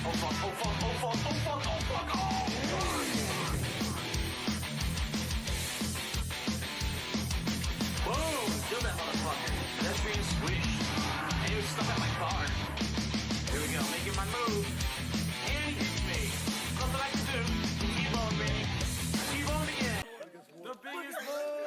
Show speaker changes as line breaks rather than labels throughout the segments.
Oh fuck, oh fuck, oh fuck, oh fuck, oh fuck, oh! Boom! Kill that motherfucker. Pedestrian squish. And he was stuck at my car. Here we go, making my move. And he hits me. Nothing I can do. T-bone me. T-bone again. The biggest move!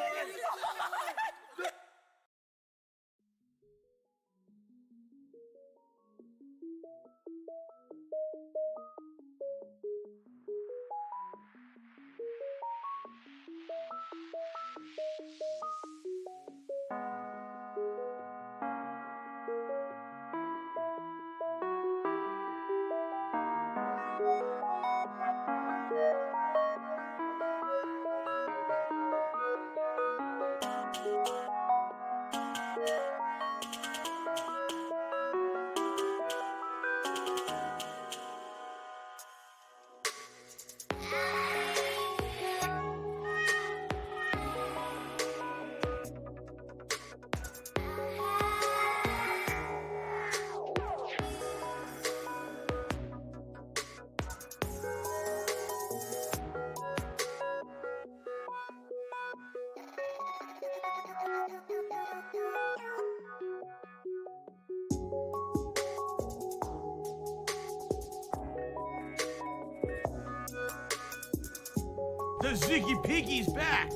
The Ziggy Piggy's back!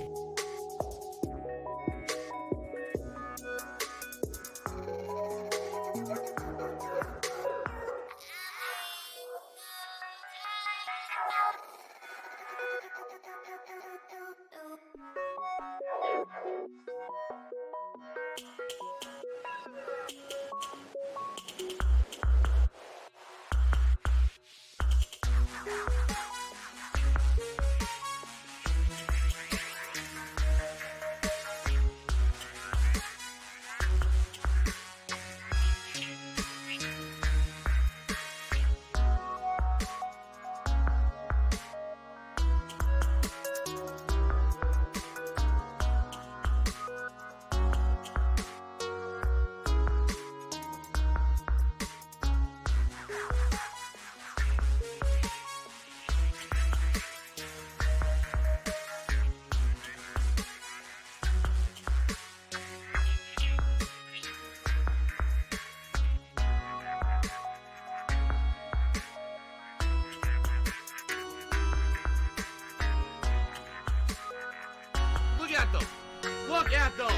Look at them!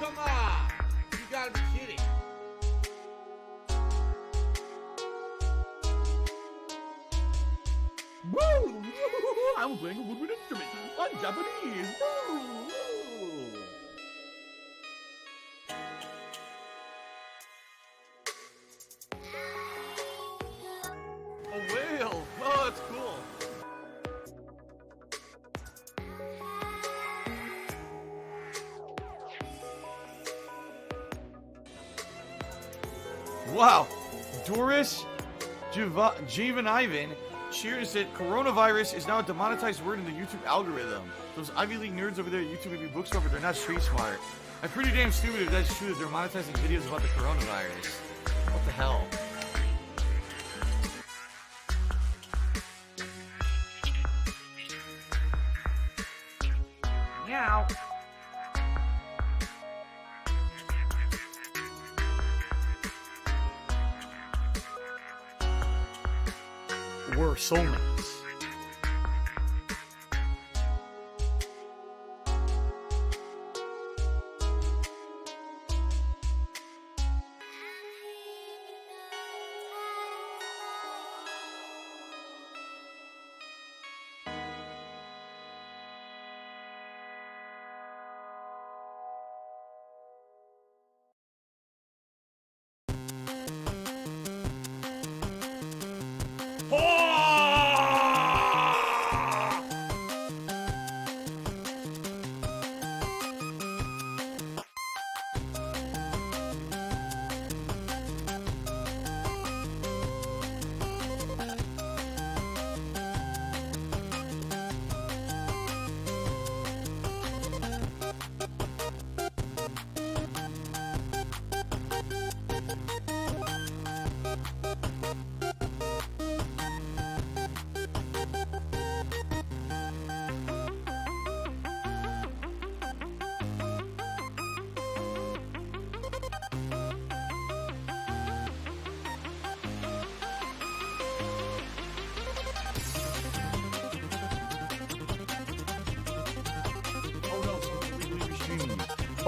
Come on! You gotta be kidding. Woo! I'm playing a woodwind instrument. I'm Japanese. Woo! A whale! Oh, that's cool. Wow, Doris Javan Ivan cheers that coronavirus is now a demonetized word in the YouTube algorithm. Those Ivy League nerds over there at YouTube maybe books over, they're not street smart. I'm pretty damn stupid if that's true that they're monetizing videos about the coronavirus. What the hell? Meow. We're soulmates. Oh!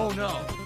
Oh no.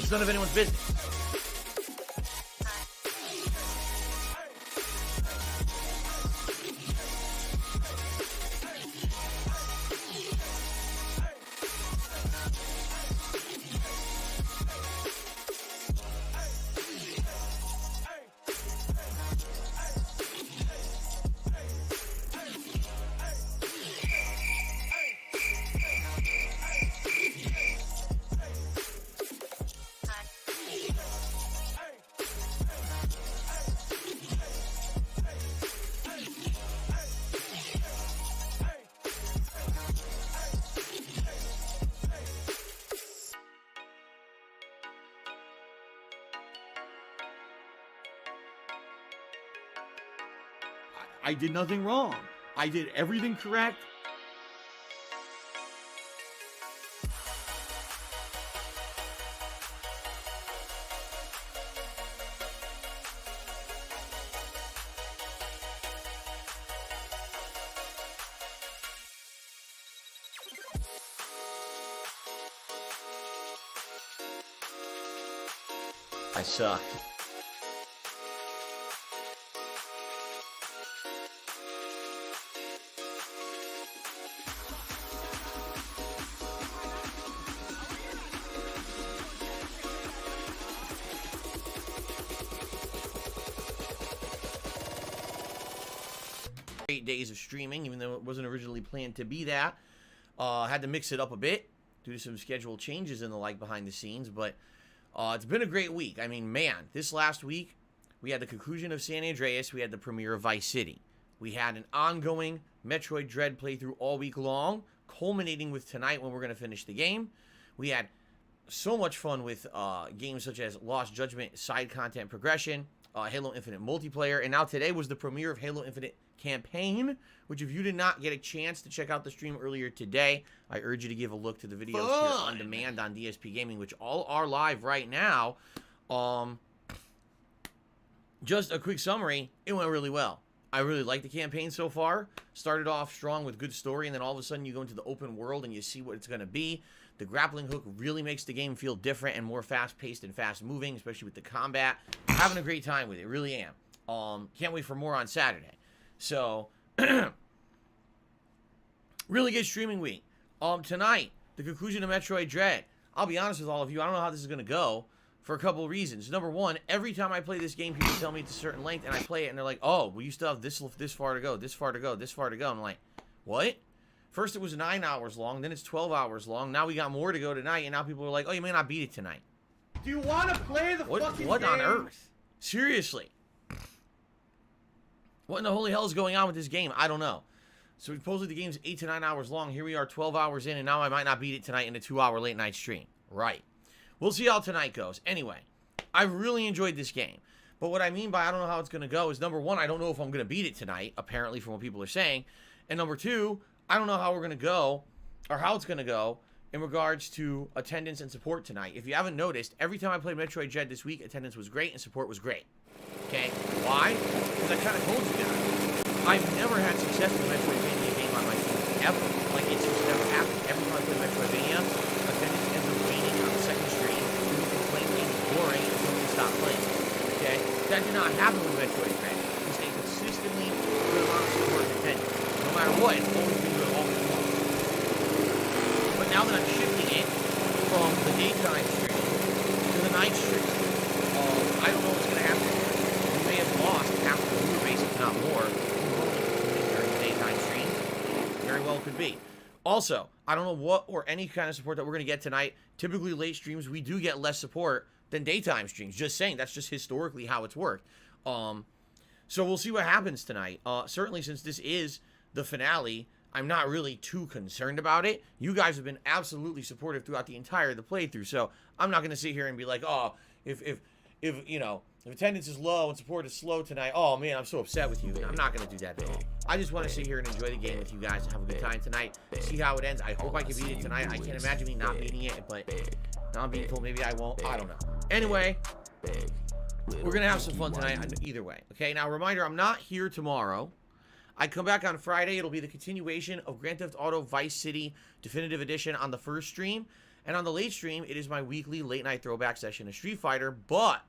It's none of anyone's business. I did nothing wrong. I did everything correct. I suck. Days of streaming, even though it wasn't originally planned to be that. Had to mix it up a bit due to some schedule changes and the like behind the scenes, but it's been a great week. I mean, man, this last week, we had the conclusion of San Andreas, we had the premiere of Vice City. We had an ongoing Metroid Dread playthrough all week long, culminating with tonight when we're going to finish the game. We had so much fun with games such as Lost Judgment, side content progression, Halo Infinite multiplayer, and now today was the premiere of Halo Infinite Campaign, which if you did not get a chance to check out the stream earlier today, I urge you to give a look to the videos here on demand on DSP Gaming, which all are live right now. Just a quick summary, it went really well. I really like the campaign so far. Started off strong with good story, and then all of a sudden you go into the open world and you see what it's going to be. The grappling hook really makes the game feel different and more fast-paced and fast-moving, especially with the combat. Having a great time with it, really am. Can't wait for more on Saturday. So, really good streaming week. Tonight, the conclusion of Metroid Dread. I'll be honest with all of you, I don't know how this is going to go for a couple of reasons. Number one, every time I play this game, people tell me it's a certain length, and I play it, and they're like, oh, well, you still have this far to go, this far to go, this far to go. I'm like, what? First it was 9 hours long, then it's 12 hours long. Now we got more to go tonight, and now people are like, oh, you may not beat it tonight.
Do you want to play the fucking game?
What on earth? Seriously. What in the holy hell is going on with this game? I don't know. So supposedly the game's 8 to 9 hours long. Here we are 12 hours in, and now I might not beat it tonight in a 2-hour late night stream. Right. We'll see how tonight goes. Anyway, I've really enjoyed this game. But what I mean by I don't know how it's going to go is, number one, I don't know if I'm going to beat it tonight, apparently from what people are saying. And number two, I don't know how we're going to go, or how it's going to go, in regards to attendance and support tonight. If you haven't noticed, every time I played Metroid Dread this week, attendance was great and support was great. Okay? Why? Because I kind of told you guys, I've never had success with a Metroidvania game on my team, ever. Like, it's just never happened. Every time I play Metroidvania, attendance ends up waning on the second stream. People complain the game is boring and somebody stop playing. Okay? That did not happen with Metroid Dread. We stay consistently good amount of support and attendance. No matter what, it's always been good all week long. But now that I'm shifting it from the daytime stream to the night stream, I don't know what's going to happen. We may have lost half the viewer base, if not more, during the daytime stream. Very well could be. Also, I don't know what or any kind of support that we're going to get tonight. Typically, late streams, we do get less support than daytime streams. Just saying, that's just historically how it's worked. So we'll see what happens tonight. Certainly, since this is the finale, I'm not really too concerned about it. You guys have been absolutely supportive throughout the entire the playthrough, so I'm not going to sit here and be like, oh, if you know, if attendance is low and support is slow tonight, oh man, I'm so upset with you. I'm not going to do that, baby. I just want to sit here and enjoy the game with you guys and have a good time tonight. See how it ends. I hope I can beat it tonight. I can't imagine me not beating it, but now I'm being told maybe I won't. I don't know. Anyway, we're going to have some fun tonight either way. Okay, now reminder, I'm not here tomorrow. I come back on Friday. It'll be the continuation of Grand Theft Auto Vice City Definitive Edition on the first stream. And on the late stream, it is my weekly late night throwback session of Street Fighter. But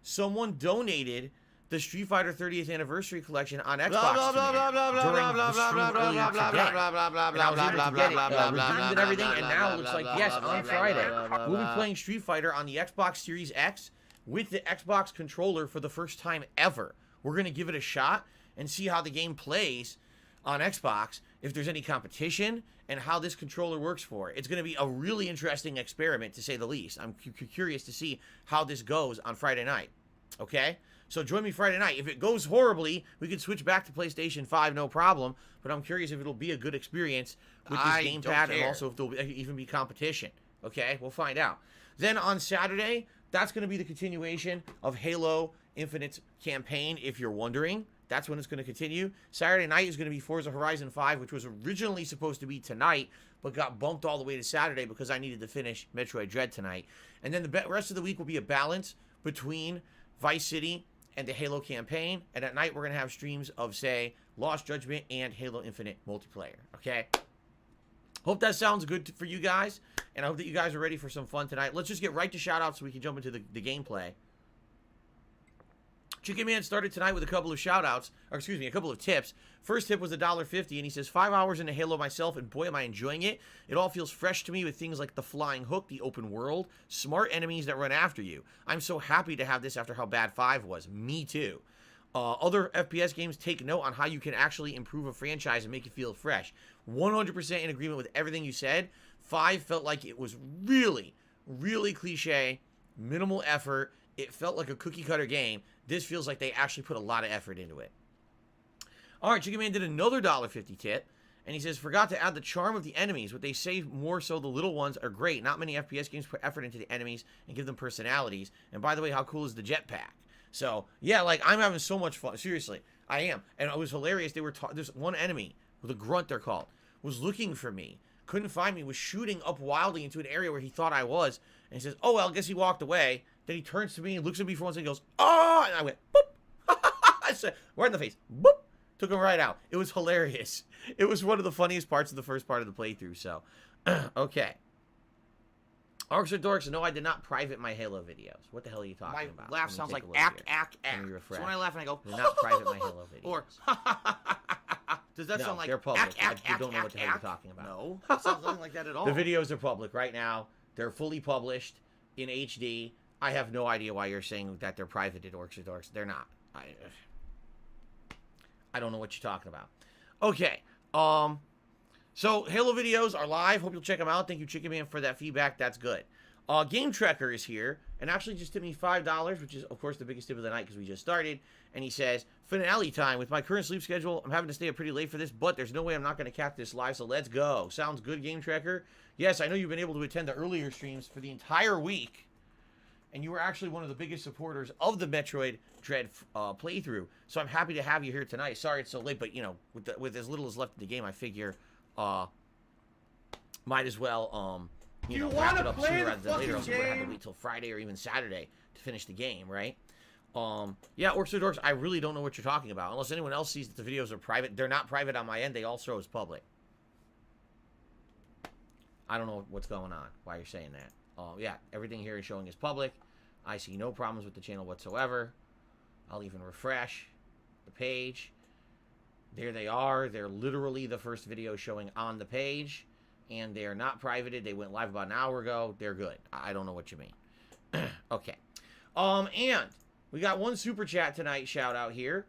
someone donated the Street Fighter 30th Anniversary Collection on Xbox during the stream earlier today. And I was able to get it redeemed and everything. And now it looks like, yes, on Friday, we'll be playing Street Fighter on the Xbox Series X with the Xbox controller for the first time ever. We're going to give it a shot and see how the game plays on Xbox, if there's any competition, and how this controller works for it. It's going to be a really interesting experiment, to say the least. I'm curious to see how this goes on Friday night. Okay? So join me Friday night. If it goes horribly, we can switch back to PlayStation 5, no problem. But I'm curious if it'll be a good experience with this gamepad, and also if there'll even be competition. Okay? We'll find out. Then on Saturday, that's going to be the continuation of Halo Infinite's campaign, if you're wondering. That's when it's going to continue. Saturday night is going to be Forza Horizon 5, which was originally supposed to be tonight, but got bumped all the way to Saturday because I needed to finish Metroid Dread tonight. And then the rest of the week will be a balance between Vice City and the Halo campaign. And at night, we're going to have streams of, say, Lost Judgment and Halo Infinite multiplayer. Okay? Hope that sounds good for you guys. And I hope that you guys are ready for some fun tonight. Let's just get right to shout-outs so we can jump into the gameplay
Chicken Man started tonight with a couple of shout-outs, or excuse me, a couple of tips. First tip was $1.50, and he says, 5 hours into Halo myself, and boy, am I enjoying it. It all feels fresh to me with things like the flying hook, the open world, smart enemies that run after you. I'm so happy to have this after how bad 5 was. Me too. Other FPS games take note on how you can actually improve a franchise and make it feel fresh. 100% in agreement with everything you said. 5 felt like it was really, really cliche, minimal effort. It felt like a cookie-cutter game. This feels like they actually put a lot of effort into it. All right, Chicken Man did another $1.50 tip, and he says, forgot to add the charm of the enemies. What they say more so the little ones are great. Not many FPS games put effort into the enemies and give them personalities. And by the way, how cool is the jetpack? So, yeah, like, I'm having so much fun. Seriously, I am. And it was hilarious. They were there's one enemy, with a grunt they're called, was looking for me. Couldn't find me, was shooting up wildly into an area where he thought I was. And he says, oh, well, I guess he walked away. Then he turns to me and looks at me for once and goes, oh! And I went, boop! I said, right in the face, boop! Took him right out. It was hilarious. It was one of the funniest parts of the first part of the playthrough, so. Okay. Orcs or Dorks, no, I did not private my Halo videos. What the hell are you talking about?
My laugh sounds like
ack.
Let me
refresh.
So when I laugh and I go,
I did not private my Halo videos.
or, does that
no,
sound like
they're public. I don't know
ack,
what the hell you're talking about.
No, it sounds nothing like that at all.
The videos are public right now. They're fully published in HD. I have no idea why you're saying that they're privated, Orcs or Dorks. They're not. I don't know what you're talking about. Okay. So Halo videos are live. Hope you'll check them out. Thank you, Chicken Man, for that feedback. That's good. Game Trekker is here and actually just tipped me $5, which is, of course, the biggest tip of the night because we just started. And he says, finale time. With my current sleep schedule, I'm having to stay up pretty late for this, but there's no way I'm not going to catch this live, so let's go. Sounds good, Game Trekker? Yes, I know you've been able to attend the earlier streams for the entire week. And you were actually one of the biggest supporters of the Metroid Dread playthrough. So I'm happy to have you here tonight. Sorry it's so late, but, you know, with as little as left in the game, I figure might as well, you know, wrap it up sooner rather than later. Else we're going to have to wait till Friday or even Saturday to finish the game, right? Yeah, Orcs or Dorks, I really don't know what you're talking about. Unless anyone else sees that the videos are private. They're not private on my end. They all show as public. I don't know what's going on, why you're saying that. Yeah, everything here is showing as public. I see no problems with the channel whatsoever. I'll even refresh the page. There they are. They're literally the first video showing on the page. And they are not privated. They went live about an hour ago. They're good. I don't know what you mean. Okay. And we got one super chat tonight. Shout out here.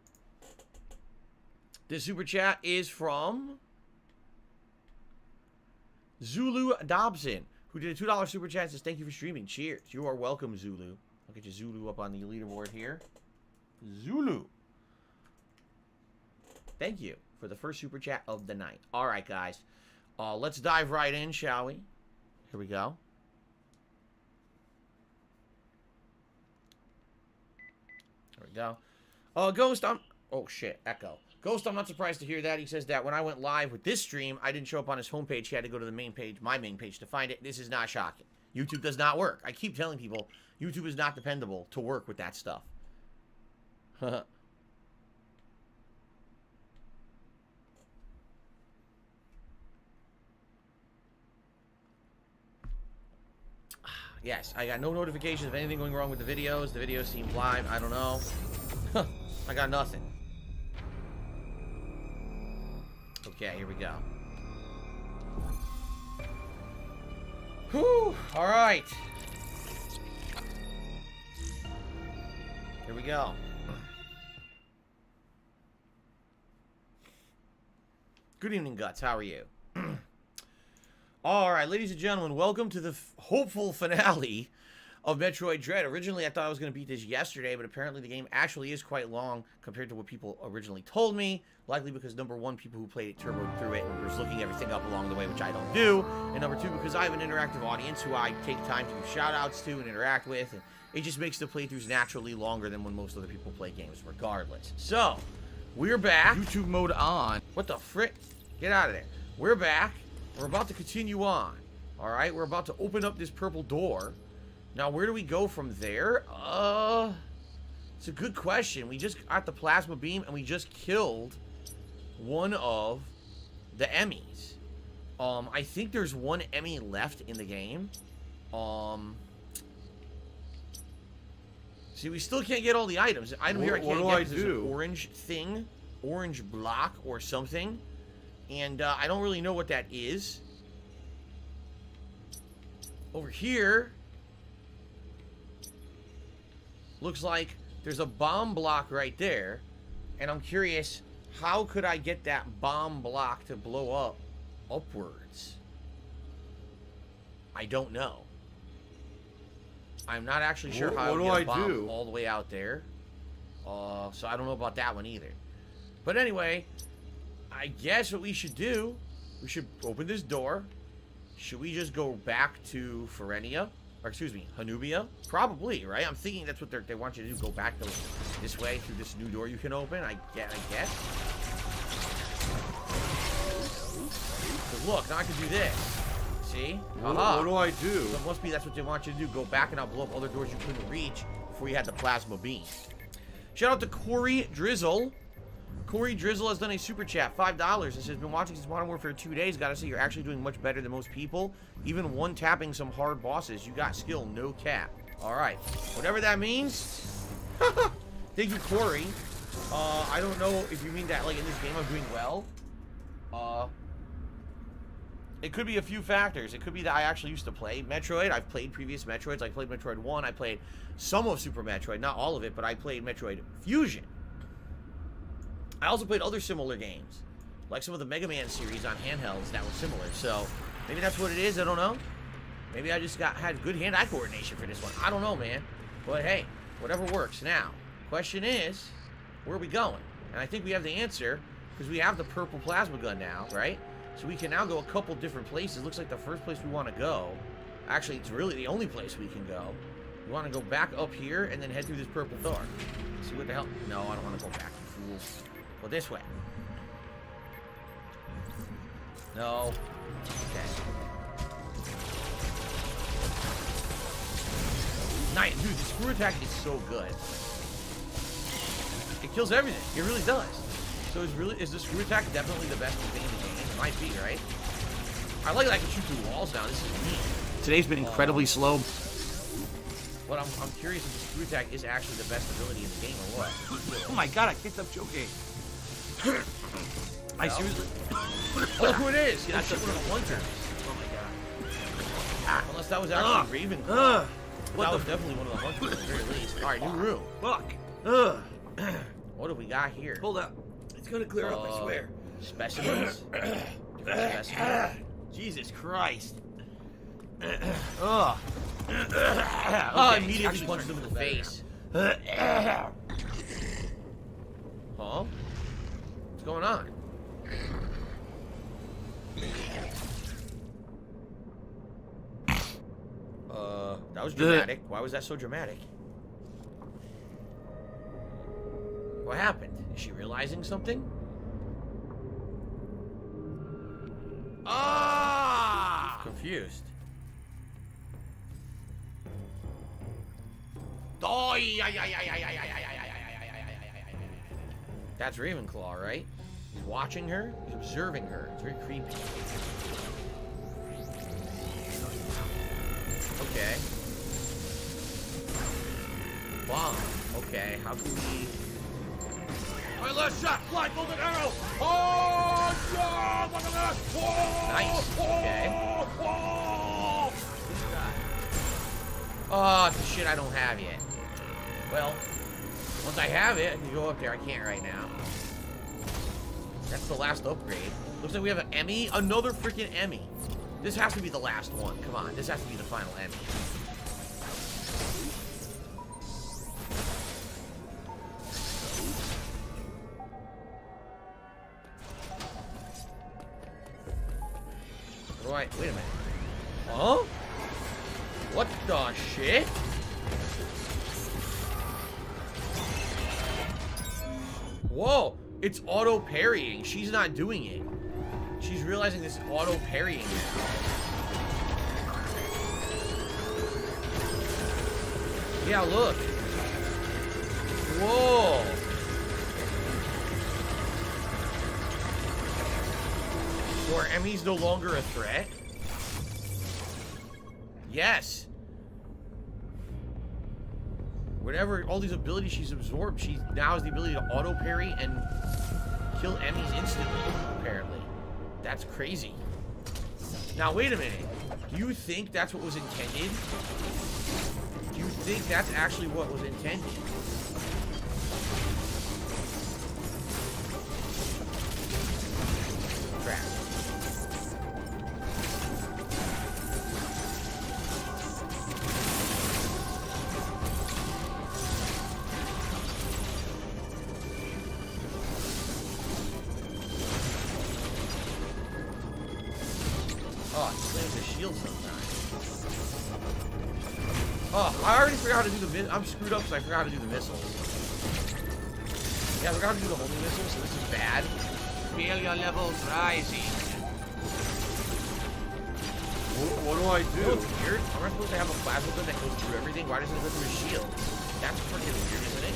This super chat is from Zulu Dobson, who did a $2 super chat and says, thank you for streaming. Cheers. You are welcome, Zulu. I'll get you Zulu up on the leaderboard here. Zulu. Thank you for the first super chat of the night. All right, guys. Let's dive right in, shall we? Here we go. There we go. Ghost, oh, shit. Echo. Ghost, I'm not surprised to hear that. He says that when I went live with this stream, I didn't show up on his homepage. He had to go to the main page, my main page, to find it. This is not shocking. YouTube does not work. I keep telling people, YouTube is not dependable to work with that stuff. Yes, I got no notifications of anything going wrong with the videos. The videos seem live. I don't know. I got nothing. Okay, here we go. Whew, alright. Here we go. Good evening, Guts. How are you? Alright, ladies and gentlemen, welcome to the hopeful finale of Metroid Dread. Originally, I thought I was going to beat this yesterday, but apparently the game actually is quite long compared to what people originally told me. Likely because, number one, people who played it turboed through it and were just looking everything up along the way, which I don't do. And number two, because I have an interactive audience who I take time to give shout-outs to and interact with. And it just makes the playthroughs naturally longer than when most other people play games, regardless. So, we're back.
YouTube mode on.
What the frick? Get out of there. We're back. We're about to continue on. Alright, we're about to open up this purple door. Now, where do we go from there? It's a good question. We just got the plasma beam and we just killed one of the Emmys. I think there's one Emmy left in the game. See, we still can't get all the items. The item here I
What
can't
do
get
I
because there's an
do?
orange thing, orange block or something. And I don't really know what that is. Over here, looks like there's a bomb block right there. And I'm curious, how could I get that bomb block to blow up upwards? I don't know. I'm not actually sure how
What
to
do
get
I
a bomb
do?
all the way out there. So I don't know about that one either. But anyway, I guess what we should do, we should open this door. Should we just go back to Ferenia? Or excuse me, Hanubia? Probably, right? I'm thinking that's what they want you to do. Go back this way through this new door you can open. I guess. But look, now I can do this. See?
What do I do?
So it must be that's what they want you to do. Go back and I'll blow up other doors you couldn't reach before you had the plasma beam. Shout out to Corey Drizzle. Corey Drizzle has done a super chat, $5. It says, been watching since Modern Warfare 2 days. Gotta say, you're actually doing much better than most people. Even one-tapping some hard bosses. You got skill, no cap. Alright. Whatever that means. Thank you, Corey. I don't know if you mean that, like, in this game I'm doing well. It could be a few factors. It could be that I actually used to play Metroid. I've played previous Metroids. I played Metroid 1. I played some of Super Metroid. Not all of it, but I played Metroid Fusion. I also played other similar games. Like some of the Mega Man series on handhelds that were similar. So, maybe that's what it is. I don't know. Maybe I just had good hand-eye coordination for this one. I don't know, man. But hey, whatever works. Now, question is, where are we going? And I think we have the answer, because we have the purple plasma gun now, right? So we can now go a couple different places. Looks like the first place we want to go, actually, it's really the only place we can go. We want to go back up here and then head through this purple door. See what the hell? No, I don't want to go back, you fools. Go this way. No. Okay. Nice. Dude, the screw attack is so good. It kills everything. It really does. So is the screw attack definitely the best thing in the game? It might be, right? I like that I can shoot through walls now. This is neat. Today's been incredibly slow. But I'm curious if the screw attack is actually the best ability in the game or what.
Oh my god, I can't stop choking. I seriously.
Oh, look who it is! Yeah, that's one of the hunters.
Oh my god.
Unless that was actually Ravenclaw. That was definitely one of the hunters at the very least. Alright, new room.
Fuck.
What do we got here?
Hold up. It's gonna clear up, I swear.
Specimens? Different specimens.
Jesus Christ.
Oh, immediately punched him in the face. Huh? What's going on? That was dramatic. Why was that so dramatic? What happened? Is she realizing something? Ah! Confused. That's Ravenclaw, right? He's watching her. He's observing her. It's very creepy. Okay. Bomb. Okay, how can we...
My last shot! Blindfolded arrow! Oh, yeah! Look at that! Oh,
Nice. Okay.
Oh,
Oh, it's the shit I don't have yet. Well, once I have it, I can go up there. I can't right now. That's the last upgrade. Looks like we have an Emmy. Another freaking Emmy. This has to be the last one. Come on. This has to be the final Emmy. Right. Wait a minute. Huh? What the shit? Whoa, it's auto parrying. She's not doing it. She's realizing this auto parrying now. Yeah, look. Whoa. So are Emmys no longer a threat? Yes. Whatever, all these abilities she's absorbed, she now has the ability to auto parry and kill enemies instantly, apparently. That's crazy. Now, wait a minute. Do you think that's what was intended? Do you think that's actually what was intended? Crap. Oh, it slams the shield sometimes. Oh, I already forgot how to do the I'm screwed up because I forgot how to do the missiles. Yeah, I forgot how to do the homing missiles, so this is bad.
Failure levels rising.
What do I
You know
do?
what's weird? Am I supposed to have a plasma gun that goes through everything? Why doesn't it go through a shield? That's freaking weird, isn't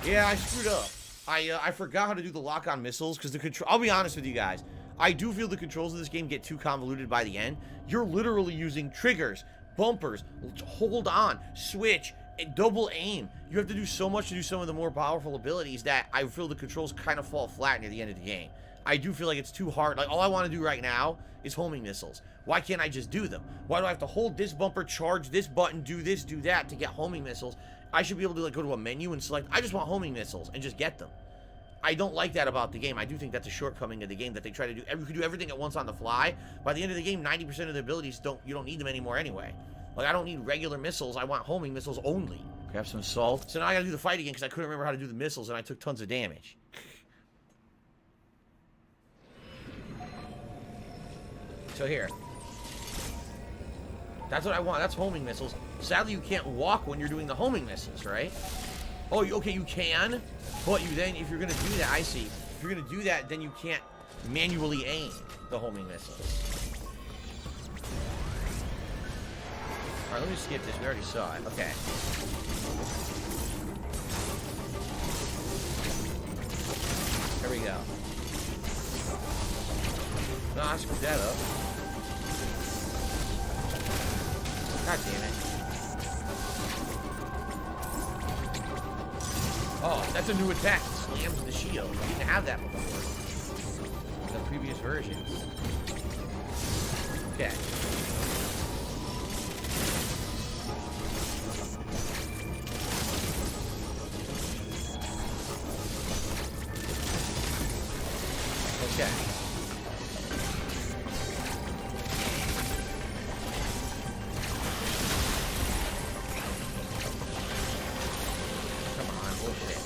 it? Yeah, I screwed up. I forgot how to do the lock-on missiles because the control. I'll be honest with you guys. I do feel the controls of this game get too convoluted by the end. You're literally using triggers, bumpers, hold on, switch, and double aim. You have to do so much to do some of the more powerful abilities that I feel the controls kind of fall flat near the end of the game. I do feel like it's too hard. Like, all I want to do right now is homing missiles. Why can't I just do them? Why do I have to hold this bumper, charge this button, do this, do that to get homing missiles? I should be able to, like, go to a menu and select, I just want homing missiles, and just get them. I don't like that about the game. I do think that's a shortcoming of the game, that they try to do. You can do everything at once on the fly. By the end of the game, 90% of the abilities you don't need them anymore anyway. Like, I don't need regular missiles. I want homing missiles only.
Grab some salt.
So now I gotta do the fight again because I couldn't remember how to do the missiles and I took tons of damage. So here. That's what I want. That's homing missiles. Sadly, you can't walk when you're doing the homing missiles, right? Oh, okay, you can. But you then, if you're gonna do that, I see. If you're gonna do that, then you can't manually aim the homing missiles. Alright, let me skip this. We already saw it. Okay. There we go. No, I screwed that up. God damn it. Oh, that's a new attack. It slams the shield. We didn't have that before. The previous versions. Okay. Okay. Come on, bullshit.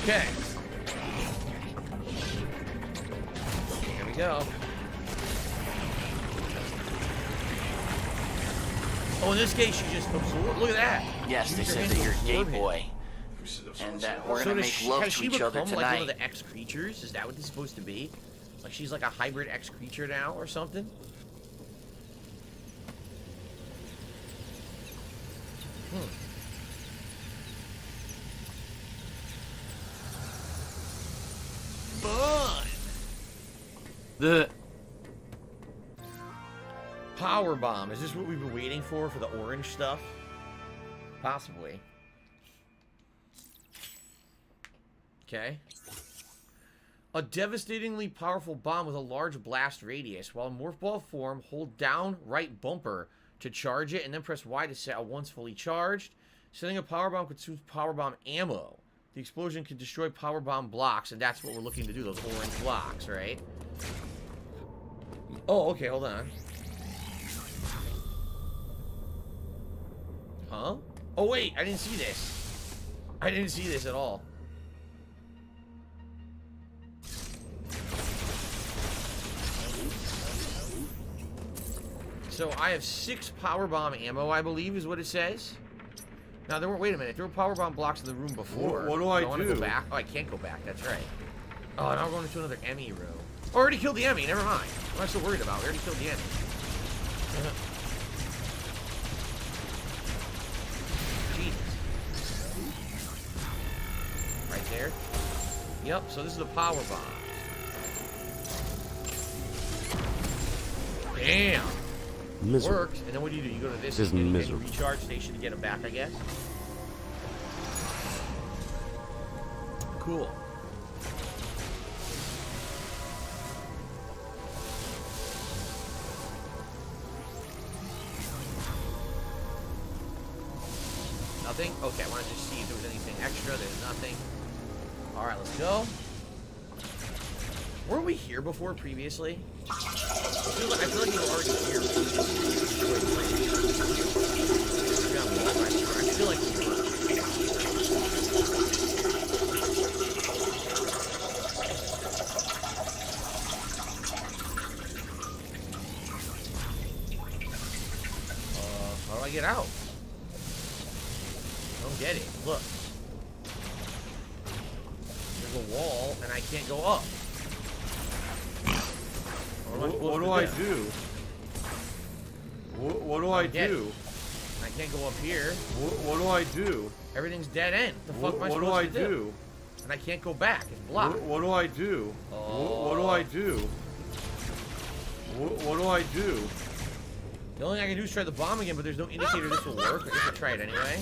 Okay. Here we go. Oh, in this case, she just absorbed. Look at that.
Yes, they
Use her
said
hand
that
to
you're a
absorb
gay
him.
boy, and that we're
So
gonna
does
make love
has
to
she
each other
become like one of
tonight.
the X creatures? Is that what this is supposed to be? Like she's like a hybrid X creature now or something? Fun.
The
Power bomb. Is this what we've been waiting for the orange stuff? Possibly. Okay. A devastatingly powerful bomb with a large blast radius. While in morph ball form, hold down right bumper to charge it, and then press Y to set out once fully charged. Setting a power bomb consumes power bomb ammo. The explosion can destroy power bomb blocks, and that's what we're looking to do, those orange blocks, right? Oh, okay, hold on. Huh? Oh, wait, I didn't see this. I didn't see this at all. So I have 6 power bomb ammo, I believe, is what it says. Now there were. Wait a minute. There were power bomb blocks in the room before.
What do I
wanna
do?
Go back? Oh, I can't go back. That's right. Oh, now we're going into another Emmy room. Oh, already killed the Emmy. Never mind. What am I so worried about? We already killed the Emmy. Jesus. Yep, so this is the power bomb. Damn.
Miserable.
Works. And then what do? You go to this
This is
and
miserable.
recharge station to get them back, I guess. Cool. Nothing? Okay, I want to just see if there was anything extra. There's nothing. Alright, let's go. Were we here before previously? I feel like we were already here. I feel like we were. How do I get out? I don't get it. Look. There's a wall, and I can't go up.
What do I do? What do I do?
I can't go up here.
What do I do?
Everything's dead end. The fuck am I
What do
supposed
I
to
do?
And I can't go back. It's blocked.
What do I do? What do I do? What do I do?
The only thing I can do is try the bomb again, but there's no indicator this will work. I guess I'll try it anyway.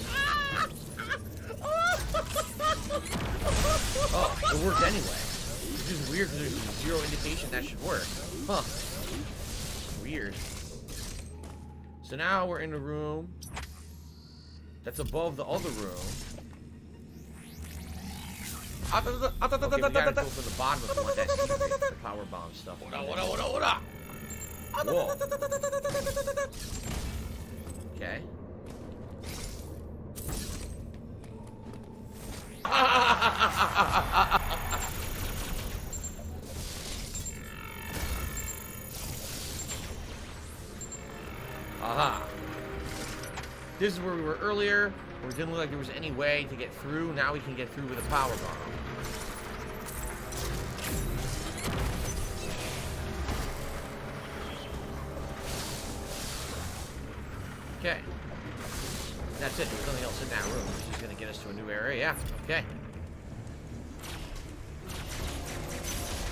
Oh, it worked anyway. It's just weird because there's zero indication that should work. Huh. Weird. So now we're in a room that's above the other room. Okay, we gotta go from the bottom if we want that secret, the power bomb stuff. Whoa. Okay. Aha. This is where we were earlier, where it didn't look like there was any way to get through. Now we can get through with a power bomb. Okay. That's it. There's nothing else in that room. This is going to get us to a new area. Yeah. Okay.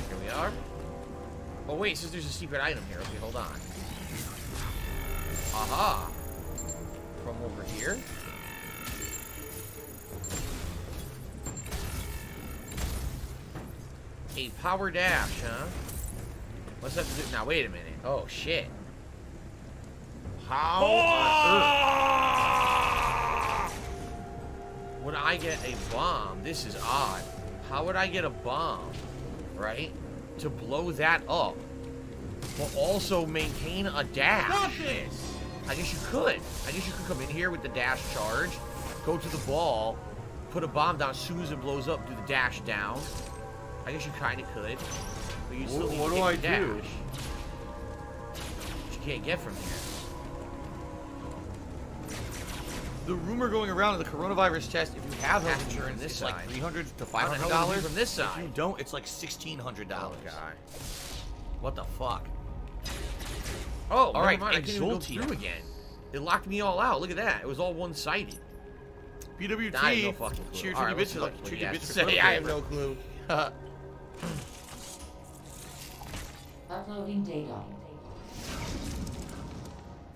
Here we are. Oh, wait. It says there's a secret item here. Okay, hold on. Aha. From over here. A power dash, huh? What's that to do? Now, wait a minute. Oh, shit. How on earth would I get a bomb? This is odd. How would I get a bomb, right, to blow that up, but also maintain a dash?
Stop this!
I guess you could. I guess you could come in here with the dash charge, go to the ball, put a bomb down as soon as it blows up, do the dash down. I guess you kind of could. But you still need
What
to
do I
get the dash.
do?
Which you can't get from here.
The rumor going around in the coronavirus test, if you have health
Has to be from
insurance,
this
it's
side.
like $300 to
How the hell would it be
$500.
from this
If
side?
you don't, it's like $1,600.
Oh, God. What the fuck? Oh,
All right,
never mind. I couldn't even go
Exultia.
through again. It locked me all out. Look at that. It was all one-sided.
PWT.
I have no fucking clue.
Treat
All right,
your
let's
bitches
look
like
what
treat
he
your
has to
bitches
say.
like
I have
paper.
no clue.
Uploading data.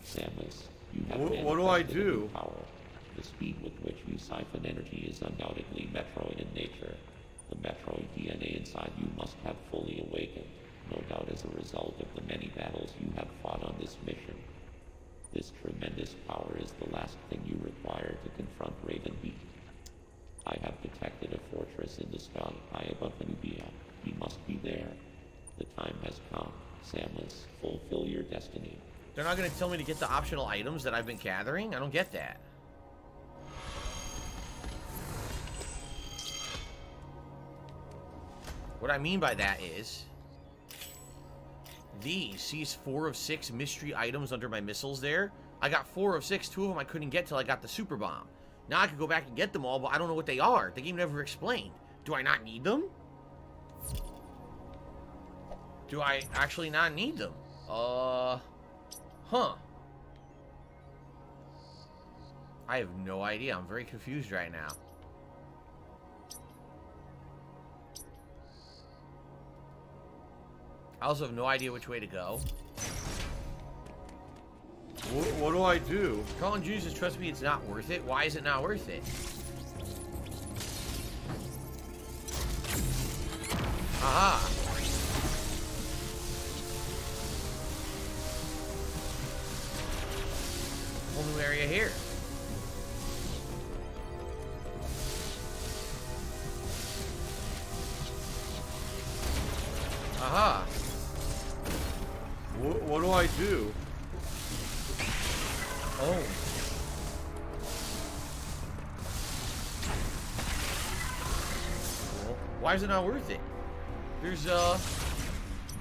Samus, you have
What do I
manifested a new
do?
Power. The speed with which you siphon energy is undoubtedly Metroid in nature. The Metroid DNA inside you must have fully awakened, no doubt as a result of the many battles you have fought on this mission. This tremendous power is the last thing you require to confront Raven Beast. I have detected a fortress in the sky high above Nubia. You must be there. The time has come. Samus, fulfill your destiny.
They're not going to tell me to get the optional items that I've been gathering? I don't get that. What I mean by that is, these, sees 4 of 6 mystery items under my missiles there. I got 4 of 6. 2 of them I couldn't get till I got the super bomb. Now I could go back and get them all, but I don't know what they are. The game never explained. Do I not need them? Do I actually not need them? Huh. I have no idea. I'm very confused right now. also have no idea which way to go.
What do I do?
Colin Jr. says, trust me, it's not worth it. Why is it not worth it? Aha. Whole new area here. Aha.
What do I do?
Oh. Cool. Why is it not worth it? There's, I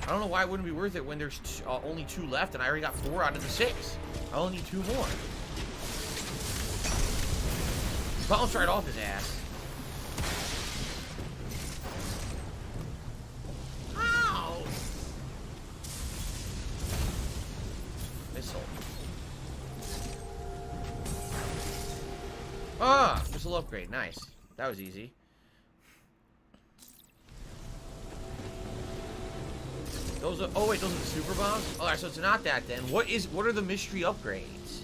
don't know why it wouldn't be worth it when there's only 2 left and I already got 4 out of the 6. I only need 2 more. Bounced right off his ass. Ow! Missile. Ah! Missile upgrade. Nice. That was easy. Those are, oh wait, those are the super bombs? Alright, so it's not that then. What are the mystery upgrades?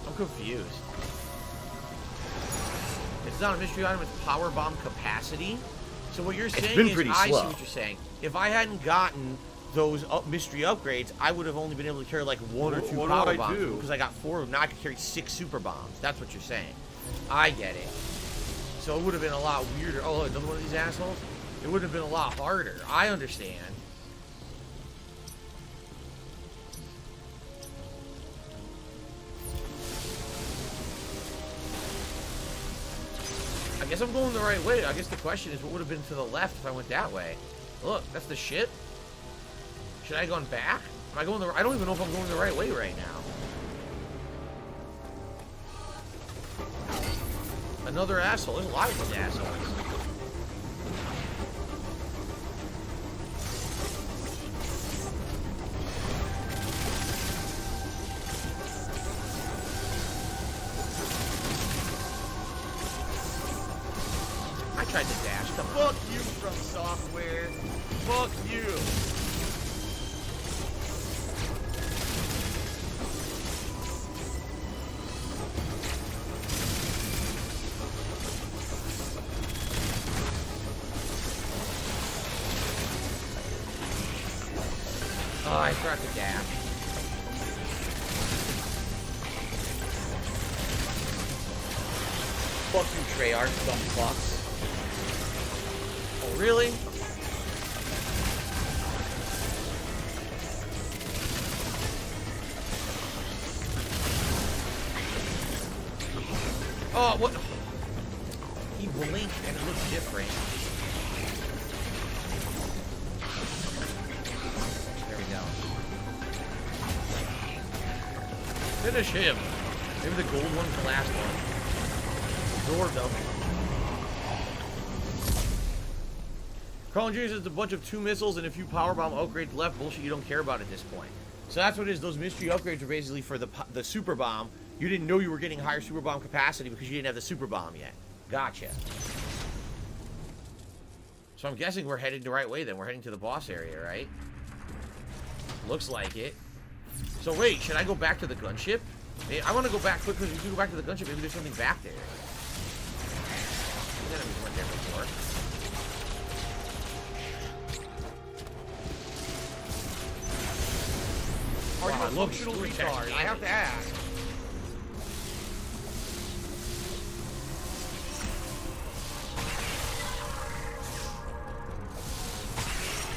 I'm confused. It's not a mystery item, it's power bomb capacity. So what you're saying
been
is,
pretty
I see
slow.
what you're saying. If I hadn't gotten those mystery upgrades, I would have only been able to carry like 1 or 2
What do
power
I
bombs.
do?
Because I got 4 of them. Now I can carry 6 super bombs. That's what you're saying. I get it. So it would have been a lot weirder. Oh, look, another one of these assholes? It would have been a lot harder. I understand. I guess I'm going the right way. I guess the question is, what would have been to the left if I went that way? Look, that's the ship. Should I have gone back? Am I going the? I don't even know if I'm going the right way right now. Another asshole. There's a lot of these assholes. I tried to dash. Come on.
Fuck you, From Software. Fuck you.
Oh, I forgot to dash. Fuck you, Treyarch, dumb fucks. Oh, really? Oh, what? He blinked and it looks different. There we go. Finish him. Maybe the gold one's the last one. Absorb them. Colin Jr. says a bunch of 2 missiles and a few power bomb upgrades left. Bullshit you don't care about at this point. So that's what it is. Those mystery upgrades are basically for the super bomb. You didn't know you were getting higher super bomb capacity because you didn't have the super bomb yet. Gotcha. So I'm guessing we're heading the right way then. We're heading to the boss area, right? Looks like it. So wait, should I go back to the gunship? I want to go back quick because if you go back to the gunship, maybe there's something back there. These enemies weren't there before.
Are you
Wow,
a
look,
functional
screw text
retard? I have to ask.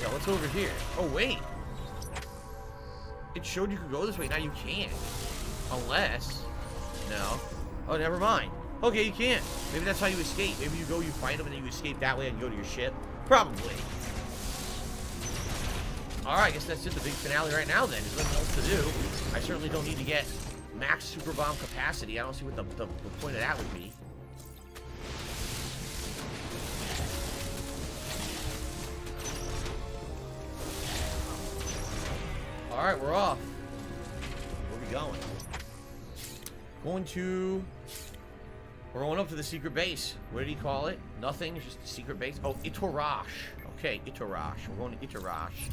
Yeah, what's over here? Oh, wait. It showed you could go this way. Now you can't. Unless... No. Oh, never mind. Okay, you can't. Maybe that's how you escape. Maybe you go, you find them, and then you escape that way and go to your ship. Probably. Alright, I guess that's just the big finale right now then. There's nothing else to do. I certainly don't need to get max super bomb capacity. I don't see what the point of that would be. Alright, we're off. Where are we going? Going to We're going up to the secret base. What did he call it? Nothing, it's just a secret base. Oh, Itarash. Okay, Itarash. We're going to Itarash.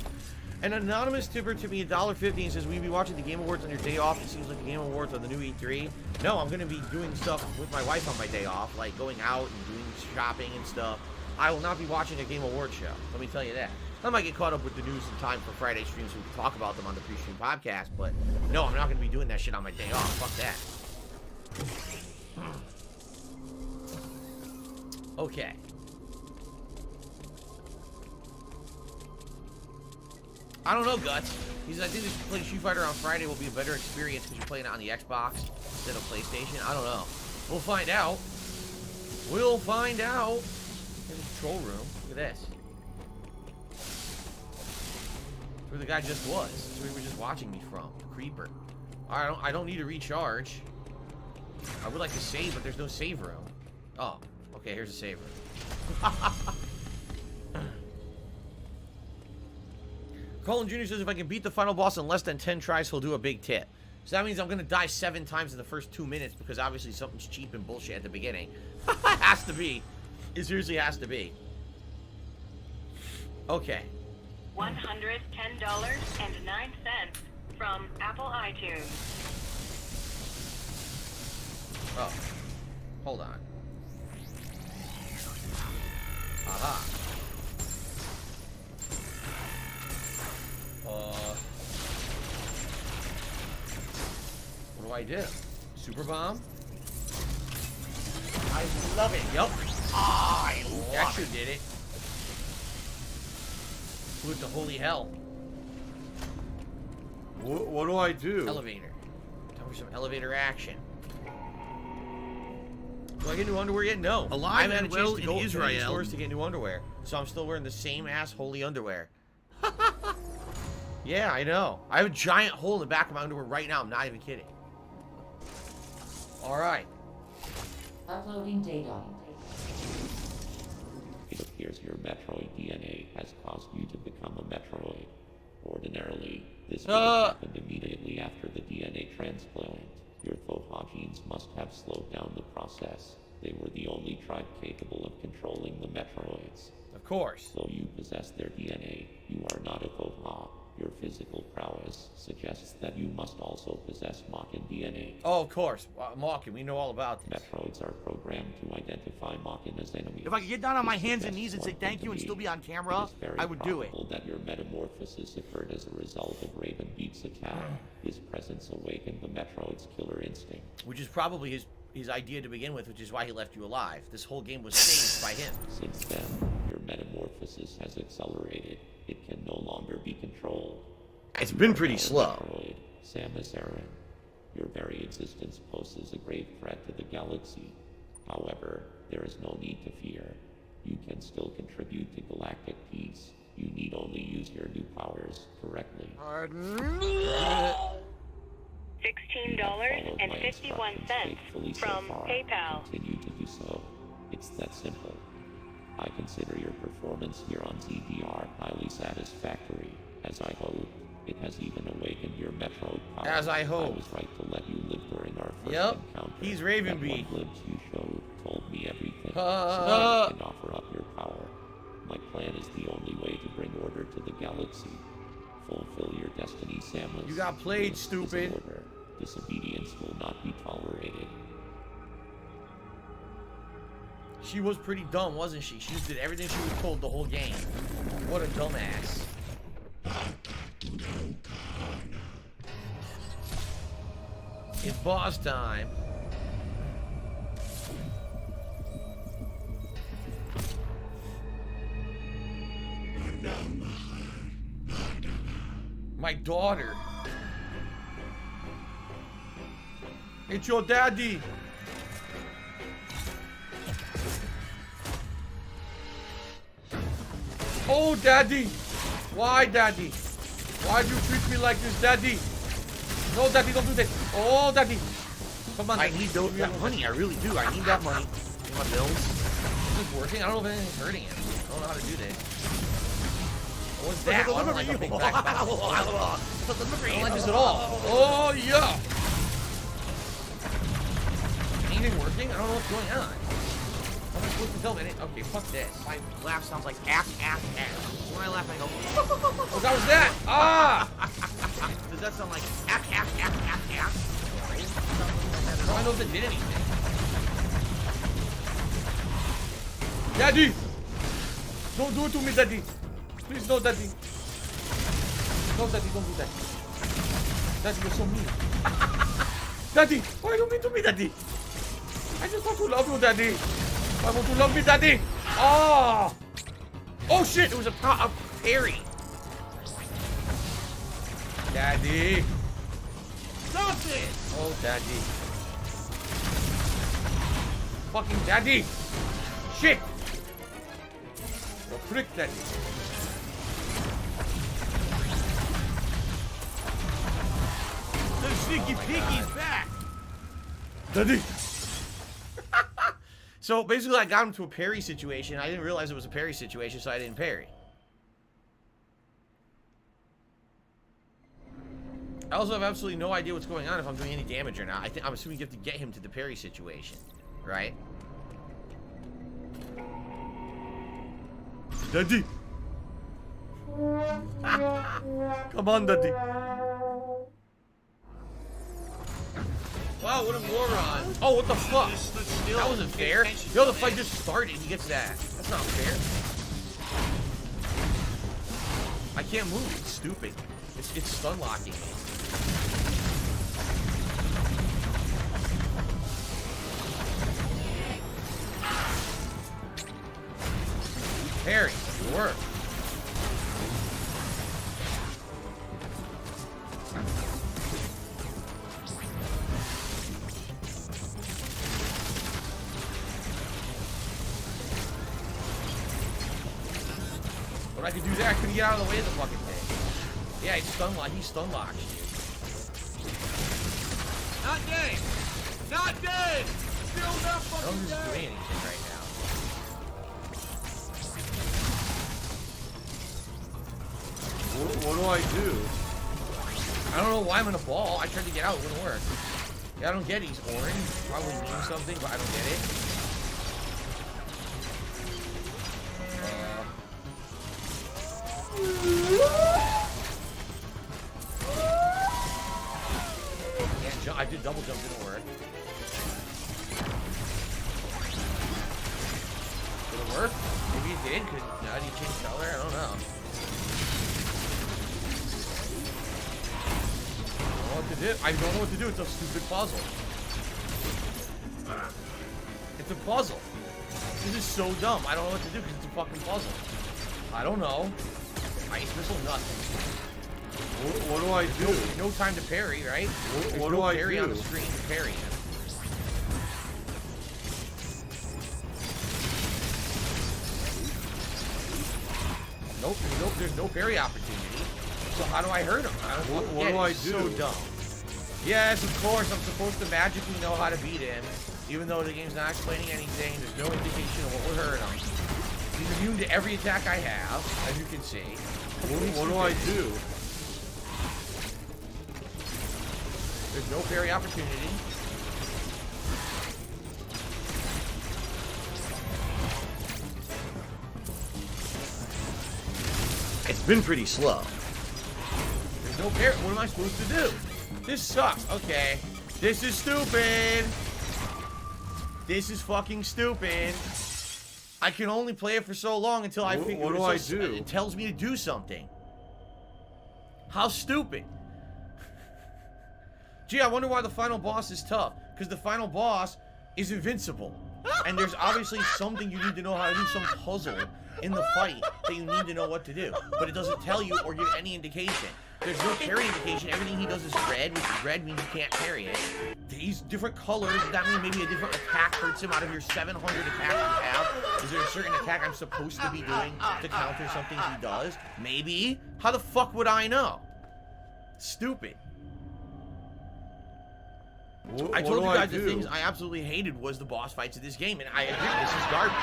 An anonymous tipper tipped me $1.50 and says, will you be watching the Game Awards on your day off? It seems like the Game Awards on the new E3. No, I'm going to be doing stuff with my wife on my day off, like going out and doing shopping and stuff. I will not be watching a Game Awards show. Let me tell you that. I might get caught up with the news in time for Friday streams so we can talk about them on the pre-stream podcast, but no, I'm not going to be doing that shit on my day off. Fuck that. Okay. I don't know, Guts. He says, I think this playing Street Fighter on Friday will be a better experience because you're playing it on the Xbox instead of PlayStation. I don't know. We'll find out. We'll find out. In the control room. Look at this. That's where the guy just was. That's where he was just watching me from. The creeper. I don't need to recharge. I would like to save, but there's no save room. Oh. Okay, here's a save room. Colin Jr. says if I can beat the final boss in less than 10 tries, he'll do a big tip. So that means I'm going to die 7 times in the first 2 minutes because obviously something's cheap and bullshit at the beginning. Has to be. It seriously has to be. Okay.
$110.09 from Apple iTunes.
Oh. Hold on. Aha. What do I do? Super bomb? I love it. Yup. Ah, I love that sure did it. With the holy hell.
What do I do?
Elevator. Time for some elevator action. Do I get new underwear yet? No. I haven't had a chance to go to the stores to get new underwear. So I'm still wearing the same ass holy underwear. Yeah, I know. I have a giant hole in the back of my underwear right now. I'm not even kidding. Alright.
Uploading data. It appears your Metroid DNA has caused you to become a Metroid. Ordinarily, this would have happened immediately after the DNA transplant. Your Thoha genes must have slowed down the process. They were the only tribe capable of controlling the Metroids.
Of course.
Though you possess their DNA, you are not a Thoha. Your physical prowess suggests that you must also possess Makin DNA.
Oh, of course. Makin, we know all about this.
Metroids are programmed to identify Makin as enemies.
If I could get down on my hands and knees and say thank you and still be on camera, I would do it.
It is very probable that your metamorphosis occurred as a result of Ravenbeak's attack. His presence awakened the Metroid's killer instinct.
Which is probably his idea to begin with, which is why he left you alive. This whole game was saved by him.
Since then, your metamorphosis has accelerated. It can no longer be controlled.
It's been pretty slow.
Metroid, Samus Aran. Your very existence poses a grave threat to the galaxy. However, there is no need to fear. You can still contribute to galactic peace. You need only use your new powers correctly.
$16.51 from PayPal.
Continue to do so. It's that simple. I consider your performance here on ZDR highly satisfactory. As I hoped, it has even awakened your Metroid power.
As I hope.
I was right to let you live during our first encounter.
He's Ravenbeak.
That one glimpse you showed told me everything. So I can offer up your power. My plan is the only way to bring order to the galaxy. Fulfill your destiny, Samus.
You got played,
This is
stupid.
order. Disobedience will not be tolerated.
She was pretty dumb, wasn't she? She just did everything she was told the whole game. What a dumbass. It's boss time. My daughter. It's your daddy. Oh, daddy. Why, daddy? Why'd you treat me like this, daddy? No, daddy, don't do that. Oh, daddy. Come on.
I need that money. I really do. I need that money.
Pay my bills. Is this working? I don't know if anything's hurting him. I don't know how to do this. What's that? I don't like a big back. I don't like this at all. Oh, yeah. even working? I don't know what's going on. How am I supposed to tell it? Okay, fuck this.
My laugh sounds like ack. When I laugh, I go.
What was that? Ah!
Does that sound like ack?
I don't know if it did anything. Daddy! Don't do it to me, Daddy. Please, no, Daddy. No, Daddy, don't do that. Daddy, you're so mean. Daddy, why are you mean to me, Daddy? I just want to love you, Daddy. I want to love me, Daddy. Oh! Oh, shit, it was a parry. Daddy.
Stop it!
Oh, Daddy. Fucking Daddy. Shit. The frick, Daddy.
The sneaky piggy's back.
Daddy. So basically, I got him to a parry situation. I didn't realize it was a parry situation, so I didn't parry. I also have absolutely no idea what's going on if I'm doing any damage or not. I'm assuming you have to get him to the parry situation, right? Daddy. Come on, Daddy. Wow, what a moron. Oh, what the fuck? That wasn't fair. Yo, the fight just started. He gets that. That's not fair. I can't move. It's stupid. It's stun locking me. Parry. Good work. But I could do that. I couldn't get out of the way of the fucking thing. Yeah, he stun locks you.
Not dead. Not dead. Still not
I don't
fucking
think this is
dead.
doing anything right now.
What do I do?
I don't know why I'm in a ball. I tried to get out. It wouldn't work. Yeah, I don't get it. He's orange. Probably means something, but I don't get it. Can't jump. I did double jump. Didn't work. Did it work? Maybe it did. Cause now you change color. I don't know. I don't know what to do. It's a stupid puzzle. It's a puzzle. This is so dumb. I don't know what to do because it's a fucking puzzle. I don't know. Ice missile, nothing.
What do I do?
No time to parry, right?
What do I
parry
do?
on the screen to parry him. Nope, there's no parry opportunity. So how do I hurt him? I don't
What do I do?
So dumb. Yes, of course, I'm supposed to magically know how to beat him, even though the game's not explaining anything. There's no indication of what would hurt him. He's immune to every attack I have, as you can see.
What do I do?
There's no parry opportunity.
It's been pretty slow.
There's no parry. What am I supposed to do? This sucks. Okay. This is stupid. This is fucking stupid. I can only play it for so long until I figure
what do I do?
It tells me to do something. How stupid. Gee, I wonder why the final boss is tough. Because the final boss is invincible. And there's obviously something you need to know how to do, some puzzle in the fight that you need to know what to do. But it doesn't tell you or give any indication. There's no parry indication. Everything he does is red, which red means you can't parry it. These different colors, does that mean maybe a different attack hurts him out of your 700 attacks you have? Is there a certain attack I'm supposed to be doing to counter something he does? Maybe? How the fuck would I know? Stupid. I told you guys the things I absolutely hated was the boss fights of this game, and I agree, this is garbage.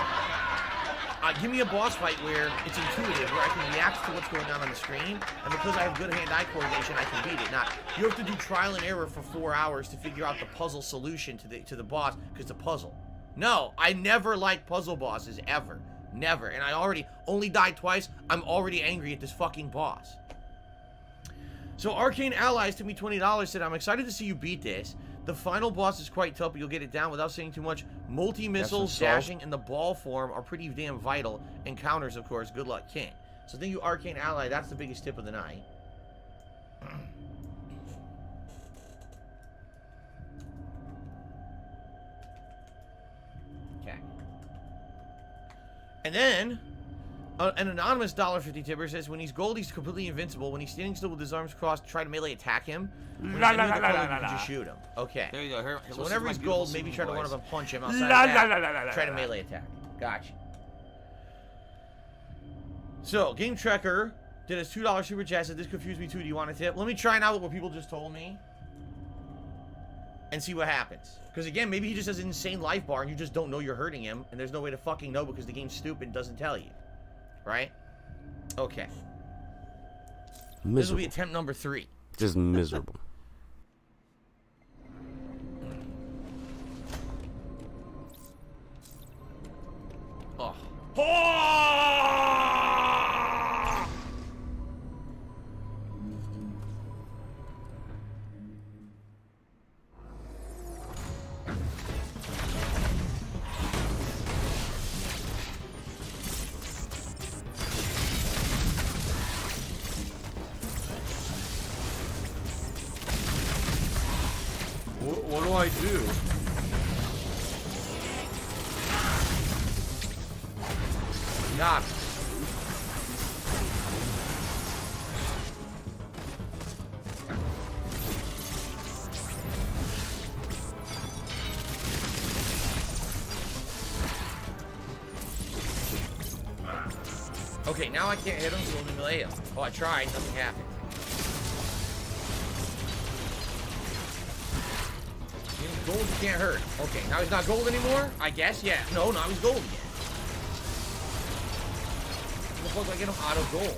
Give me a boss fight where it's intuitive, where I can react to what's going on the screen, and because I have good hand-eye coordination, I can beat it. Not, you have to do trial and error for 4 hours to figure out the puzzle solution to the boss, because it's a puzzle. No, I never like puzzle bosses, ever. Never. And I already only died twice. I'm already angry at this fucking boss. So Arcane Allies took me $20, said, I'm excited to see you beat this. The final boss is quite tough, but you'll get it down without saying too much. Multi-missiles, dashing, and the ball form are pretty damn vital. And counters, of course. Good luck, King. So thank you, Arcane Ally. That's the biggest tip of the night. Okay. And then, an anonymous $1.50 tipper says, when he's gold, he's completely invincible. When he's standing still with his arms crossed, try to melee attack him. When he's enemy with the color, you can just shoot him. Okay.
There you go. Here,
So whenever he's gold, maybe try to one-up punch him outside of that. Try to melee attack. Gotcha. So, Game Trekker did his $2 super chat. Said, this confused me too. Do you want a tip? Let me try now what people just told me. And see what happens. Because again, maybe he just has an insane life bar and you just don't know you're hurting him. And there's no way to fucking know because the game's stupid and doesn't tell you. Right? Okay.
Miserable.
This will be attempt number 3.
Just miserable.
Oh.
What do I do?
Knock. Okay, now I can't hit him, so let me melee him. Oh, I tried, nothing happened. He's gold, you can't hurt. Okay, now he's not gold anymore? I guess, yeah. No, now he's gold again. How the fuck do I get him out of gold?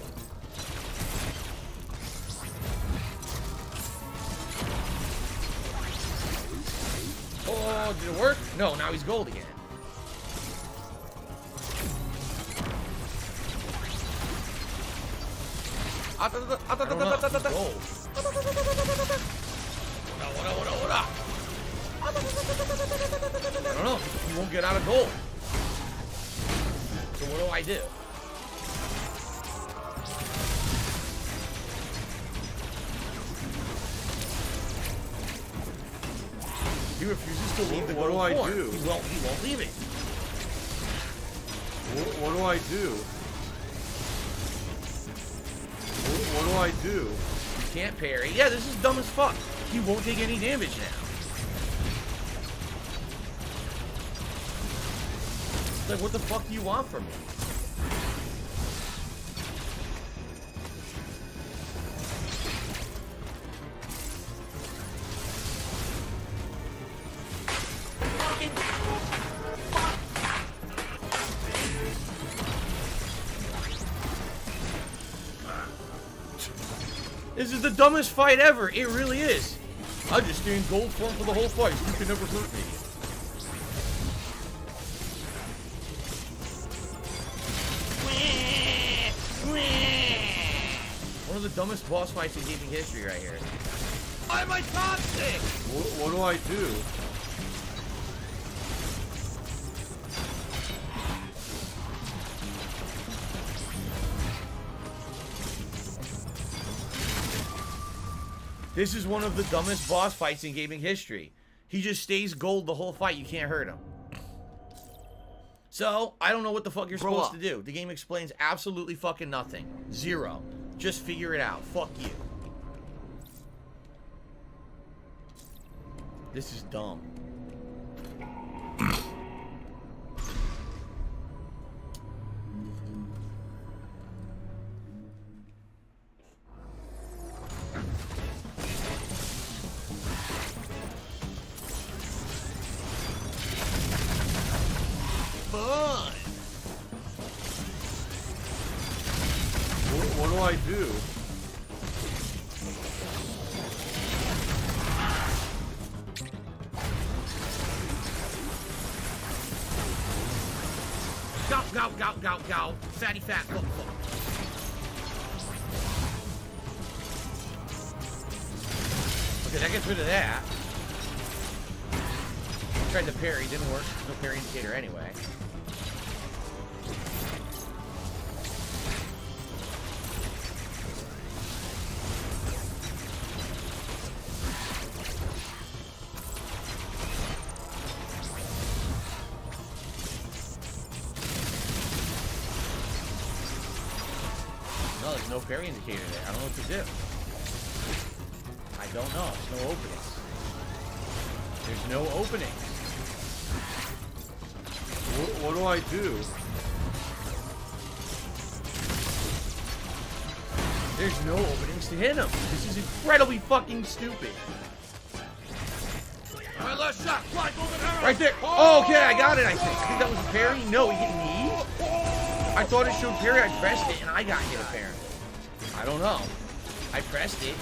Oh, did it work? No, now he's gold again. I don't know. Gold. I don't know. He won't get out of gold. So what do I do? He refuses to leave the
What
gold
do I
form.
do?
He won't leave it.
What do I do? What do I do?
You can't parry. Yeah, this is dumb as fuck. He won't take any damage now. It's like, what the fuck do you want from me? This is the dumbest fight ever. It really is. I just stay in gold form for the whole fight. You can never hurt me. One of the dumbest boss fights in gaming history right here. Why am I toxic?
What do I do?
This is one of the dumbest boss fights in gaming history. He just stays gold the whole fight. You can't hurt him. So, I don't know what the fuck you're supposed to do. The game explains absolutely fucking nothing. Zero. Just figure it out. Fuck you. This is dumb. Fun.
What do I do?
Go, go, go, go, go. Fatty fat. Look, look. Okay, that gets rid of that. Tried the parry, didn't work. No parry indicator anyway. No, there's no parry indicator there. I don't know what to do. I don't know. There's no openings. There's no openings.
What do I do?
There's no openings to hit him. This is incredibly fucking stupid.
Alright, last shot. Fly, golden arrow.
Right there. Oh, okay, I got it, I think that was a parry. No, he hit me. I thought it showed parry. I pressed it, and I got hit, apparently. I don't know. I pressed it.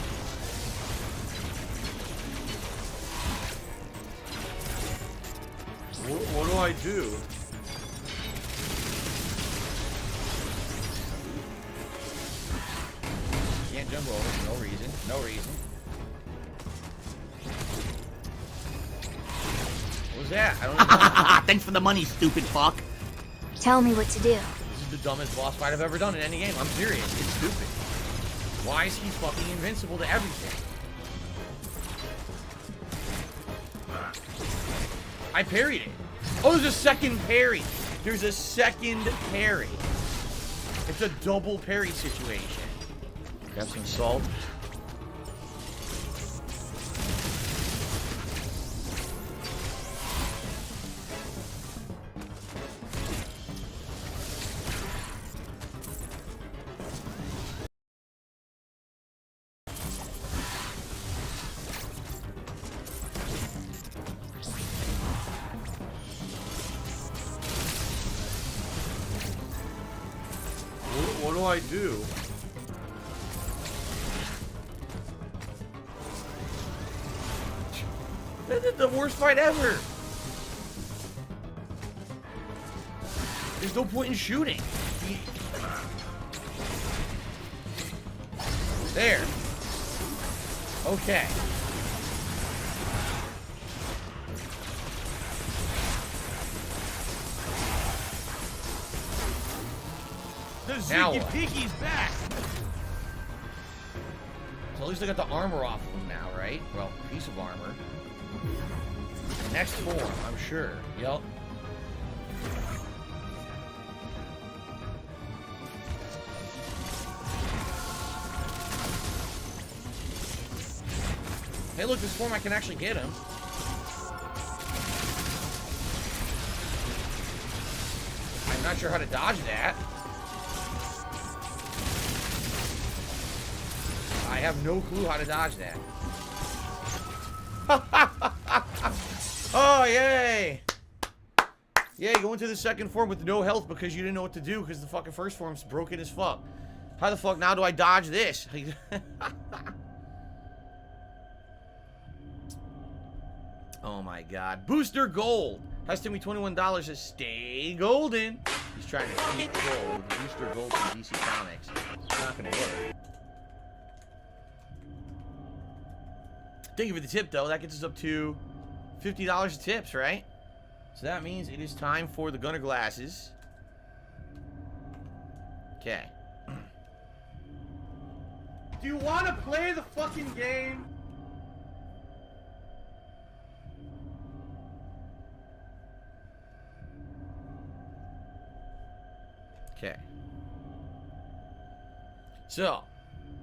What do I do?
Can't jump over. No reason. No reason. What was that? I don't know.
Thanks for the money, stupid fuck.
Tell me what to do.
This is the dumbest boss fight I've ever done in any game. I'm serious. It's stupid. Why is he fucking invincible to everything? I parried it. Oh, there's a second parry. There's a second parry. It's a double parry situation. Grab some salt.
What do I do?
This is the worst fight ever. There's no point in shooting. There. Okay.
The
Now
Ziggy
what?
Piggy's back.
So at least I got the armor off of him now, right? Well, piece of armor. Next form, I'm sure. Yup. Hey, look, this form I can actually get him. I'm not sure how to dodge that. I have no clue how to dodge that. Oh, yay! Yay, go into the second form with no health because you didn't know what to do because the fucking first form's broken as fuck. How the fuck now do I dodge this? Oh my god. Booster Gold! Has to be $21 to stay golden. He's trying to keep gold. Booster Gold from DC Comics. It's not gonna work. Thank you for the tip, though. That gets us up to $50 of tips, right? So that means it is time for the Gunner Glasses. Okay.
Do you want to play the fucking game?
Okay. So,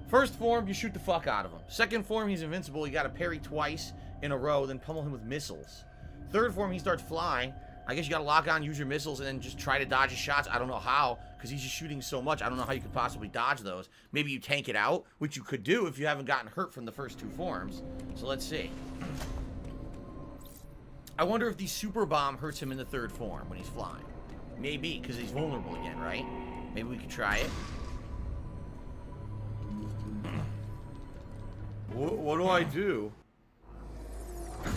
first form, you shoot the fuck out of him. Second form, he's invincible. You gotta parry twice in a row, then pummel him with missiles. Third form, he starts flying. I guess you gotta lock on, use your missiles, and then just try to dodge his shots. I don't know how, because he's just shooting so much. I don't know how you could possibly dodge those. Maybe you tank it out, which you could do if you haven't gotten hurt from the first two forms. So let's see. I wonder if the super bomb hurts him in the third form when he's flying. Maybe, because he's vulnerable again, right? Maybe we could try it.
What do I do?
Of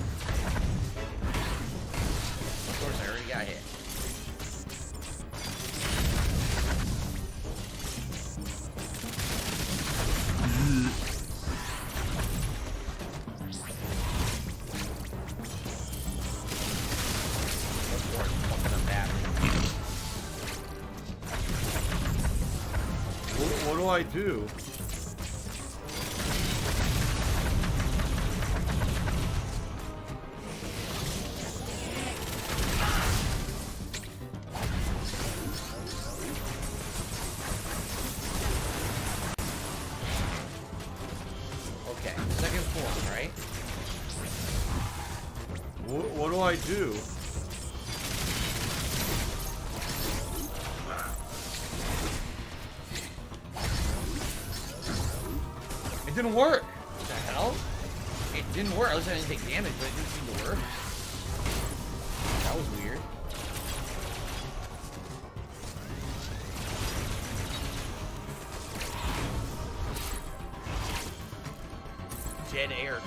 course, I already got hit.
What do I do?
Okay, second form, right?
What do I do?
It didn't work. What the hell? It didn't work. At least I didn't take damage, but it didn't seem to work. That was weird. Dead air.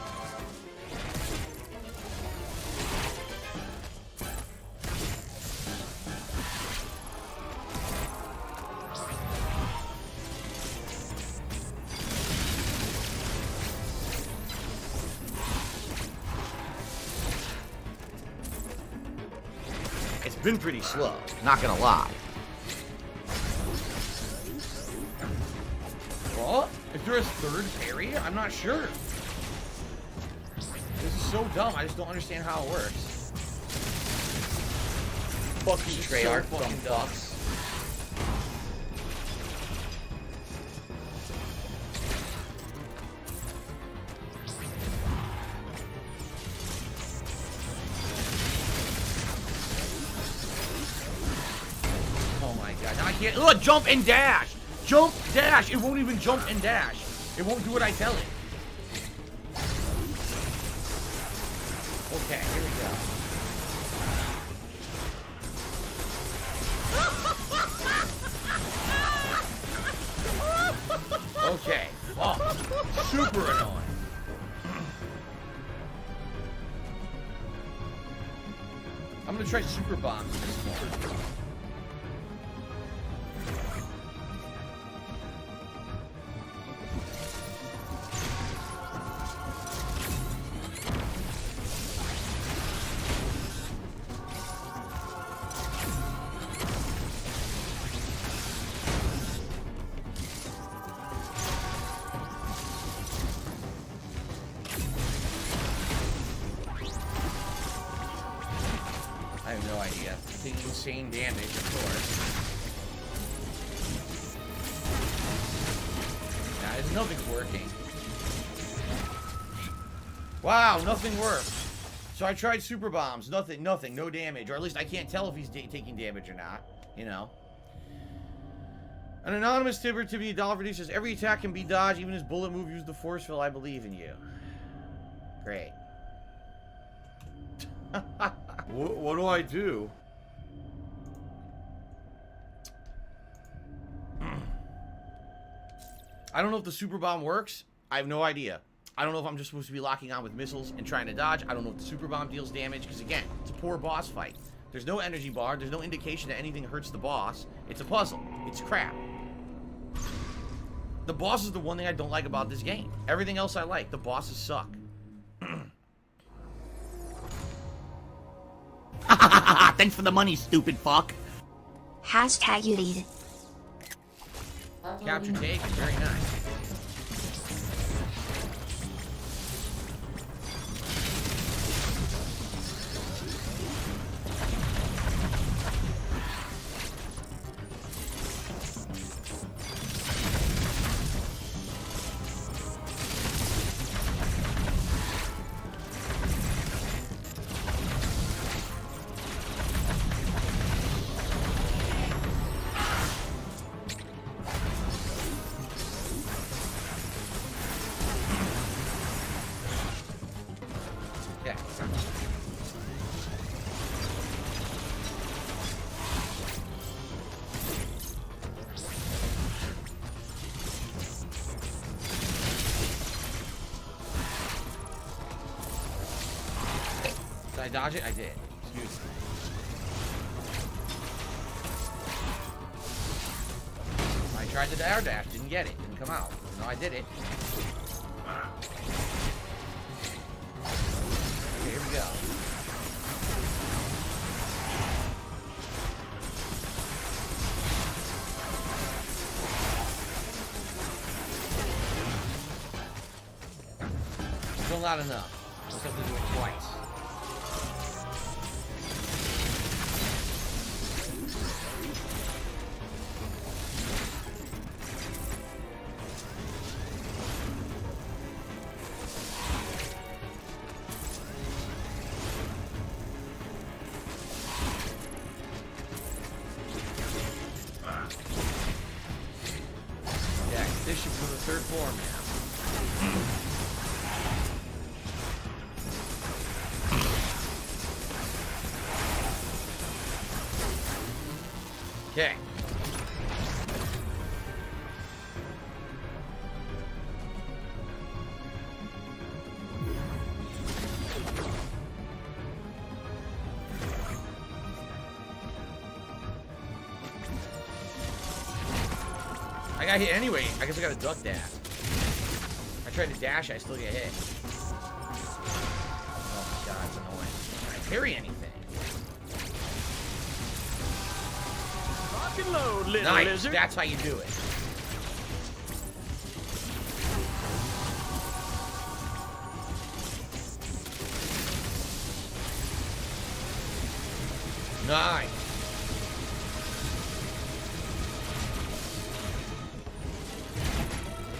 It's been pretty slow, not gonna lie. Well, is there a third parry? I'm not sure. This is so dumb. I just don't understand how it works. Fuck you, Treyarch. So fucking dumb. Oh my god. Now I can't. Look, jump and dash. Jump, dash. It won't even jump and dash. It won't do what I tell it. Okay, here we go. Okay, fuck. Super annoying. I'm gonna try super bombs this one. I have no idea. Taking insane damage, of course. Nah, nothing's working. Wow, nothing worked. So I tried super bombs. Nothing, no damage. Or at least I can't tell if he's taking damage or not. You know. An anonymous tipper to be $1 says, every attack can be dodged, even his bullet move used the force field. I believe in you. Great.
What do I do?
I don't know if the super bomb works. I have no idea. I don't know if I'm just supposed to be locking on with missiles and trying to dodge. I don't know if the super bomb deals damage, because again, it's a poor boss fight. There's no energy bar. There's no indication that anything hurts the boss. It's a puzzle. It's crap. The boss is the one thing I don't like about this game. Everything else I like. The bosses suck.
Thanks for the money, stupid fuck.
Hashtag you lead.
Capture take is very nice. I dodge it? I did. Excuse me. I tried the air dash, didn't get it, didn't come out. No, I did it. Okay, here we go. Still not enough. Let's have to do it twice. Yeah, this should be the third floor now. Okay. I got hit anyway. I guess I got a duck dash. I tried to dash, I still get hit. Oh my god, it's annoying. Can I parry anything?
Rock and load, little
Nice.
lizard.
That's how you do it. Nice.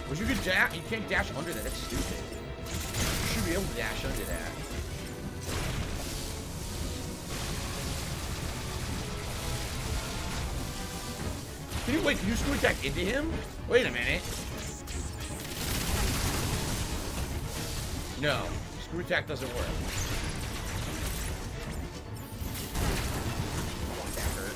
Well, you could dash. You can't dash under that. That's stupid. You should be able to dash under that. Can you screw attack into him? Wait a minute. No, screw attack doesn't work. That hurt.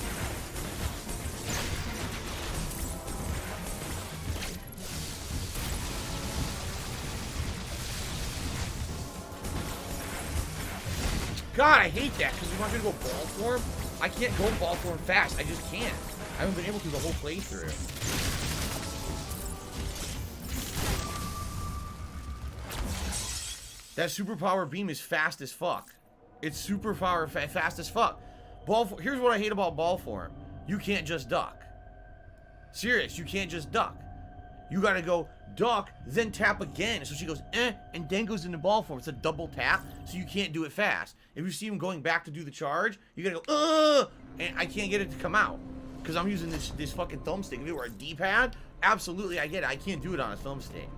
God, I hate that because you want me to go ball form. I can't go ball form fast. I just can't. I haven't been able to the whole playthrough. That superpower beam is fast as fuck. It's superpower fast as fuck. Here's what I hate about ball form. You can't just duck. Serious, you can't just duck. You gotta go duck, then tap again. So she goes, and then goes into ball form. It's a double tap, so you can't do it fast. If you see him going back to do the charge, you gotta go, and I can't get it to come out. Because I'm using this fucking thumbstick. If it were a D-pad, absolutely I get it. I can't do it on a thumbstick.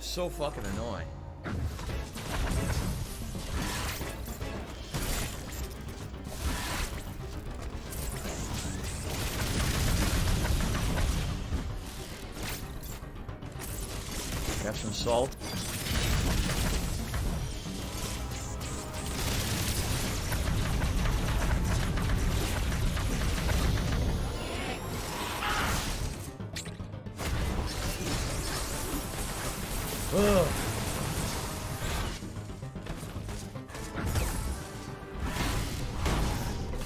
So fucking annoying. Have some salt. Ugh.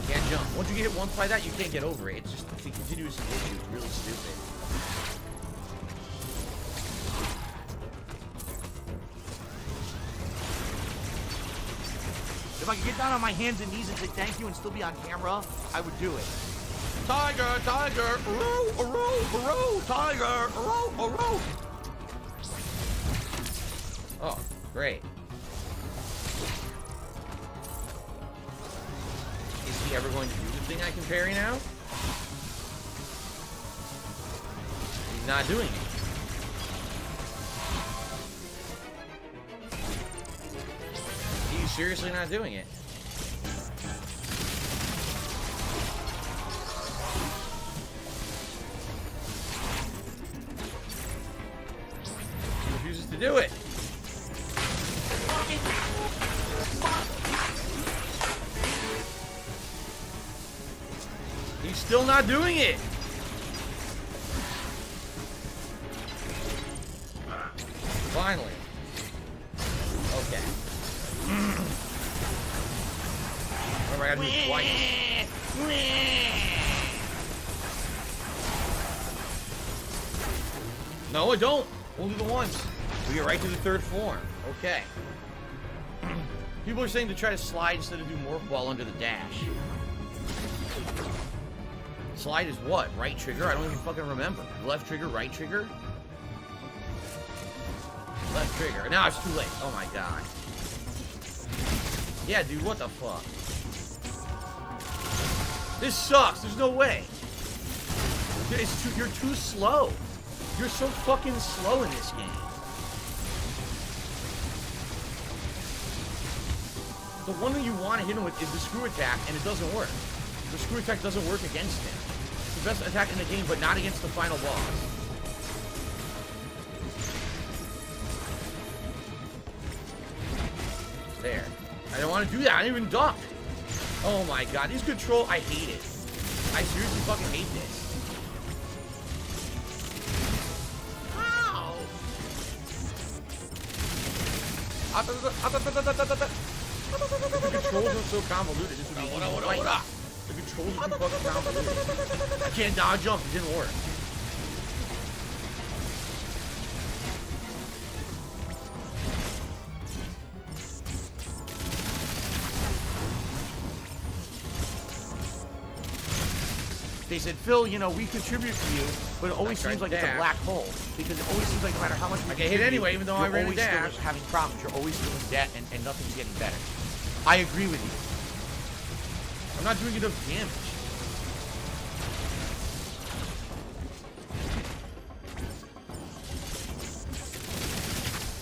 Can't jump. Once you get hit once by that, you can't get over it. It's just a continuous issue. It's really stupid.
If I could get down on my hands and knees and say thank you and still be on camera, I would do it.
Tiger, tiger, tiger, Oh, great. Is he ever going to do the thing I can parry now? He's not doing it. He's seriously not doing it. He refuses to do it. He's still not doing it. Remember, I gotta do it twice. No, I don't. Only the once. We get right to the third form. Okay. People are saying to try to slide instead of do morph ball under the dash. Slide is what? Right trigger? I don't even fucking remember. Left trigger, right trigger? Left trigger. Now it's too late. Oh my god. Yeah, dude, what the fuck? This sucks. There's no way. You're too slow. You're so fucking slow in this game. The one thing you want to hit him with is the screw attack, and it doesn't work. The screw attack doesn't work against him. It's the best attack in the game, but not against the final boss. There. I don't want to do that. I didn't even duck. Oh my god. These control, I hate it. I seriously fucking hate this. The controls are so convoluted. This would be right. The controls are too fucking convoluted. I can't dodge jump. It didn't work. They said, Phil, you know, we contribute to you, but it always seems like it's a black hole. Because it always seems like no matter how much we get hit anyway, even though I ran a dash.
Still having problems. You're always feeling debt and nothing's getting better.
I agree with you. I'm not doing enough damage.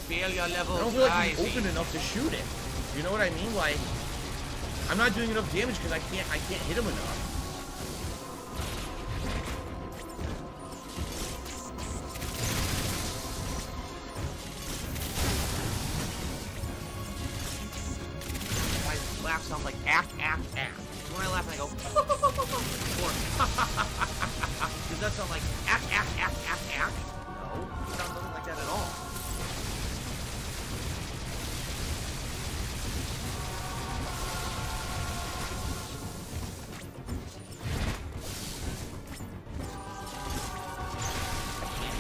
Failure level.
I don't feel like he's open enough to shoot it. You know what I mean? Like, I'm not doing enough damage because I can't hit him enough.
My laugh sounds like act. When I laugh, I go. Does that sound like act? No, it sounds nothing like that at all.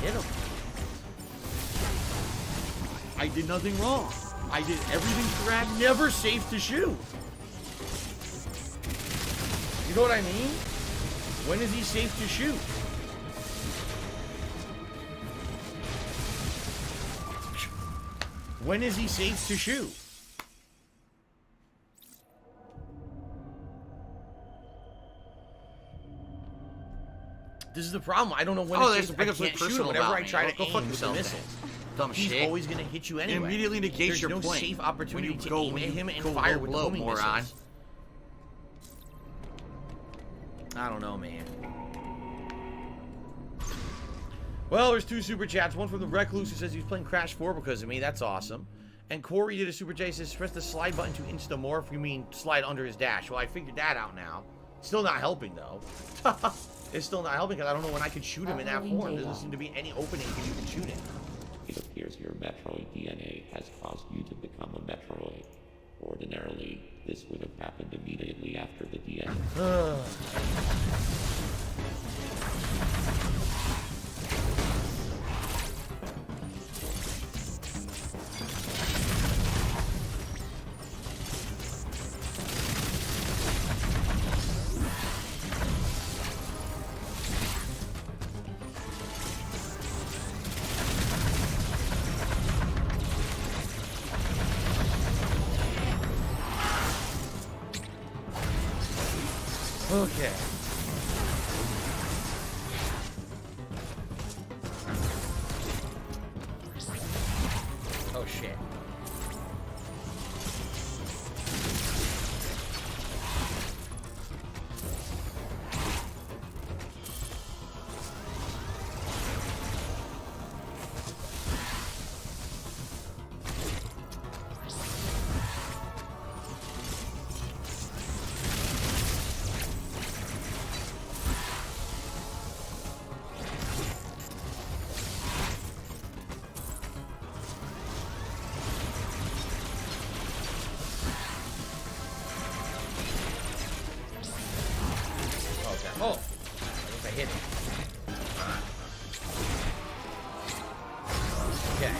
Hit him. I did nothing wrong. I did everything correct. Never safe to shoot. You know what I mean? When is he safe to shoot? When is he safe to shoot? This is the problem. I don't know when.
Oh,
it's
there's
safe.
a
I
big
can't shoot him.
personal
Whenever
about
I
me.
try
Go
to
fuck
aim with the
yourself
missile,
Dumb
he's
shit.
always gonna hit you anyway.
It immediately negates
There's
your
no
point.
safe opportunity
When you
to
go-
aim
when
at
you
him and
go
fire
low
with
blow,
homing
moron.
missiles. I don't know, man. Well, there's two super chats. One from the Recluse who says he's playing Crash 4 because of me. That's awesome. And Corey did a super chat. He says, press the slide button to insta-morph. You mean slide under his dash. Well, I figured that out now. Still not helping, though. It's still not helping because I don't know when I could shoot him in that form. There doesn't seem to be any opening for you to shoot him.
It appears your Metroid DNA has caused you to become a Metroid. Ordinarily, this would have happened immediately after the DNA.
Okay. Oh, shit. Oh, I guess I hit it. Okay.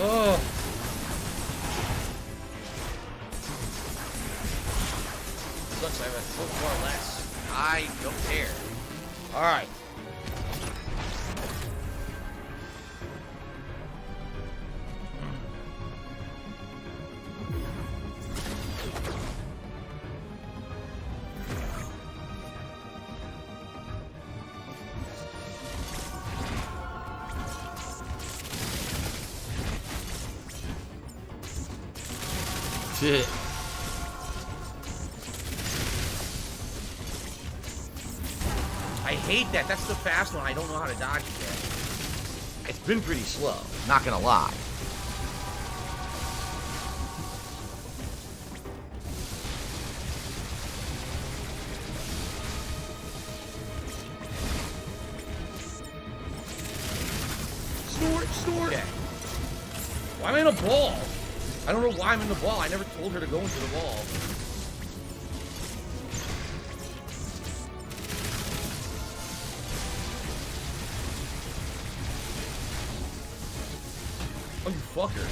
Oh. Looks like I have a foot more or less. I don't care. Alright. Shit. I hate that. That's the fast one. I don't know how to dodge it yet. It's been pretty slow. Not gonna lie. Snort, snort. Okay. Why am I in a ball? I don't know why I'm in the ball. I never told her to go into the ball. Oh, you fucker.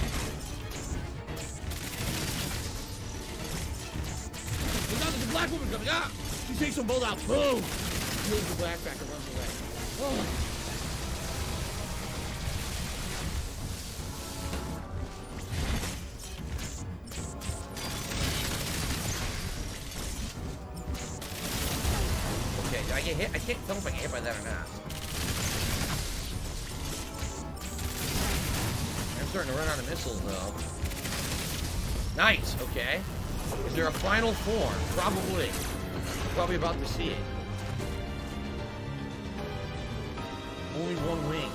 Look out, there's a black woman coming up. She takes them both out. Boom. Kills the backpacker and runs away. Oh. Okay, did I get hit? I can't tell if I get hit by that or not. I'm starting to run out of missiles, though. Nice, okay. Is there a final form? Probably. Probably about to see it. Only one wing.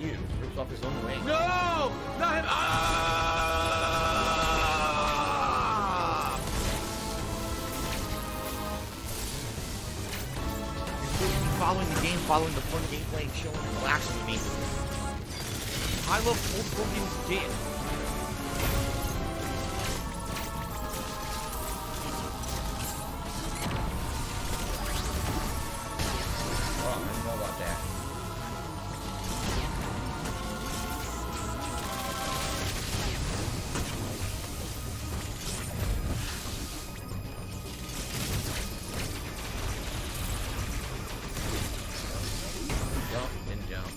Ew, rips off his own wing. No! Not him! Ah! You're supposed to be following the game, following the fun gameplay, chilling and relaxing with me. I love old broken dick. Oh, I didn't know about that. Jump, didn't jump.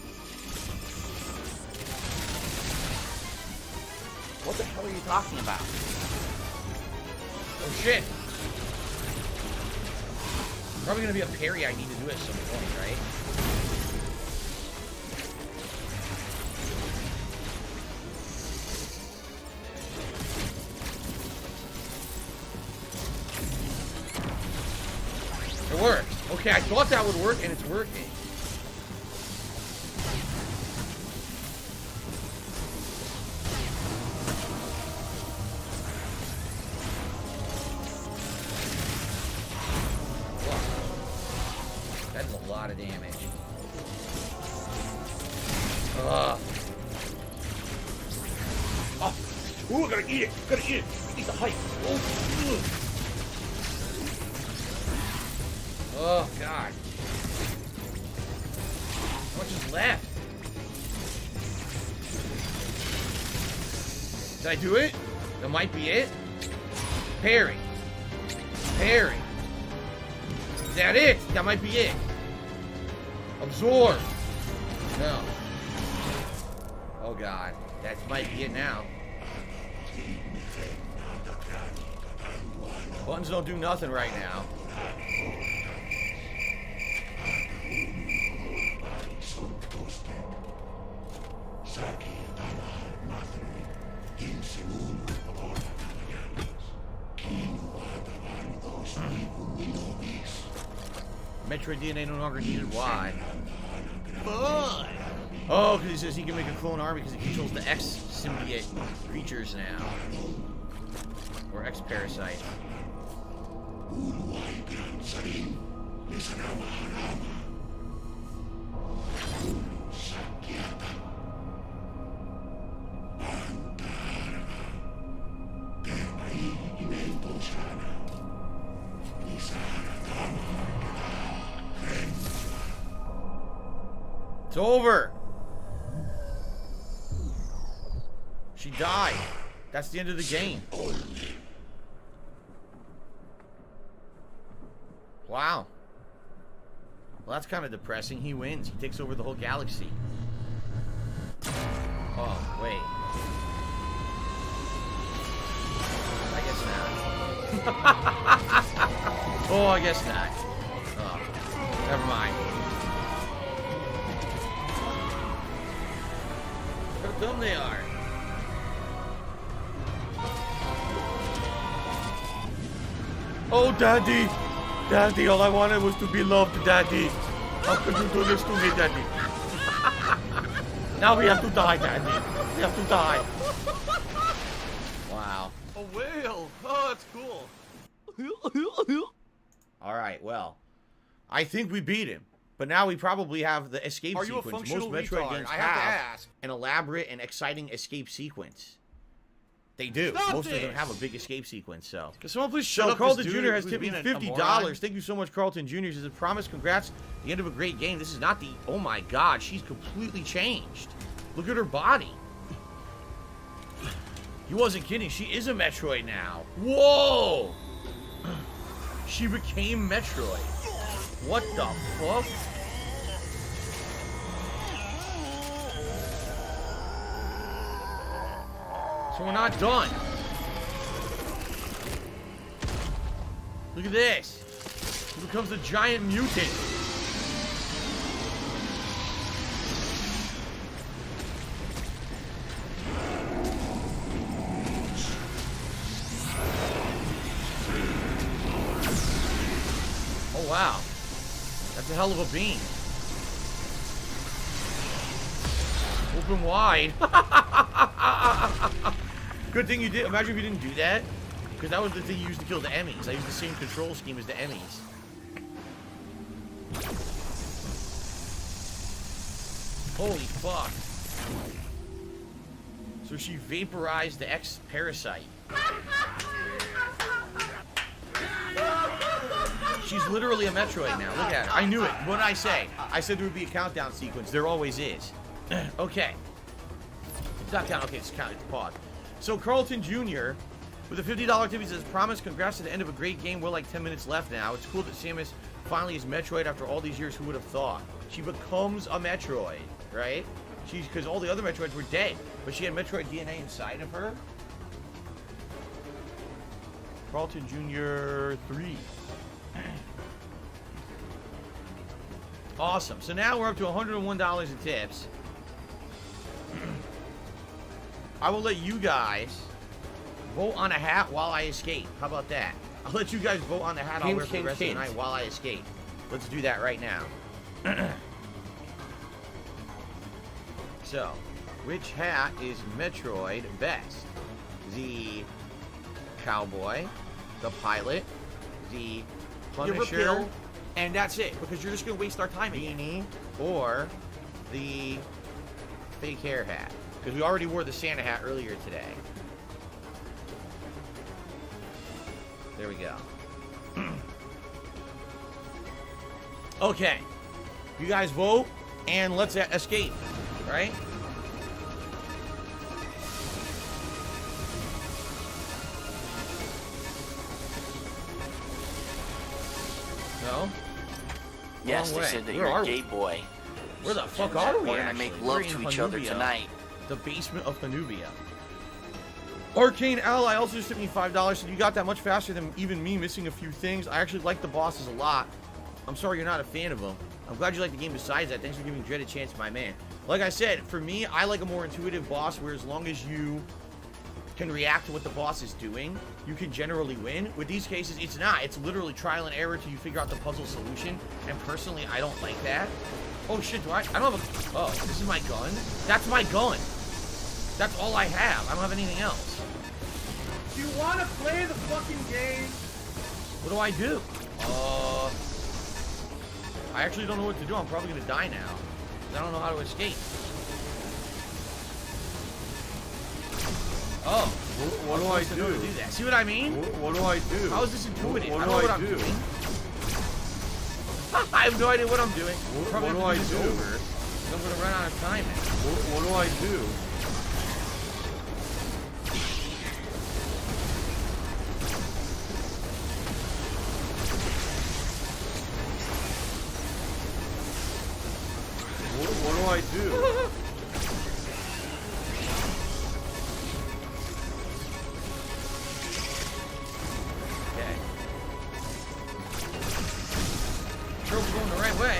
What the hell are you talking about? Oh shit! Probably gonna be a parry I need to do at some point, right? It worked. Okay, I thought that would work, and it's working. That's a lot of damage. Ugh. Oh, ooh, I gotta eat it. Gotta eat it. Eat the height. Oh, God. How much is left? Did I do it? That might be it. Parry. Parry. Is that it? That might be it. Absorb. No. Oh, God. That might be it now. Buttons don't do nothing right now. Metroid DNA no longer needed. Why? Fun! Oh, because he says he can make a clone army because he controls the X symbiote creatures now. Or X parasites. over. She died. That's the end of the game. Wow. Well, that's kind of depressing. He wins. He takes over the whole galaxy. Oh, wait. I guess not. Oh, I guess not. Oh, never mind. How dumb they are. Oh, Daddy! Daddy, all I wanted was to be loved, Daddy. How could you do this to me, Daddy? Now we have to die, Daddy. We have to die. Wow.
A whale. Oh, that's cool.
Alright, well. I think we beat him. But now we probably have the escape
Are you a
sequence.
functional
Most Metroid
retard?
games
I have to
have
ask.
an elaborate and exciting escape sequence. They do.
Stop
Most of them
this.
have a big escape sequence, so.
Can someone please shut
So
up
Carlton
this dude
Jr. has
who's
tipped me
being a
$50.
moron?
Thank you so much, Carlton Jr. As a promise, congrats. The end of a great game. This is not the... Oh my god, she's completely changed. Look at her body. He wasn't kidding. She is a Metroid now. Whoa! She became Metroid. What the fuck? So we're not done. Look at this. He becomes a giant mutant. Oh, wow. That's a hell of a beam. Open wide. Good thing you did. Imagine if you didn't do that. Because that was the thing you used to kill the Emmys. I used the same control scheme as the Emmys. Holy fuck. So she vaporized the ex-parasite. She's literally a Metroid now. Look at her. I knew it. What did I say? I said there would be a countdown sequence. There always is. Okay. It's not count. Okay, it's count. It's pause. So Carlton Jr. with a $50 tip, he says, promise, congrats to the end of a great game. We're like 10 minutes left now. It's cool that Samus finally is Metroid after all these years. Who would have thought? She becomes a Metroid, right? She's, because all the other Metroids were dead, but she had Metroid DNA inside of her. Carlton Jr. 3. Awesome. So now we're up to $101 in tips. I will let you guys vote on a hat while I escape. How about that? I'll let you guys vote on the hat I'll wear for the rest of the night while I escape. Let's do that right now. So, which hat is Metroid best? The cowboy, the pilot, the Punisher,
Repeal, and that's it, because you're just going to waste our time again.
beanie, or the fake hair hat? Because we already wore the Santa hat earlier today. There we go. Okay. You guys vote, and let's escape, right? No?
Yes,
Wrong
they
way.
said that
Where
you're
are
a
we?
gay boy.
Where the fuck
And
are
that
we?
we're gonna
Actually?
make love
We're in
to each other
Hanubia.
tonight.
The basement of Hanubia. Arcane Ally also just took me $5, so you got that much faster than even me missing a few things. I actually like the bosses a lot. I'm sorry you're not a fan of them. I'm glad you like the game besides that. Thanks for giving Dread a chance, my man. Like I said, for me, I like a more intuitive boss where as long as you can react to what the boss is doing, you can generally win. With these cases, it's not. It's literally trial and error till you figure out the puzzle solution. And personally, I don't like that. Oh shit, I don't have a... Oh, this is my gun? That's my gun. That's all I have. I don't have anything else.
Do you want to play the fucking game?
What do I do? I actually don't know what to do. I'm probably gonna die now. 'Cause I don't know how to escape. Oh.
What do I
supposed to know to
do?
do that. See what I mean?
What do I do?
How is this intuitive?
What
I
do
don't know
I
what I'm
do?
doing. I have no idea what I'm doing.
What
Probably
do
have to
I
this
do?
over. I'm gonna run out of time.
What do I do? What do I do?
Okay. Sure, we're going the right way.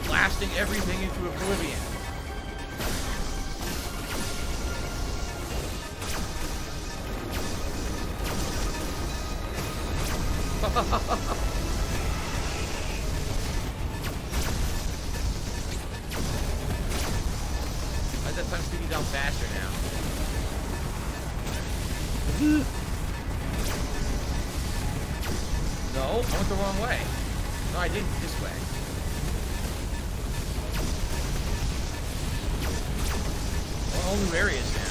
Blasting everything into oblivion. Let that time speed down faster now. No, I went the wrong way. No, I didn't. This way. We're all new areas now.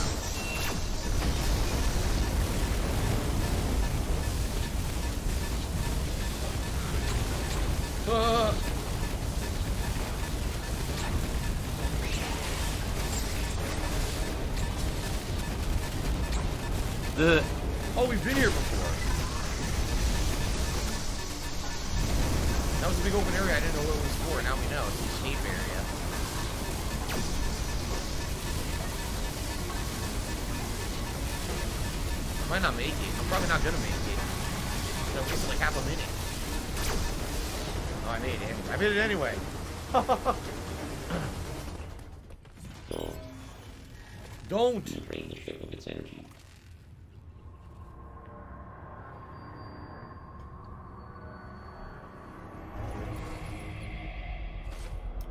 Oh, we've been here before. That was a big open area. I didn't know what it was for. Now we know. It's an escape area. I might not make it. I'm probably not gonna make it. No, it's like half a minute. Oh, I made it. I made it anyway. Don't.
Drain the ship of its energy.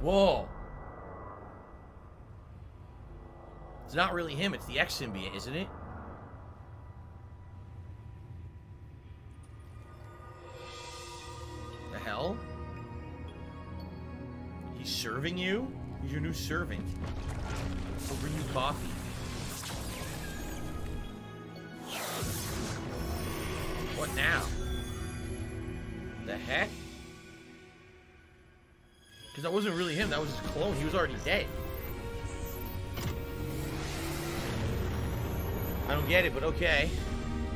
Whoa. It's not really him, it's the X symbiote, isn't it? The hell? He's serving you? He's your new servant. He'll bring you coffee. What now? The heck? Because that wasn't really him, that was his clone. He was already dead. I don't get it, but okay.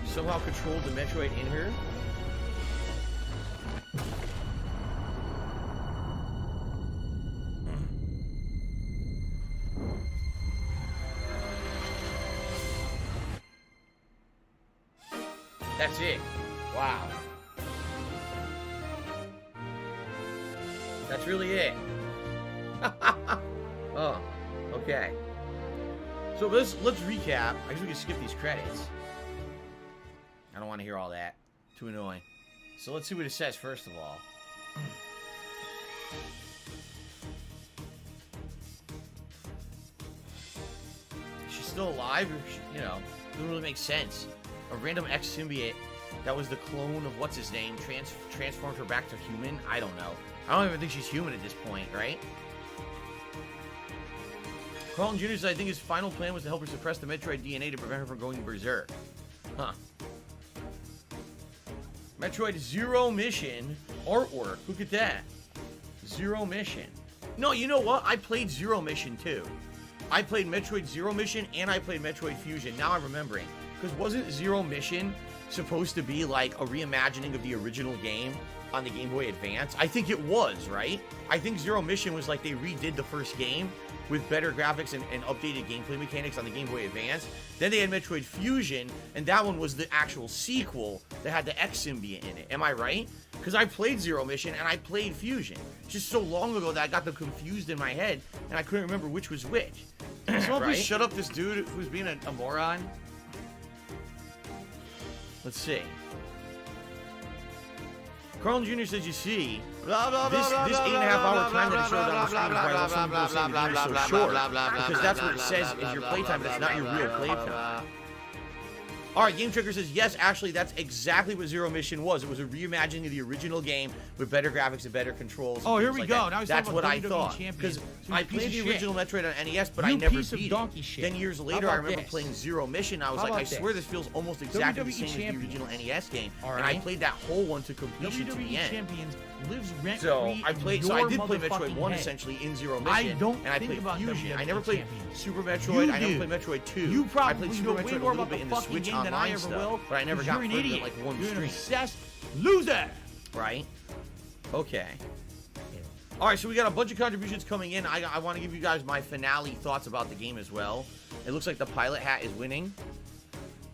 Somehow controlled the Metroid in her. That's it. Wow. That's really it. Oh, okay. So let's recap. I guess we can skip these credits. I don't want to hear all that. Too annoying. So let's see what it says first of all. She's still alive? You know, doesn't really make sense. A random X symbiote that was the clone of what's his name transformed her back to human? I don't know. I don't even think she's human at this point, right? Carlton Jr. says, I think his final plan was to help her suppress the Metroid DNA to prevent her from going berserk. Huh. Metroid Zero Mission artwork. Look at that. Zero Mission. No, you know what? I played Zero Mission too. I played Metroid Zero Mission and I played Metroid Fusion. Now I'm remembering. Because wasn't Zero Mission supposed to be like a reimagining of the original game on the Game Boy Advance? I think it was, right? I think Zero Mission was like they redid the first game with better graphics and updated gameplay mechanics on the Game Boy Advance. Then they had Metroid Fusion, and that one was the actual sequel that had the X symbiote in it. Am I right? Because I played Zero Mission and I played Fusion. It's just so long ago that I got them confused in my head, and I couldn't remember which was which.
Someone
Right?
please shut up this dude who's being a moron.
Let's see. Carlton Jr. says, you see,
Blah, blah, blah,
this
blah,
8.5
blah,
hour time that it showed on the
blah,
screen is why
blah,
some people say the game is so
blah,
short.
blah, blah, blah,
Because that's what it says is your
blah,
playtime, but it's not your real
blah,
playtime. All right, Game Tracker says, yes, actually, that's exactly what Zero Mission was. It was a reimagining of the original game with better graphics and better controls.
Oh, here
things
we
like
go.
that.
Now he's
that's
talking
what
about
I
WWE
thought.
champion.
Because
So
I
you piece
played
of
the
shit.
original Metroid on NES, but
You
I never
piece of
beat
donkey
it.
shit.
Then years
How
later, I
about
remember
this?
playing Zero Mission. I was
How
like, I
about
swear
this?
this feels almost exactly the
WWE
same as the
champion.
original NES game.
All
And I
right.
played that whole one to completion to the
WWE
end.
Champions lives rent
So
free
I
in
played.
your
So I did play Metroid
motherfucking
1
head.
essentially in Zero
I
Mission.
don't
and I
think
played
about
Fusion.
WWE
I never played
champions.
Super Metroid.
You
I never
do.
played Metroid 2.
You
I
probably
played
know
Super
way
Metroid
more
a little
about
bit
the
in the
fucking
Switch
game than I
Online
ever
stuff,
will.
but I never
'cause
got
you're an
further than
idiot.
like one
You're an
stream.
obsessed loser.
Right? Okay. All right, so we got a bunch of contributions coming in. I want to give you guys my finale thoughts about the game as well. It looks like the Pilot Hat is winning.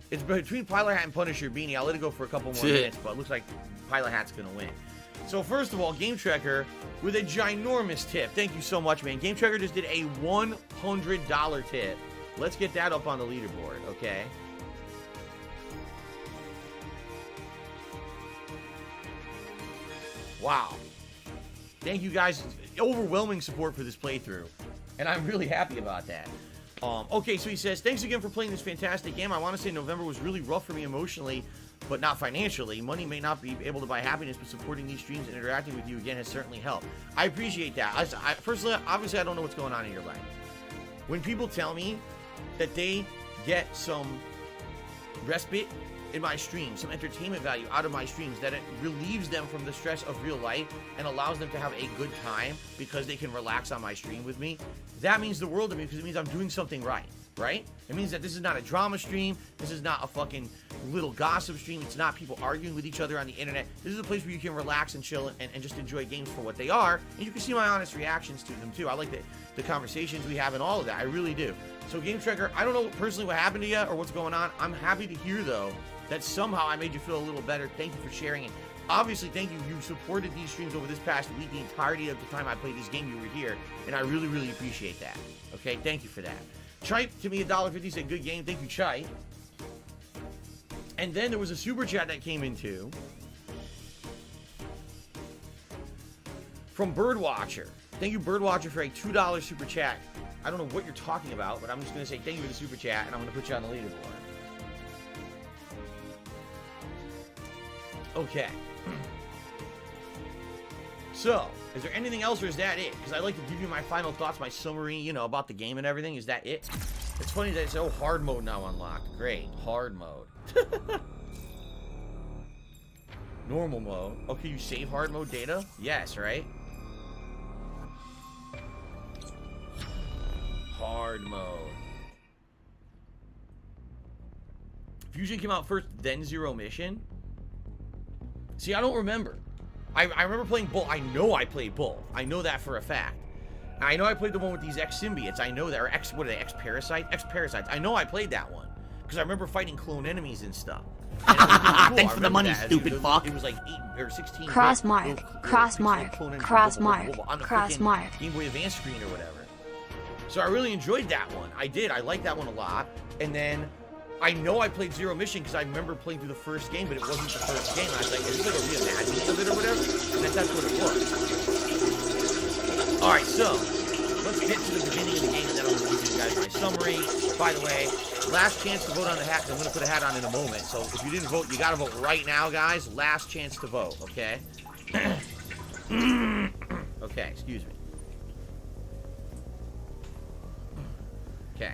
It's between Pilot Hat and Punisher Beanie. I'll let it go for a couple more minutes, but it looks like Pilot Hat's going to win. So first of all, Game Tracker with a ginormous tip. Thank you so much, man. Game Tracker just did a $100 tip. Let's get that up on the leaderboard, okay? Wow. Thank you guys. Overwhelming support for this playthrough. And I'm really happy about that. Okay, so he says, thanks again for playing this fantastic game. I want to say November was really rough for me emotionally, but not financially. Money may not be able to buy happiness, but supporting these streams and interacting with you again has certainly helped. I appreciate that. Personally, obviously, I don't know what's going on in your life. When people tell me that they get some respite in my streams, some entertainment value out of my streams, that it relieves them from the stress of real life and allows them to have a good time because they can relax on my stream with me, that means the world to me because it means I'm doing something right, right? It means that this is not a drama stream, this is not a fucking little gossip stream, it's not people arguing with each other on the internet. This is a place where you can relax and chill and just enjoy games for what they are, and you can see my honest reactions to them too. I like the conversations we have and all of that, I really do. So Game Tracker, I don't know personally what happened to you or what's going on. I'm happy to hear though that somehow I made you feel a little better. Thank you for sharing it. Obviously, thank you. You supported these streams over this past week. The entirety of the time I played this game, you were here. And I really, really appreciate that. Okay, thank you for that. Chite to me $1.50 said, good game. Thank you, Chite. And then there was a super chat that came in too. From Birdwatcher. Thank you, Birdwatcher, for a $2 super chat. I don't know what you're talking about, but I'm just going to say thank you for the super chat, and I'm going to put you on the leaderboard. Okay. So, is there anything else or is that it? Because I like to give you my final thoughts, my summary, you know, about the game and everything. Is that it? It's funny that it's hard mode now unlocked. Great. Hard mode. Normal mode. Okay, you save hard mode data? Yes, right? Hard mode. Fusion came out first, then Zero Mission? See, I don't remember. I remember playing both. I know I played both. I know that for a fact. I know I played the one with these X-Symbiotes. I know that. Or what are they? X-Parasites? X-Parasites. I know I played that one. Because I remember fighting clone enemies and stuff. And it was really cool.
Thanks for the money, stupid fuck.
It was like 8 or 16.
Cross mark, cross mark, cross mark,
on the
cross
freaking
mark.
Game Boy Advance screen or whatever. So I really enjoyed that one. I did. I liked that one a lot. And then I know I played Zero Mission because I remember playing through the first game, but it wasn't the first game. I was like, is this like a reimagining of it or whatever? And that's what it was. Alright, so let's get to the beginning of the game and then I'm going to give you guys my summary. By the way, last chance to vote on the hat because I'm going to put a hat on in a moment. So if you didn't vote, you got to vote right now, guys. Last chance to vote, okay? Okay, excuse me. Okay.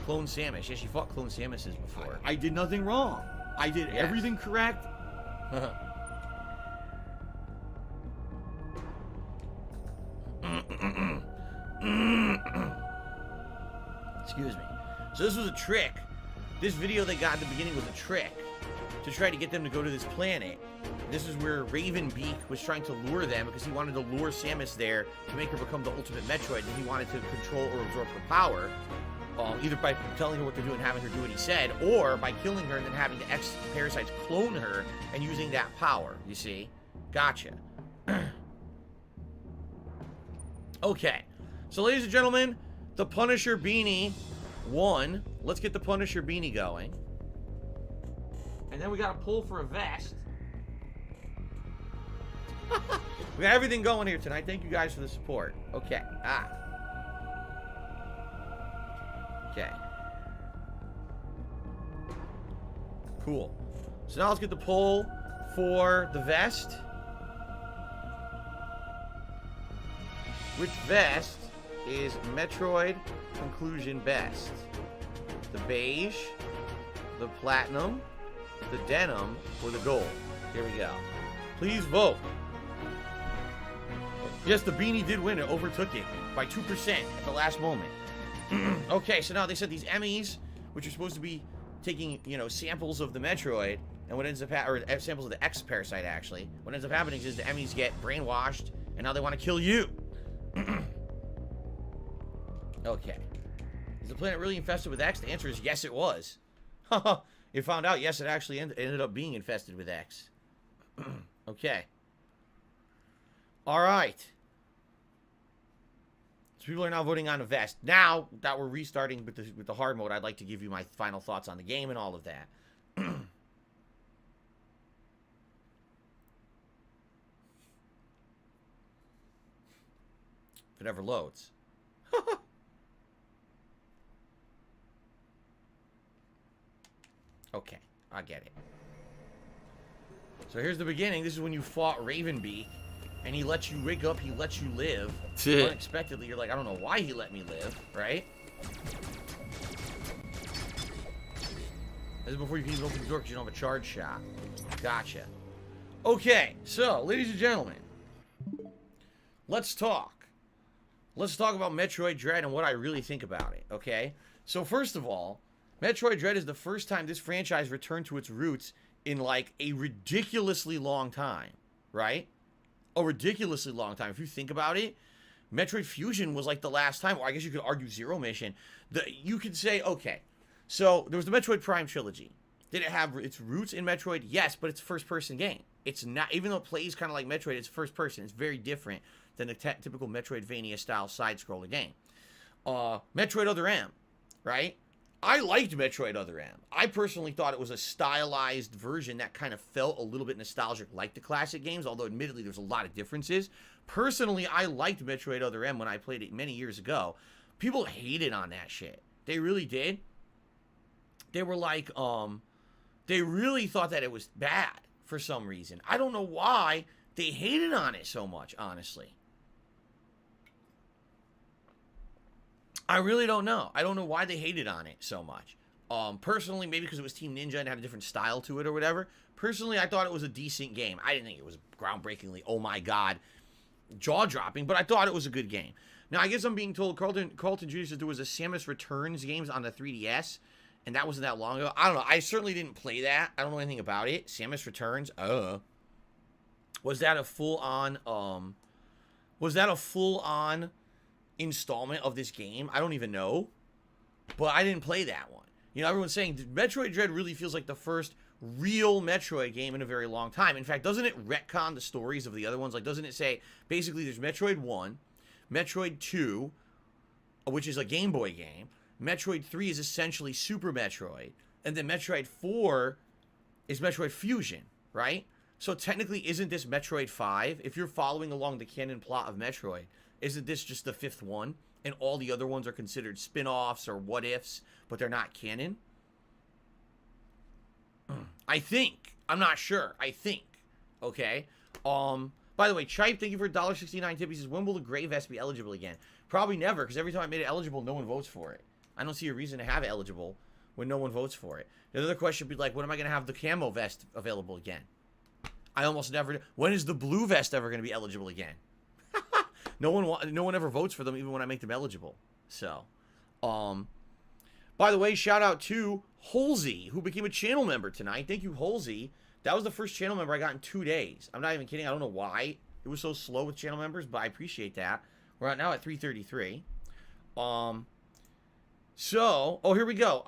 Clone Samus. Yeah, she fought Clone Samuses before.
I did nothing wrong. I did
Yes.
everything correct.
Excuse me. So this was a trick. This video they got at the beginning was a trick to try to get them to go to this planet. This is where Ravenbeak was trying to lure them because he wanted to lure Samus there to make her become the ultimate Metroid, and he wanted to control or absorb her power. Either by telling her what to do and having her do what he said, or by killing her and then having the X-Parasites clone her and using that power, you see? Gotcha. Okay. So, ladies and gentlemen, the Punisher Beanie won. Let's get the Punisher Beanie going. And then we got to pull for a vest. We got everything going here tonight. Thank you guys for the support. Okay. Okay. Cool. So now let's get the poll for the vest. Which vest is Metroid Conclusion best? The beige, the platinum, the denim, or the gold? Here we go. Please vote. Yes, the beanie did win. It overtook it by 2% at the last moment. Okay, so now they said these Emmys, which are supposed to be taking, you know, samples of the Metroid, and what ends up or samples of the X parasite, actually. What ends up happening is the Emmys get brainwashed, and now they want to kill you. Okay. Is the planet really infested with X? The answer is yes, it was. It found out, yes, it actually ended up being infested with X. Okay. All right. So people are now voting on a vest. Now that we're restarting with the hard mode, I'd like to give you my final thoughts on the game and all of that. If it ever loads. Okay, I get it. So here's the beginning. This is when you fought Ravenbeak, and he lets you wake up, he lets you live. Unexpectedly, you're like, I don't know why he let me live, right? This is before you can even open the door because you don't have a charge shot. Gotcha. Okay, so, ladies and gentlemen, let's talk. Let's talk about Metroid Dread and what I really think about it, okay? So first of all, Metroid Dread is the first time this franchise returned to its roots in, like, a ridiculously long time, right? A ridiculously long time. If you think about it, Metroid Fusion was, like, the last time, or I guess you could argue Zero Mission. You could say, okay, so there was the Metroid Prime trilogy. Did it have its roots in Metroid? Yes, but it's a first-person game. It's not, even though it plays kind of like Metroid, it's first-person. It's very different than the typical Metroidvania-style side-scroller game. Metroid Other M, right? I liked Metroid Other M. I personally thought it was a stylized version that kind of felt a little bit nostalgic like the classic games, although admittedly there's a lot of differences. Personally, I liked Metroid Other M when I played it many years ago. People hated on that shit. They really did. They were like, they really thought that it was bad for some reason. I don't know why they hated on it so much, honestly. I really don't know. I don't know why they hated on it so much. Personally, maybe because it was Team Ninja and had a different style to it or whatever. Personally, I thought it was a decent game. I didn't think it was groundbreakingly, oh my god, jaw-dropping, but I thought it was a good game. Now, I guess I'm being told, Carlton Jr. said there was a Samus Returns games on the 3DS, and that wasn't that long ago. I don't know. I certainly didn't play that. I don't know anything about it. Samus Returns, was that a full-on, installment of this game? I don't even know, but I didn't play that one. You know, everyone's saying Metroid Dread really feels like the first real Metroid game in a very long time. In fact, doesn't it retcon the stories of the other ones? Like, doesn't it say, basically, there's Metroid 1, Metroid 2, which is a Game Boy game, Metroid 3 is essentially Super Metroid, and then Metroid 4 is Metroid Fusion, right? So technically, isn't this Metroid 5? If you're following along the canon plot of Metroid, isn't this just the 5th one? And all the other ones are considered spin-offs or what-ifs, but they're not canon? I think. I'm not sure. I think. Okay? By the way, Chipe, thank you for $1.69 tip. He says, when will the Gray Vest be eligible again? Probably never, because every time I made it eligible, no one votes for it. I don't see a reason to have it eligible when no one votes for it. The other question would be like, when am I going to have the camo vest available again? I almost never do. When is the blue vest ever going to be eligible again? No one ever votes for them, even when I make them eligible. So, by the way, shout out to Holsey, who became a channel member tonight. Thank you, Holsey. That was the first channel member I got in 2 days. I'm not even kidding. I don't know why it was so slow with channel members, but I appreciate that. We're now at 333. So, here we go.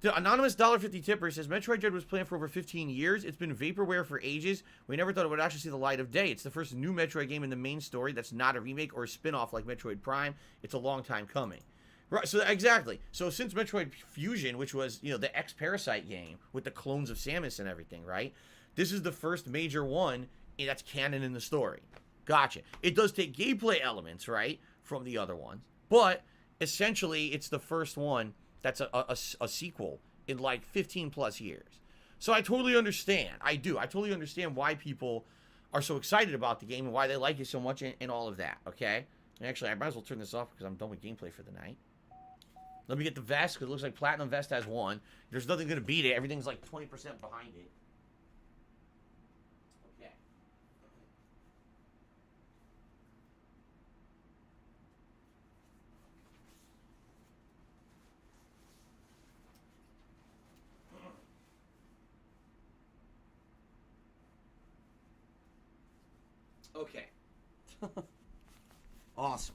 The anonymous $1.50 tipper says, Metroid Dread was planned for over 15 years. It's been vaporware for ages. We never thought it would actually see the light of day. It's the first new Metroid game in the main story that's not a remake or a spin-off like Metroid Prime. It's a long time coming. Right, so exactly. So since Metroid Fusion, which was, you know, the X-Parasite game with the clones of Samus and everything, right? This is the first major one that's canon in the story. Gotcha. It does take gameplay elements, right, from the other ones. But essentially, it's the first one that's a sequel in like 15 plus years. So I totally understand. I do. I totally understand why people are so excited about the game and why they like it so much and all of that, okay? And actually, I might as well turn this off because I'm done with gameplay for the night. Let me get the vest because it looks like Platinum Vest has one. There's nothing going to beat it. Everything's like 20% behind it. Okay. Okay. Awesome.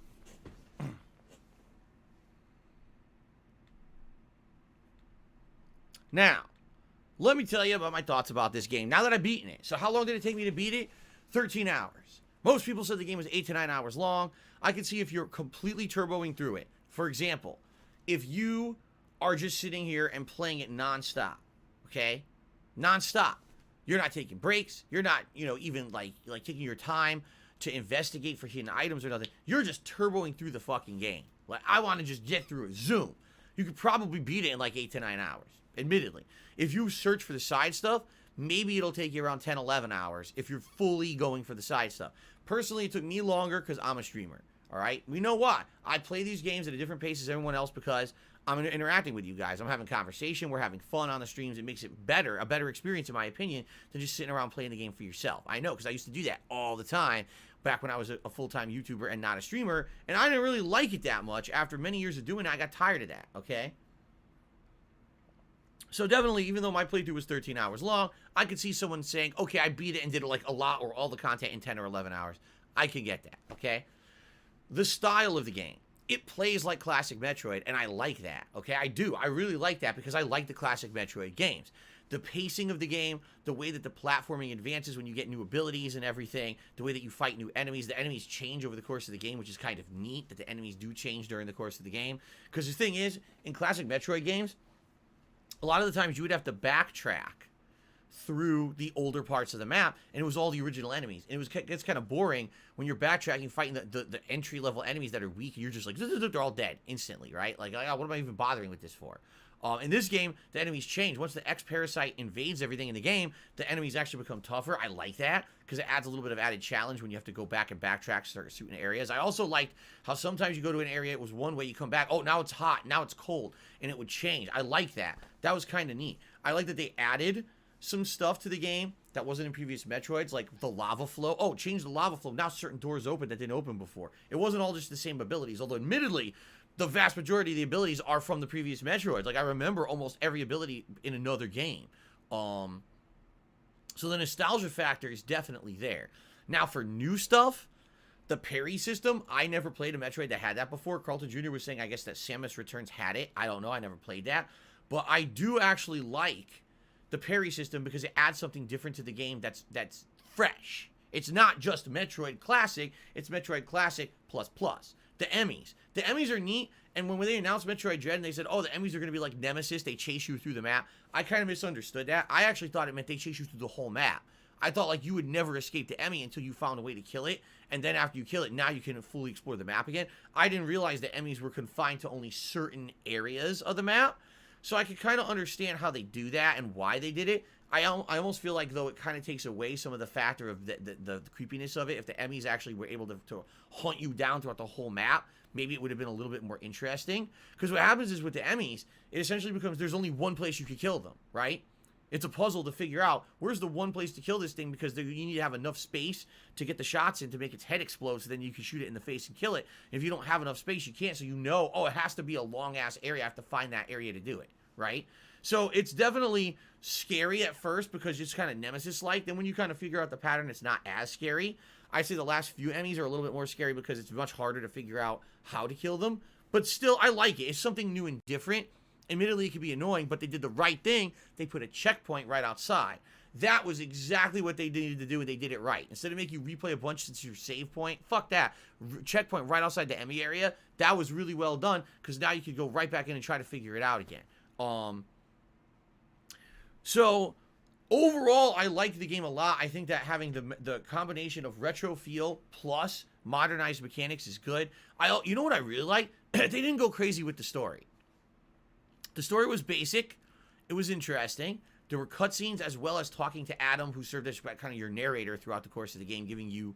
Now, let me tell you about my thoughts about this game now that I've beaten it. So how long did it take me to beat it? 13 hours. Most people said the game was 8 to 9 hours long. I can see if you're completely turboing through it. For example, if you are just sitting here and playing it nonstop, okay? Nonstop. You're not taking breaks. You're not, even like taking your time to investigate for hidden items or nothing. You're just turboing through the fucking game. Like, I want to just get through it. Zoom. You could probably beat it in like 8 to 9 hours, admittedly. If you search for the side stuff, maybe it'll take you around 10, 11 hours if you're fully going for the side stuff. Personally, it took me longer because I'm a streamer, all right? We know why. I play these games at a different pace as everyone else because I'm interacting with you guys. I'm having conversation. We're having fun on the streams. It makes it better, a better experience, in my opinion, than just sitting around playing the game for yourself. I know, because I used to do that all the time back when I was a full-time YouTuber and not a streamer, and I didn't really like it that much. After many years of doing it, I got tired of that, okay? So definitely, even though my playthrough was 13 hours long, I could see someone saying, okay, I beat it and did like a lot or all the content in 10 or 11 hours. I can get that, okay? The style of the game. It plays like classic Metroid, and I like that, okay? I do. I really like that because I like the classic Metroid games. The pacing of the game, the way that the platforming advances when you get new abilities and everything, the way that you fight new enemies. The enemies change over the course of the game, which is kind of neat that the enemies do change during the course of the game. Because the thing is, in classic Metroid games, a lot of the times you would have to backtrack through the older parts of the map, and it was all the original enemies. And it's kind of boring when you're backtracking, fighting the entry-level enemies that are weak, and you're just like, they're all dead instantly, right? Like, what am I even bothering with this for? In this game, the enemies change. Once the X-Parasite invades everything in the game, the enemies actually become tougher. I like that, because it adds a little bit of added challenge when you have to go back and backtrack certain areas. I also liked how sometimes you go to an area, it was one way, you come back, oh, now it's hot, now it's cold, and it would change. I like that. That was kind of neat. I like that they added some stuff to the game that wasn't in previous Metroids, like the lava flow. Oh, change the lava flow. Now certain doors open that didn't open before. It wasn't all just the same abilities, although admittedly, the vast majority of the abilities are from the previous Metroids. Like, I remember almost every ability in another game. So the nostalgia factor is definitely there. Now, for new stuff, the parry system, I never played a Metroid that had that before. Carlton Jr. was saying, I guess, that Samus Returns had it. I don't know. I never played that. But I do actually like the parry system because it adds something different to the game that's fresh. It's not just Metroid Classic. It's Metroid Classic plus plus. The Emmys. The Emmys are neat, and when they announced Metroid Dread and they said, oh, the Emmys are going to be like Nemesis, they chase you through the map, I kind of misunderstood that. I actually thought it meant they chase you through the whole map. I thought, like, you would never escape the Emmy until you found a way to kill it, and then after you kill it, now you can fully explore the map again. I didn't realize the Emmys were confined to only certain areas of the map, so I could kind of understand how they do that and why they did it. I almost feel like, though, it kind of takes away some of the factor of the creepiness of it. If the Emmys actually were able to hunt you down throughout the whole map, maybe it would have been a little bit more interesting. Because what happens is with the Emmys, it essentially becomes there's only one place you could kill them, right? It's a puzzle to figure out where's the one place to kill this thing, because you need to have enough space to get the shots in to make its head explode, so then you can shoot it in the face and kill it. And if you don't have enough space, you can't. So you know, oh, it has to be a long-ass area. I have to find that area to do it, right? So it's definitely scary at first because it's kind of Nemesis-like. Then when you kind of figure out the pattern, it's not as scary. I say the last few Emmys are a little bit more scary because it's much harder to figure out how to kill them. But still, I like it. It's something new and different. Admittedly, it can be annoying, but they did the right thing. They put a checkpoint right outside. That was exactly what they needed to do, and they did it right. Instead of making you replay a bunch since your save point, fuck that. Checkpoint right outside the Emmy area. That was really well done, because now you could go right back in and try to figure it out again. So, overall, I like the game a lot. I think that having the combination of retro feel plus modernized mechanics is good. You know what I really like? They didn't go crazy with the story. The story was basic. It was interesting. There were cutscenes as well as talking to Adam, who served as kind of your narrator throughout the course of the game, giving you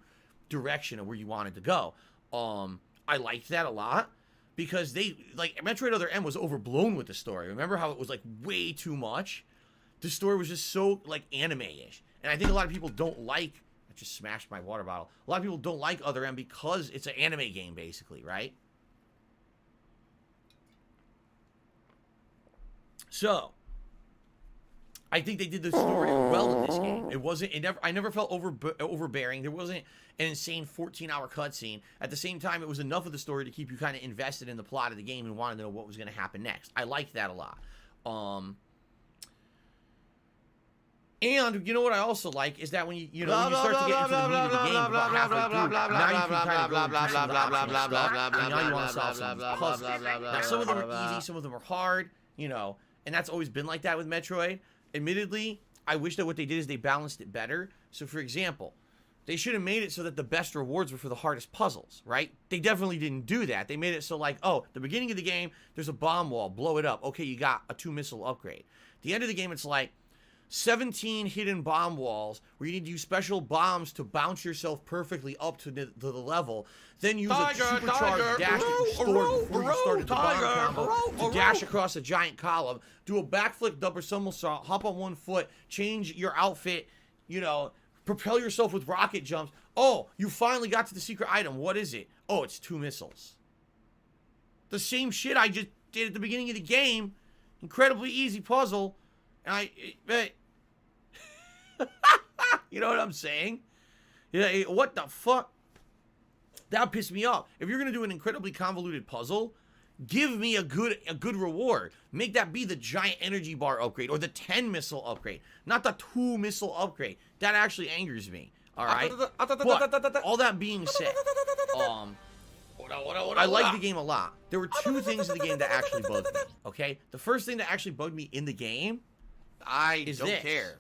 direction of where you wanted to go. I liked that a lot because Metroid Other M was overblown with the story. Remember how it was like way too much? The story was just so like anime-ish. And I think a lot of people don't like, I just smashed my water bottle. A lot of people don't like Other M because it's an anime game basically, right? So, I think they did the story well in this game. I never felt overbearing. There wasn't an insane 14-hour cutscene. At the same time, it was enough of the story to keep you kind of invested in the plot of the game and wanted to know what was going to happen next. I liked that a lot. And you know what I also like is that when you start to get into the meat of the game about halfway through, now you can kind of go into some of the options stuff, and now you want to solve some of these puzzles. Now some of them are easy, some of them are hard, and that's always been like that with Metroid. Admittedly, I wish that what they did is they balanced it better. So for example, they should have made it so that the best rewards were for the hardest puzzles, right? They definitely didn't do that. They made it so like, oh, the beginning of the game, there's a bomb wall, blow it up. Okay, you got a 2-missile upgrade. The end of the game, it's like 17 hidden bomb walls where you need to use special bombs to bounce yourself perfectly up to the level. Then use a supercharged dash that you stored before you started the bomb combo to dash across a giant column, do a backflip double somersault, hop on one foot, change your outfit, propel yourself with rocket jumps. Oh, you finally got to the secret item. What is it? Oh, it's 2 missiles. The same shit I just did at the beginning of the game. Incredibly easy puzzle. And you know what I'm saying? Yeah, what the fuck? That pissed me off. If you're gonna do an incredibly convoluted puzzle, give me a good reward. Make that be the giant energy bar upgrade or the 10-missile upgrade, not the 2-missile upgrade. That actually angers me. All right. But all that being said, I like the game a lot. There were 2 things in the game that actually bugged me. Okay, the first thing that actually bugged me in the game.
I don't care.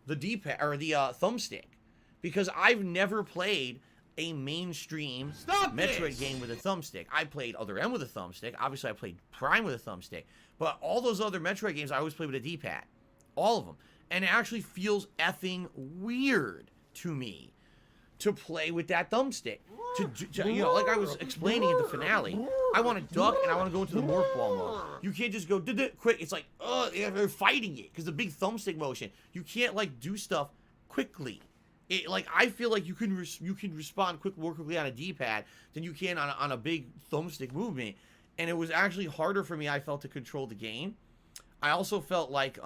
The D-pad or the thumbstick, because I've never played a mainstream Metroid game with a thumbstick. I played Other M with a thumbstick. Obviously, I played Prime with a thumbstick. But all those other Metroid games, I always played with a D-pad. All of them. And it actually feels effing weird to me to play with that thumbstick. Like I was explaining in the finale, I want to duck and I want to go into the morph ball mode. You can't just go quick. It's like, they're fighting it because the big thumbstick motion. You can't like do stuff quickly. I feel like you can respond more quickly on a D-pad than you can on a big thumbstick movement, and it was actually harder for me. I felt to control the game. I also felt like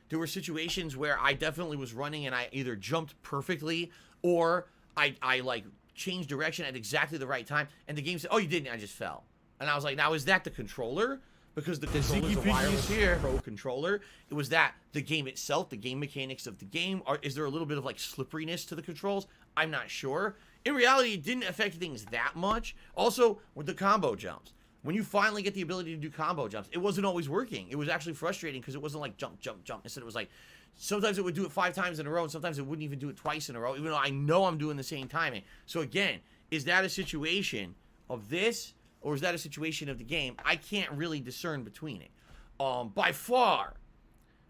there were situations where I definitely was running and I either jumped perfectly or I like changed direction at exactly the right time, and the game said, "Oh, you didn't." I just fell, and I was like, "Now is that the controller?" Because the controller is a wireless pro controller. It was that the game itself, the game mechanics of the game, is there a little bit of like slipperiness to the controls? I'm not sure. In reality, it didn't affect things that much. Also, with the combo jumps, when you finally get the ability to do combo jumps, it wasn't always working. It was actually frustrating because it wasn't like jump, jump, jump. Instead, it was like sometimes it would do it 5 times in a row, and sometimes it wouldn't even do it twice in a row, even though I know I'm doing the same timing. So again, is that a situation of this? Or is that a situation of the game? I can't really discern between it. By far,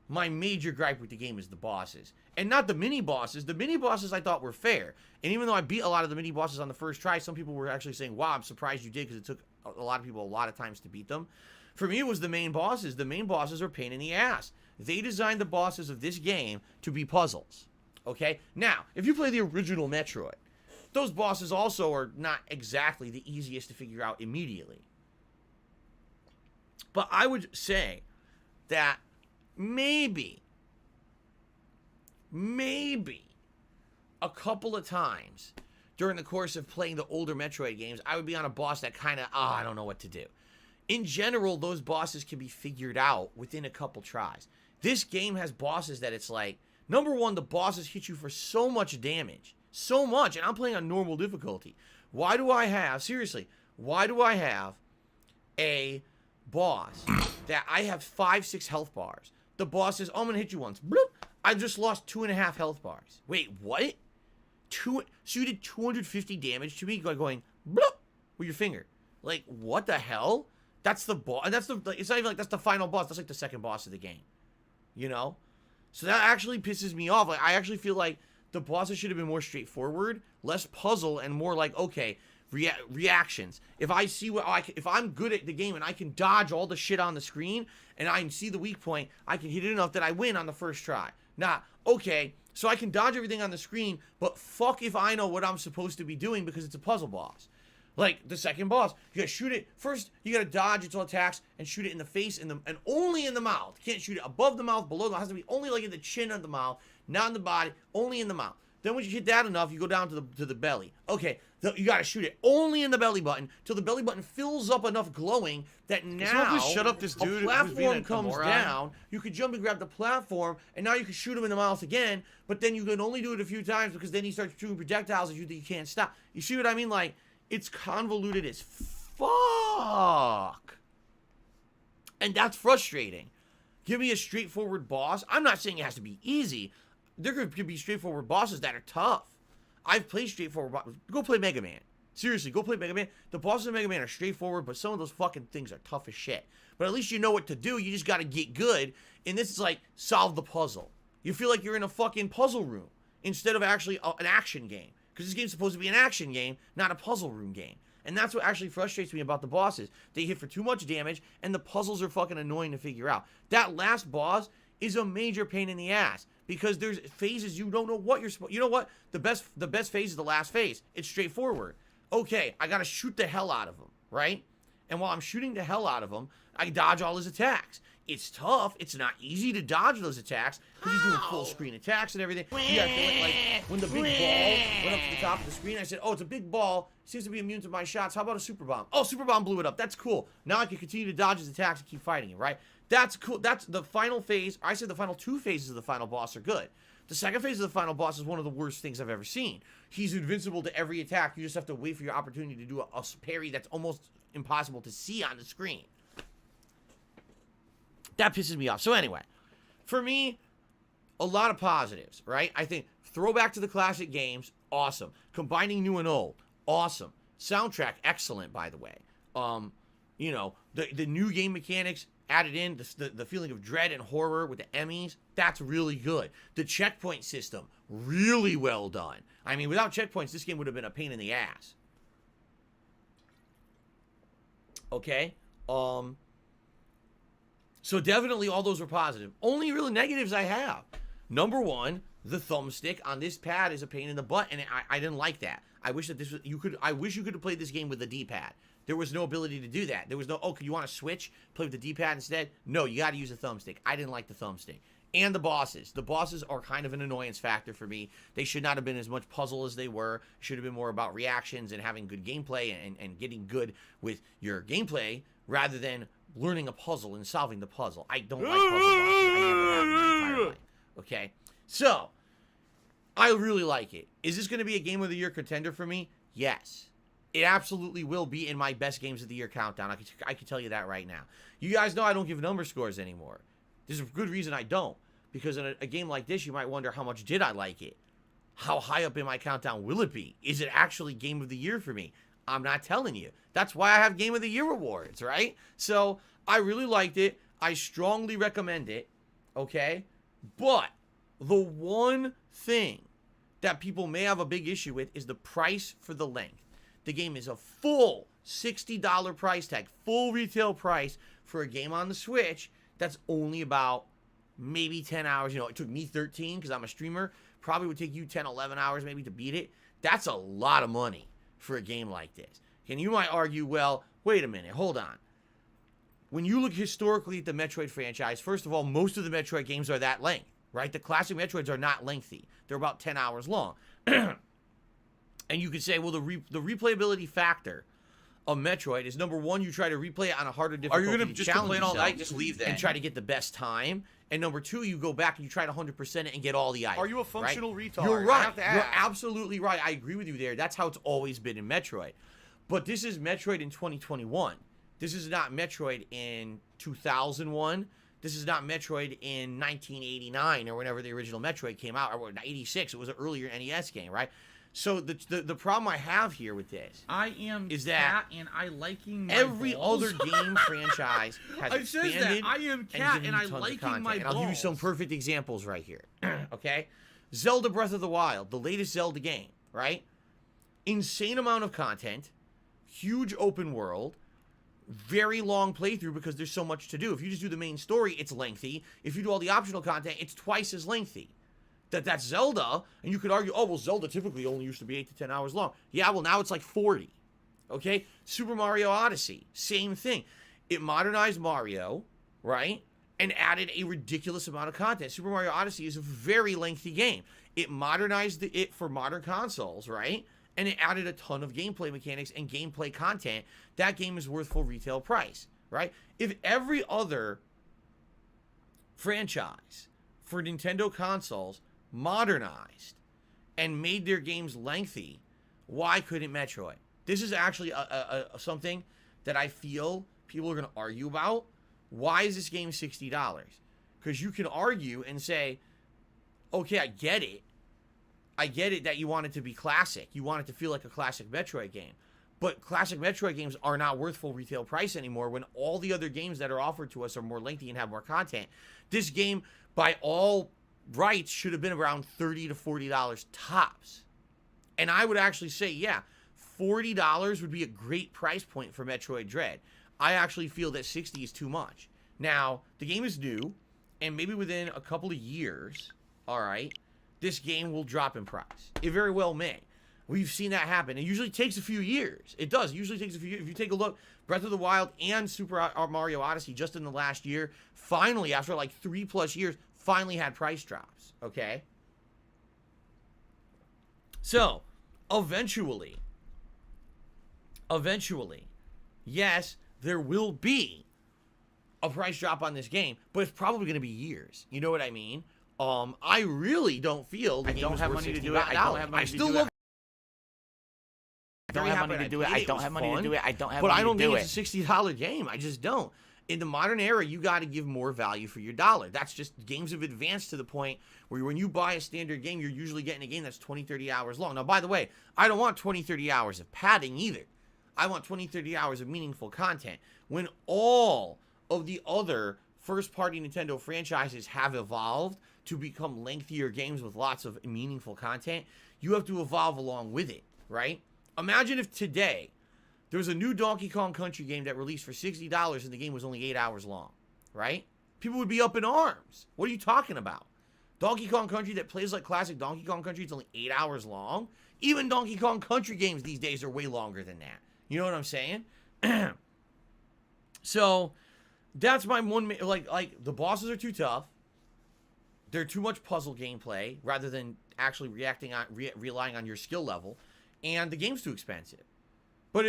my major gripe with the game is the bosses. And not the mini-bosses. The mini-bosses I thought were fair. And even though I beat a lot of the mini-bosses on the first try, some people were actually saying, wow, I'm surprised you did, because it took a lot of people a lot of times to beat them. For me, it was the main bosses. The main bosses are a pain in the ass. They designed the bosses of this game to be puzzles. Okay? Now, if you play the original Metroid, those bosses also are not exactly the easiest to figure out immediately. But I would say that maybe a couple of times during the course of playing the older Metroid games, I would be on a boss that kind of, I don't know what to do. In general, those bosses can be figured out within a couple tries. This game has bosses that it's like, number one, the bosses hit you for so much damage. So much, and I'm playing on normal difficulty. Why do I have a boss that I have 5-6 health bars? The boss says, oh, I'm gonna hit you once. Bloop. I just lost 2.5 health bars. Wait, what? So you did 250 damage to me going bloop with your finger. Like, what the hell? That's the boss, and it's not even like that's the final boss. That's like the second boss of the game, you know. So that actually pisses me off. Like I actually feel like the bosses should have been more straightforward, less puzzle, and more like okay, reactions. If I see if I'm good at the game and I can dodge all the shit on the screen and I can see the weak point, I can hit it enough that I win on the first try. Nah, okay, so I can dodge everything on the screen, but fuck if I know what I'm supposed to be doing because it's a puzzle boss. Like the second boss, you gotta shoot it first. You gotta dodge its all attacks and shoot it in the face and only in the mouth. You can't shoot it above the mouth, below the mouth. It has to be only like in the chin of the mouth, not in the body. Only in the mouth. Then when you hit that enough, you go down to the belly. Okay, you gotta shoot it only in the belly button till the belly button fills up enough glowing that now
shut up this dude
a
who's being
platform comes
moron.
down. You can jump and grab the platform, and now you can shoot him in the mouth again. But then you can only do it a few times because then he starts shooting projectiles at you that you can't stop. You see what I mean? Like. It's convoluted as fuck. And that's frustrating. Give me a straightforward boss. I'm not saying it has to be easy. There could be straightforward bosses that are tough. I've played straightforward bosses. Go play Mega Man. Seriously, go play Mega Man. The bosses in Mega Man are straightforward, but some of those fucking things are tough as shit. But at least you know what to do. You just gotta get good. And this is like, solve the puzzle. You feel like you're in a fucking puzzle room instead of actually an action game. Because this game's supposed to be an action game, not a puzzle room game. And that's what actually frustrates me about the bosses. They hit for too much damage, and the puzzles are fucking annoying to figure out. That last boss is a major pain in the ass. Because there's phases you don't know what you're supposed... You know what? The best phase is the last phase. It's straightforward. Okay, I gotta shoot the hell out of him, right? And while I'm shooting the hell out of him, I dodge all his attacks. It's tough. It's not easy to dodge those attacks because he's doing full screen attacks and everything. Yeah, like when the big ball went up to the top of the screen, I said, oh, it's a big ball. It seems to be immune to my shots. How about a super bomb? Oh, super bomb blew it up. That's cool. Now I can continue to dodge his attacks and keep fighting him, right? That's cool. That's the final phase. I said the final two phases of the final boss are good. The second phase of the final boss is one of the worst things I've ever seen. He's invincible to every attack. You just have to wait for your opportunity to do a parry that's almost impossible to see on the screen. That pisses me off. So anyway, for me, a lot of positives, right? I think throwback to the classic games, awesome. Combining new and old, awesome. Soundtrack, excellent, by the way. You know, the new game mechanics added in, the feeling of dread and horror with the Emmys, that's really good. The checkpoint system, really well done. I mean, without checkpoints, this game would have been a pain in the ass. Okay? So definitely all those were positive. Only really negatives I have. Number one, the thumbstick on this pad is a pain in the butt, and I didn't like that. I wish that I wish you could have played this game with the D-pad. There was no ability to do that. There was no, oh, you want to switch? Play with the D-pad instead? No, you got to use a thumbstick. I didn't like the thumbstick. And the bosses. The bosses are kind of an annoyance factor for me. They should not have been as much puzzle as they were. Should have been more about reactions and having good gameplay and getting good with your gameplay rather than learning a puzzle and solving the puzzle. I don't like puzzle bosses. I never have in my entire life. Okay? So, I really like it. Is this going to be a Game of the Year contender for me? Yes. It absolutely will be in my best games of the year countdown. I can tell you that right now. You guys know I don't give number scores anymore. There's a good reason I don't. Because in a game like this, you might wonder how much did I like it? How high up in my countdown will it be? Is it actually Game of the Year for me? I'm not telling you. That's why I have Game of the Year awards, right? So, I really liked it. I strongly recommend it. Okay? But, the one thing that people may have a big issue with is the price for the length. The game is a full $60 price tag, full retail price for a game on the Switch that's only about maybe 10 hours. You know, it took me 13 because I'm a streamer. Probably would take you 10, 11 hours maybe to beat it. That's a lot of money for a game like this. And you might argue, well, wait a minute, hold on. When you look historically at the Metroid franchise, first of all, most of the Metroid games are that length, right? The classic Metroids are not lengthy. They're about 10 hours long. And you could say, well, the replayability factor of Metroid is, number one, you try to replay it on a harder difficulty.
Are you going to just complain all night? Just leave that.
And try to get the best time. And number two, you go back and you try to 100% it and get all the items.
Are you a functional retard?
You're right. You're absolutely right. I agree with you there. That's how it's always been in Metroid. But this is Metroid in 2021. This is not Metroid in 2001. This is not Metroid in 1989 or whenever the original Metroid came out, or 86. It was an earlier NES game, right? So the problem I have here with this
I am
is that
cat and I liking my
every
balls.
other game franchise has
It says that.
expanded
I am
and
cat
given
and
you
I
tons of
liking
content.
my
And I'll give you some
balls.
perfect examples right here. Okay? Zelda Breath of the Wild, the latest Zelda game, right? Insane amount of content, huge open world, very long playthrough because there's so much to do. If you just do the main story, it's lengthy. If you do all the optional content, it's twice as lengthy. That's Zelda, and you could argue, oh, well, Zelda typically only used to be 8 to 10 hours long. Yeah, well, now it's like 40. Okay? Super Mario Odyssey, same thing. It modernized Mario, right? And added a ridiculous amount of content. Super Mario Odyssey is a very lengthy game. It modernized it for modern consoles, right? And it added a ton of gameplay mechanics and gameplay content. That game is worth full retail price, right? If every other franchise for Nintendo consoles modernized and made their games lengthy, why couldn't Metroid? This is actually something that I feel people are going to argue about. Why is this game $60? Because you can argue and say, okay, I get it. I get it that you want it to be classic. You want it to feel like a classic Metroid game. But classic Metroid games are not worth full retail price anymore when all the other games that are offered to us are more lengthy and have more content. This game, by all rights, should have been around $30 to $40 tops. And I would actually say, yeah, $40 would be a great price point for Metroid Dread. I actually feel that $60 is too much. Now, the game is new, and maybe within a couple of years, all right, this game will drop in price. It very well may. We've seen that happen. It usually takes a few years. It does. It usually takes a few years. If you take a look, Breath of the Wild and Super Mario Odyssey just in the last year, finally, after like 3+ years, finally had price drops, okay? So, eventually, yes, there will be a price drop on this game, but it's probably going to be years. You know what I mean? I really don't feel the
I
game
don't
is
have
worth
money to
$60.
do it. I don't have money
I
to
still
do
love
it. I don't have money to do it. I don't have money to do it. I don't have
but
money
I don't
to do
think
it.
it's a $60 game. I just don't. In the modern era, you got to give more value for your dollar. That's just, games have advanced to the point where when you buy a standard game, you're usually getting a game that's 20, 30 hours long. Now, by the way, I don't want 20, 30 hours of padding either. I want 20, 30 hours of meaningful content. When all of the other first-party Nintendo franchises have evolved to become lengthier games with lots of meaningful content, you have to evolve along with it, right? Imagine if today there was a new Donkey Kong Country game that released for $60 and the game was only 8 hours long, right? People would be up in arms. What are you talking about? Donkey Kong Country that plays like classic Donkey Kong Country, it's only 8 hours long? Even Donkey Kong Country games these days are way longer than that. You know what I'm saying? So, that's my one, like the bosses are too tough. They're too much puzzle gameplay rather than actually relying on your skill level. And the game's too expensive. But,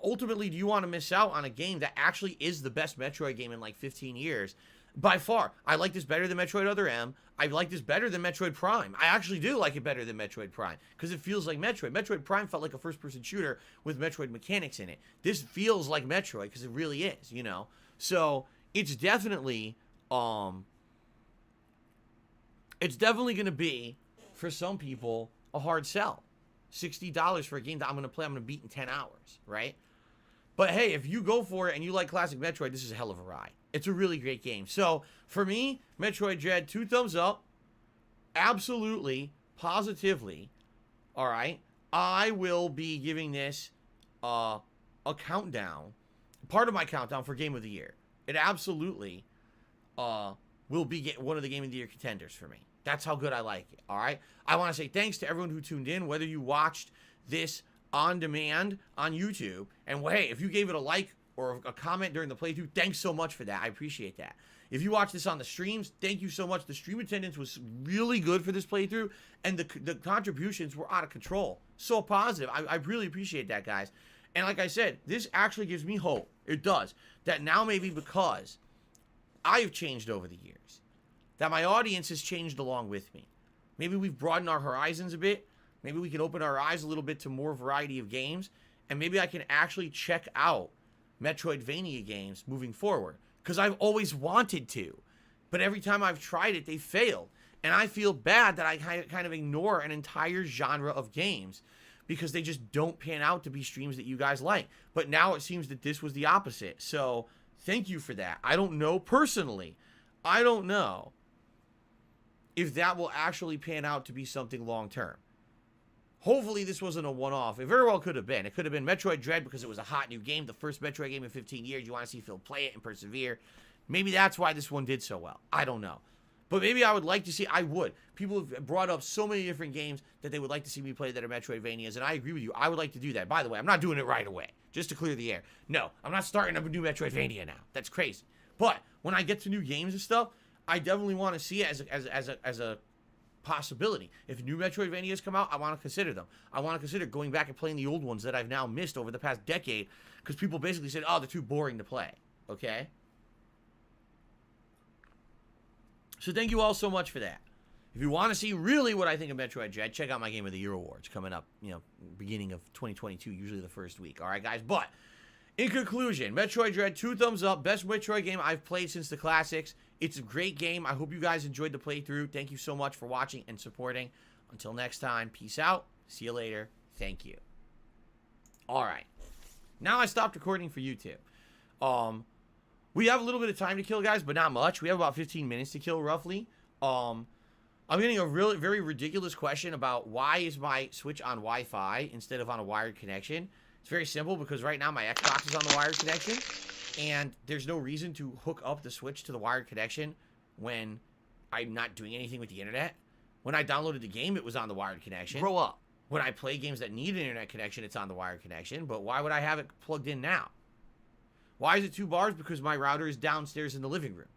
ultimately, do you want to miss out on a game that actually is the best Metroid game in like 15 years? By far. I like this better than Metroid Other M. I like this better than Metroid Prime. I actually do like it better than Metroid Prime because it feels like Metroid. Metroid Prime felt like a first-person shooter with Metroid mechanics in it. This feels like Metroid because it really is, So, it's definitely going to be, for some people, a hard sell. $60 for a game that I'm going to play, I'm going to beat in 10 hours, right? But hey, if you go for it and you like classic Metroid, this is a hell of a ride. It's a really great game. So, for me, Metroid Dread, 2 thumbs up. Absolutely, positively, all right? I will be giving this a countdown, part of my countdown for Game of the Year. It absolutely will be one of the Game of the Year contenders for me. That's how good I like it, all right? I want to say thanks to everyone who tuned in, whether you watched this on demand on YouTube. And, hey, if you gave it a like or a comment during the playthrough, thanks so much for that. I appreciate that. If you watch this on the streams, thank you so much. The stream attendance was really good for this playthrough, and the contributions were out of control. So positive. I really appreciate that, guys. And like I said, this actually gives me hope. It does. That now maybe because I've changed over the years, that my audience has changed along with me. Maybe we've broadened our horizons a bit. Maybe we can open our eyes a little bit to more variety of games. And maybe I can actually check out Metroidvania games moving forward. Because I've always wanted to. But every time I've tried it, they failed. And I feel bad that I kind of ignore an entire genre of games because they just don't pan out to be streams that you guys like. But now it seems that this was the opposite. So thank you for that. I don't know personally. I don't know if that will actually pan out to be something long term. Hopefully this wasn't a one-off. It very well could have been. It could have been Metroid Dread because it was a hot new game, the first Metroid game in 15 years. You want to see Phil play it and persevere. Maybe that's why this one did so well. I don't know. But maybe I would like to see, I would. People have brought up so many different games that they would like to see me play that are Metroidvanias, and I agree with you. I would like to do that. By the way, I'm not doing it right away, just to clear the air. No, I'm not starting up a new Metroidvania now. That's crazy. But when I get to new games and stuff, I definitely want to see it as a possibility. If new Metroidvanias come out, I want to consider them. I want to consider going back and playing the old ones that I've now missed over the past decade, because people basically said, oh, they're too boring to play. Okay? So thank you all so much for that. If you want to see really what I think of Metroid Dread, check out my Game of the Year awards coming up, beginning of 2022, usually the first week. All right, guys? But in conclusion, Metroid Dread, 2 thumbs up. Best Metroid game I've played since the classics. It's a great game. I hope you guys enjoyed the playthrough. Thank you so much for watching and supporting. Until next time, peace out. See you later. Thank you. All right. Now I stopped recording for YouTube. We have a little bit of time to kill, guys, but not much. We have about 15 minutes to kill, roughly. I'm getting a really very ridiculous question about why is my Switch on Wi-Fi instead of on a wired connection. It's very simple because right now my Xbox is on the wired connection, and there's no reason to hook up the Switch to the wired connection when I'm not doing anything with the internet. When I downloaded the game, it was on the wired connection.
Grow up.
When I play games that need an internet connection, it's on the wired connection. But why would I have it plugged in now? Why is it 2 bars? Because my router is downstairs in the living room.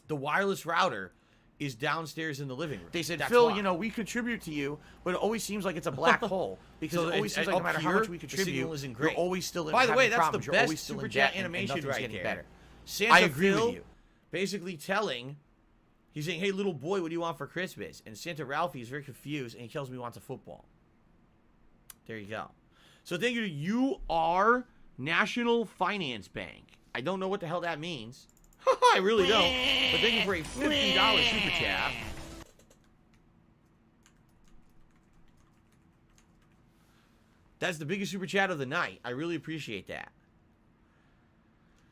The wireless router is downstairs in the living room.
They said,
That's
Phil,
why.
we contribute to you, but it always seems like it's a black hole. Because
So
it always seems like no matter how much we
the
contribute,
signal isn't
you're
great.
always still in
By the way,
having
that's
problems.
the
You're always
best
still
super
in
chat
debt, and
animation
nothing's
right
getting
there.
better.
Santa
I agree
Phil
with you.
basically telling, he's saying, hey, little boy, what do you want for Christmas? And Santa Ralphie is very confused, and he tells me he wants a football. There you go. So thank you to UR National Finance Bank. I don't know what the hell that means. I really don't. But thank you for a $50 super chat. That's the biggest super chat of the night. I really appreciate that.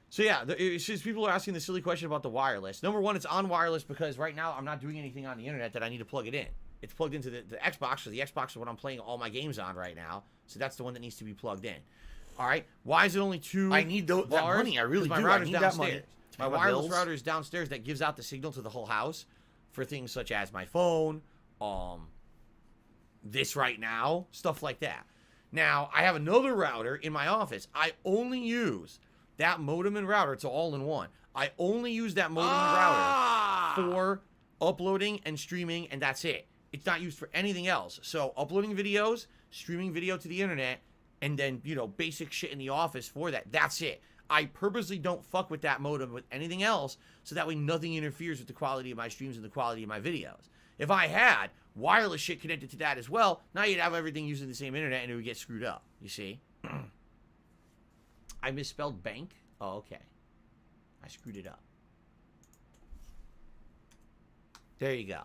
So yeah, it's just people are asking the silly question about the wireless. Number one, it's on wireless because right now I'm not doing anything on the internet that I need to plug it in. It's plugged into the Xbox, so the Xbox is what I'm playing all my games on right now. So that's the one that needs to be plugged in. All right. Why is it only 2
I need that
bars?
money. I really
Because
do.
my
I
router's
need that
downstairs.
money.
My
pay my
wireless
bills.
router is downstairs that gives out the signal to the whole house for things such as my phone, this right now, stuff like that. Now, I have another router in my office. I only use that modem and router. It's all in one. I only use that modem and router for uploading and streaming, and that's it. It's not used for anything else. So uploading videos, streaming video to the internet, and then, basic shit in the office for that. That's it. I purposely don't fuck with that modem with anything else, so that way nothing interferes with the quality of my streams and the quality of my videos. If I had wireless shit connected to that as well, now you'd have everything using the same internet and it would get screwed up, you see? I misspelled bank? Oh, okay. I screwed it up. There you go.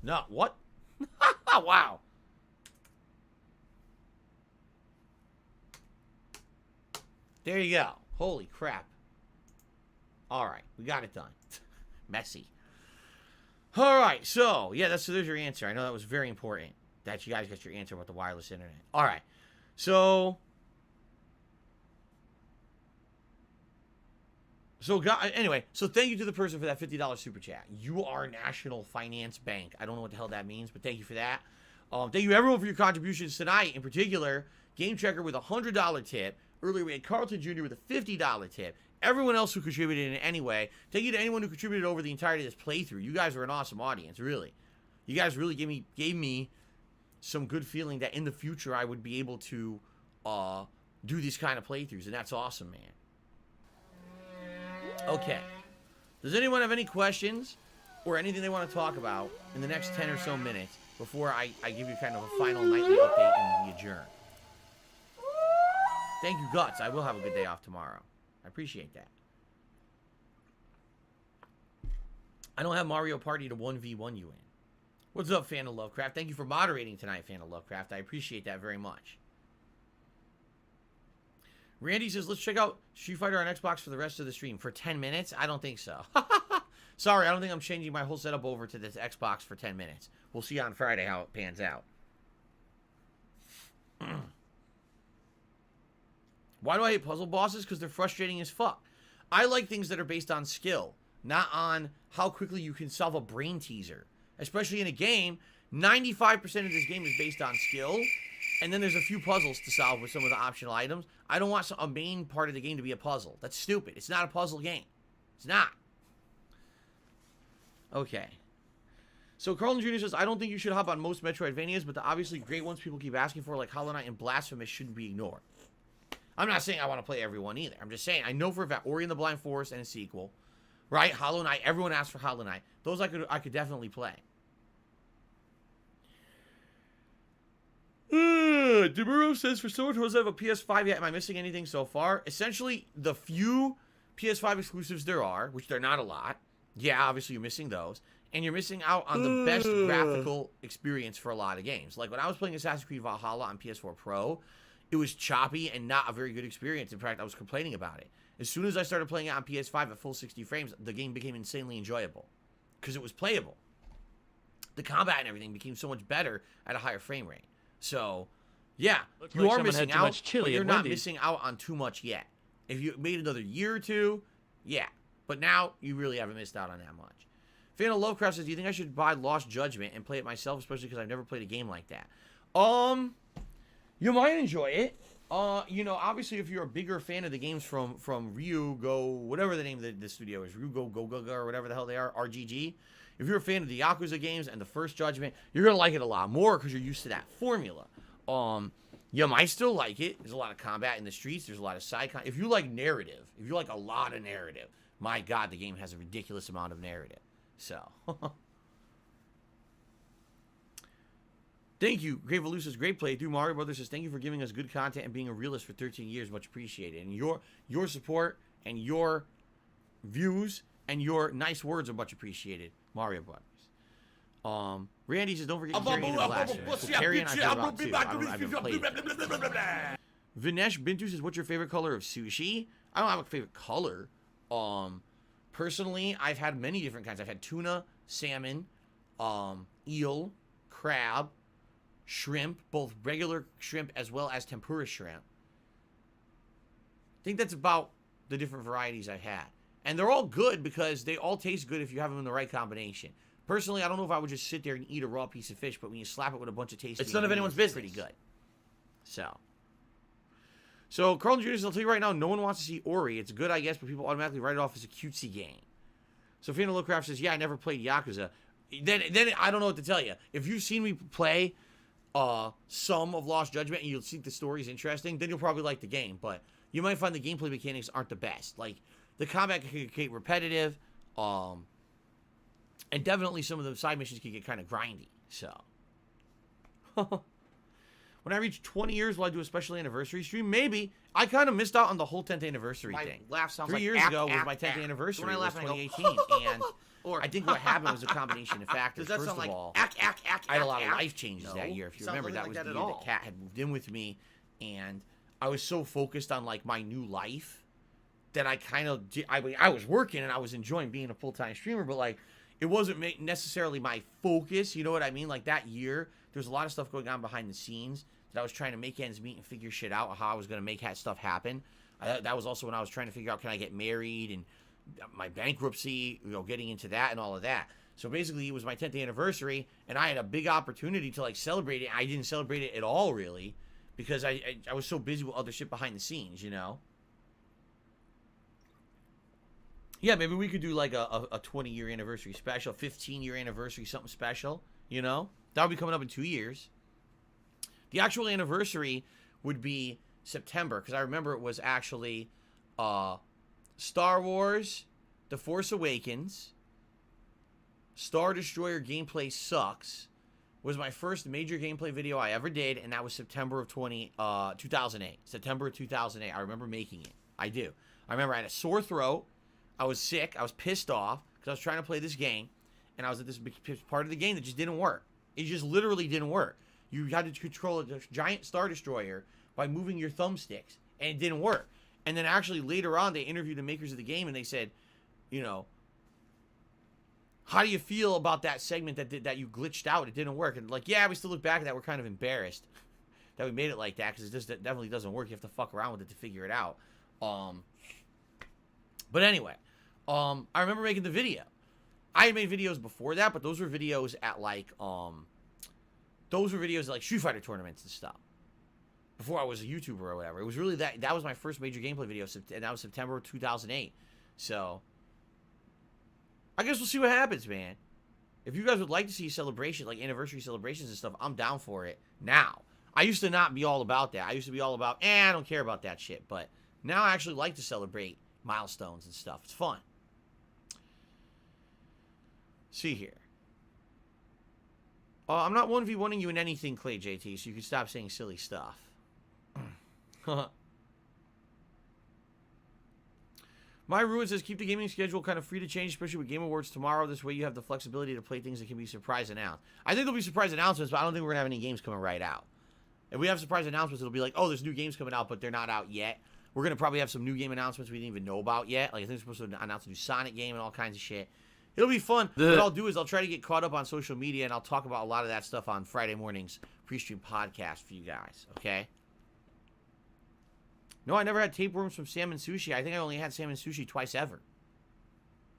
No, what? Wow. There you go. Holy crap. All right, we got it done. Messy. All right, so, yeah, there's your answer. I know that was very important that you guys got your answer about the wireless internet. All right, so anyway, so thank you to the person for that $50 super chat. You are National Finance Bank. I don't know what the hell that means, but thank you for that. Thank you, everyone, for your contributions tonight. In particular, Game Checker with a $100 tip. Earlier, we had Carlton Jr. with a $50 tip. Everyone else who contributed in any way. Thank you to anyone who contributed over the entirety of this playthrough. You guys are an awesome audience, really. You guys really gave me some good feeling that in the future I would be able to do these kind of playthroughs, and that's awesome, man. Okay. Does anyone have any questions or anything they want to talk about in the next 10 or so minutes before I give you kind of a final nightly update and we adjourn? Thank you, Guts. I will have a good day off tomorrow. I appreciate that. I don't have Mario Party to 1v1 you in. What's up, Fan of Lovecraft? Thank you for moderating tonight, Fan of Lovecraft. I appreciate that very much. Randy says, let's check out Street Fighter on Xbox for the rest of the stream. For 10 minutes? I don't think so. Sorry, I don't think I'm changing my whole setup over to this Xbox for 10 minutes. We'll see on Friday how it pans out. Why do I hate puzzle bosses? Because they're frustrating as fuck. I like things that are based on skill, not on how quickly you can solve a brain teaser. Especially in a game, 95% of this game is based on skill, and then there's a few puzzles to solve with some of the optional items. I don't want a main part of the game to be a puzzle. That's stupid. It's not a puzzle game. It's not. Okay. So Carlton Jr. says, I don't think you should hop on most Metroidvanias, but the obviously great ones people keep asking for, like Hollow Knight and Blasphemous, shouldn't be ignored. I'm not saying I want to play every one either. I'm just saying, I know for a fact, Ori and the Blind Forest and a sequel, right? Hollow Knight, everyone asked for Hollow Knight. Those I could definitely play. DeMuro says, for someone who doesn't have a PS5 yet, am I missing anything so far? Essentially, the few PS5 exclusives there are, which they're not a lot, yeah, obviously you're missing those, and you're missing out on the best graphical experience for a lot of games. Like when I was playing Assassin's Creed Valhalla on PS4 Pro, it was choppy and not a very good experience. In fact, I was complaining about it. As soon as I started playing it on PS5 at full 60 frames, the game became insanely enjoyable because it was playable. The combat and everything became so much better at a higher frame rate. So, yeah,
Looks
you
like
are
someone
missing
had too
out,
much chili
but you're
at
not
Wendy's.
missing out on too much yet. If you made another year or two, yeah. But now, you really haven't missed out on that much. Fan of Lovecraft says, do you think I should buy Lost Judgment and play it myself, especially because I've never played a game like that? You might enjoy it. You know, obviously, if you're a bigger fan of the games from Ryugo, whatever the name of the studio is, Ryugo Gogaga or whatever the hell they are, RGG. If you're a fan of the Yakuza games and the first Judgment, you're going to like it a lot more because you're used to that formula. You might still like it. There's a lot of combat in the streets. There's a lot of side content. If you like narrative, if you like a lot of narrative, my God, the game has a ridiculous amount of narrative. So, thank you. Grave Elusive's great play. Through Mario Brothers says, thank you for giving us good content and being a realist for 13 years. Much appreciated. And your support and your views and your nice words are much appreciated. Mario Brothers. Randy says, don't forget to carry in the Blasphemous. So carry in, I haven't played it. Vinesh Bintu says, what's your favorite color of sushi? I don't have a favorite color. Personally, I've had many different kinds. I've had tuna, salmon, eel, crab, shrimp, both regular shrimp as well as tempura shrimp. I think that's about the different varieties I've had. And they're all good because they all taste good if you have them in the right combination. Personally, I don't know if I would just sit there and eat a raw piece of fish, but when you slap it with a bunch of tasty it's none of anyone's business. It's pretty good. So Carlton Jr. says, I'll tell you right now, no one wants to see Ori. It's good, I guess, but people automatically write it off as a cutesy game. So Fan of Lovecraft says, yeah, I never played Yakuza. Then I don't know what to tell you. If you've seen me play some of Lost Judgment and you'll think the story's interesting, then you'll probably like the game. But you might find the gameplay mechanics aren't the best. Like, the combat can get repetitive, and definitely some of the side missions can get kind of grindy. So, when I reach 20 years, will I do a special anniversary stream? Maybe. I kind of missed out on the whole 10th anniversary
My
thing.
laugh sounds
3
like
years ago was my 10th anniversary.
When I
It was
laugh, I go,
2018, and
or
I think what happened was a combination of factors.
Does that
First
sound
of
like
all,
ack, ack, ack,
I had a
ack,
lot of
ack?
life changes
No,
that year. If you
sounds
remember, that
like
was
that
the
at
year
all.
that Kat had moved in with me, and I was so focused on like my new life that I kind of I was working and I was enjoying being a full-time streamer, but like it wasn't necessarily my focus. You know what I mean? Like that year, there was a lot of stuff going on behind the scenes that I was trying to make ends meet and figure shit out how I was going to make stuff happen. That was also when I was trying to figure out, can I get married and my bankruptcy, you know, getting into that and all of that. So basically, it was my 10th anniversary, and I had a big opportunity to like celebrate it. I didn't celebrate it at all, really, because I was so busy with other shit behind the scenes, you know. Yeah, maybe we could do like a 20-year anniversary special, 15-year anniversary, something special, you know. That would be coming up in 2 years. The actual anniversary would be September, because I remember it was actually Star Wars, The Force Awakens, Star Destroyer gameplay sucks, was my first major gameplay video I ever did, and that was September of 2008. September of 2008. I remember making it. I do. I remember I had a sore throat. I was sick. I was pissed off because I was trying to play this game, and I was at this part of the game that just didn't work. It just literally didn't work. You had to control a giant Star Destroyer by moving your thumbsticks, and it didn't work. And then actually later on, they interviewed the makers of the game, and they said, you know, how do you feel about that segment that you glitched out? It didn't work. And like, yeah, we still look back at that. We're kind of embarrassed that we made it like that, because it just definitely doesn't work. You have to fuck around with it to figure it out. But anyway, I remember making the video. I had made videos before that, but those were videos at like Street Fighter tournaments and stuff. Before I was a YouTuber or whatever. It was really that was my first major gameplay video, and that was September 2008. So I guess we'll see what happens, man. If you guys would like to see celebration, like anniversary celebrations and stuff, I'm down for it now. I used to not be all about that. I used to be all about, I don't care about that shit. But now I actually like to celebrate milestones and stuff. It's fun. See here. I'm not 1v1ing you in anything, Clay JT, so you can stop saying silly stuff. My Ruin says, keep the gaming schedule kind of free to change, especially with Game Awards tomorrow. This way you have the flexibility to play things that can be surprise announced. I think there'll be surprise announcements, but I don't think we're going to have any games coming right out. If we have surprise announcements, it'll be like, oh, there's new games coming out, but they're not out yet. We're going to probably have some new game announcements we didn't even know about yet. Like, I think we're supposed to announce a new Sonic game and all kinds of shit. It'll be fun. What I'll do is I'll try to get caught up on social media, and I'll talk about a lot of that stuff on Friday morning's pre-stream podcast for you guys, okay? No, I never had tapeworms from salmon sushi. I think I only had salmon sushi twice ever.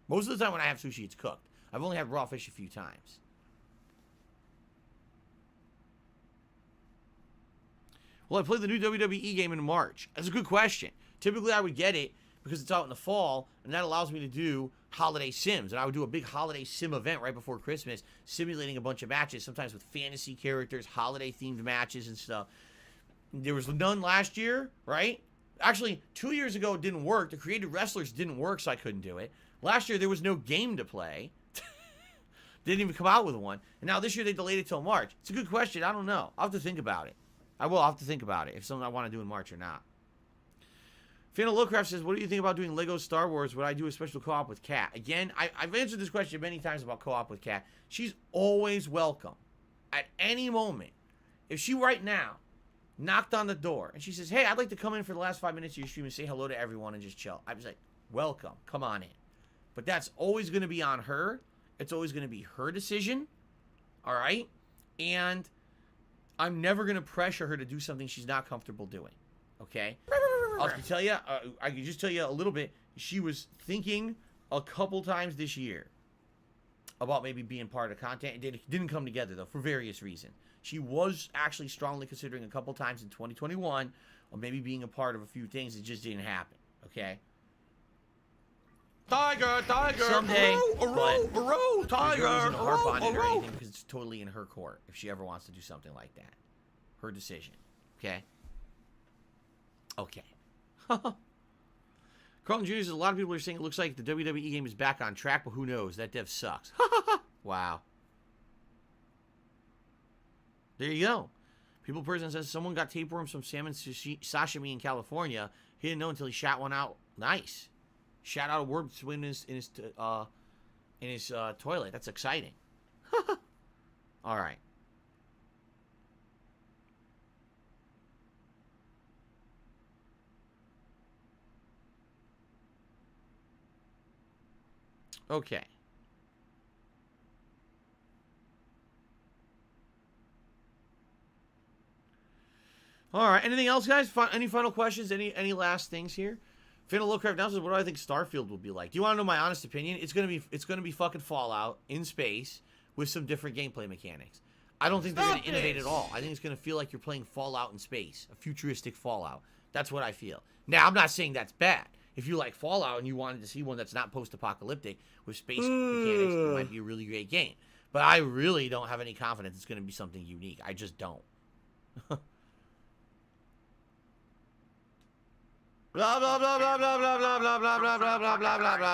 Most of the time when I have sushi, it's cooked. I've only had raw fish a few times. Well, I played the new WWE game in March. That's a good question. Typically, I would get it because it's out in the fall, and that allows me to do holiday sims. And I would do a big holiday sim event right before Christmas, simulating a bunch of matches, sometimes with fantasy characters, holiday-themed matches and stuff. There was none last year, right? Actually, 2 years ago, it didn't work. The Created Wrestlers didn't work, so I couldn't do it. Last year, there was no game to play. Didn't even come out with one. And now this year, they delayed it till March. It's a good question. I don't know. I'll have to think about it. I'll have to think about it, if something I want to do in March or not. Fan of Lowcraft says, what do you think about doing Lego Star Wars? Would I do a special co-op with Kat? Again, I've answered this question many times about co-op with Kat. She's always welcome. At any moment. If she right now knocked on the door and she says, hey, I'd like to come in for the last 5 minutes of your stream and say hello to everyone and just chill, I was like, welcome. Come on in. But that's always going to be on her. It's always going to be her decision. All right? And I'm never going to pressure her to do something she's not comfortable doing. Okay? I can tell you, I can just tell you a little bit. She was thinking a couple times this year about maybe being part of content. It didn't come together, though, for various reasons. She was actually strongly considering a couple times in 2021 of maybe being a part of a few things. It just didn't happen. Okay?
Tiger, tiger,
someday,
tiger,
doesn't harp on it or anything because it's totally in her court if she ever wants to do something like that. Her decision. Okay? Okay. Carlton Jr. says, a lot of people are saying it looks like the WWE game is back on track, but who knows? That dev sucks. Wow. There you go. People person says someone got tapeworms from salmon sashimi in California. He didn't know until he shot one out. Nice. Shot out a worm swim in his toilet. That's exciting. All right. Okay. All right. Anything else, guys? Any final questions? Any last things here? Final Lowcraft now says, what do I think Starfield will be like? Do you want to know my honest opinion? It's gonna be fucking Fallout in space with some different gameplay mechanics. I don't think they're gonna innovate at all. I think it's gonna feel like you're playing Fallout in space, a futuristic Fallout. That's what I feel. Now, I'm not saying that's bad. If you like Fallout and you wanted to see one that's not post-apocalyptic with space mechanics, it might be a really great game. But I really don't have any confidence it's going to be something unique. I just don't. Blah blah blah blah blah blah blah blah blah blah blah blah blah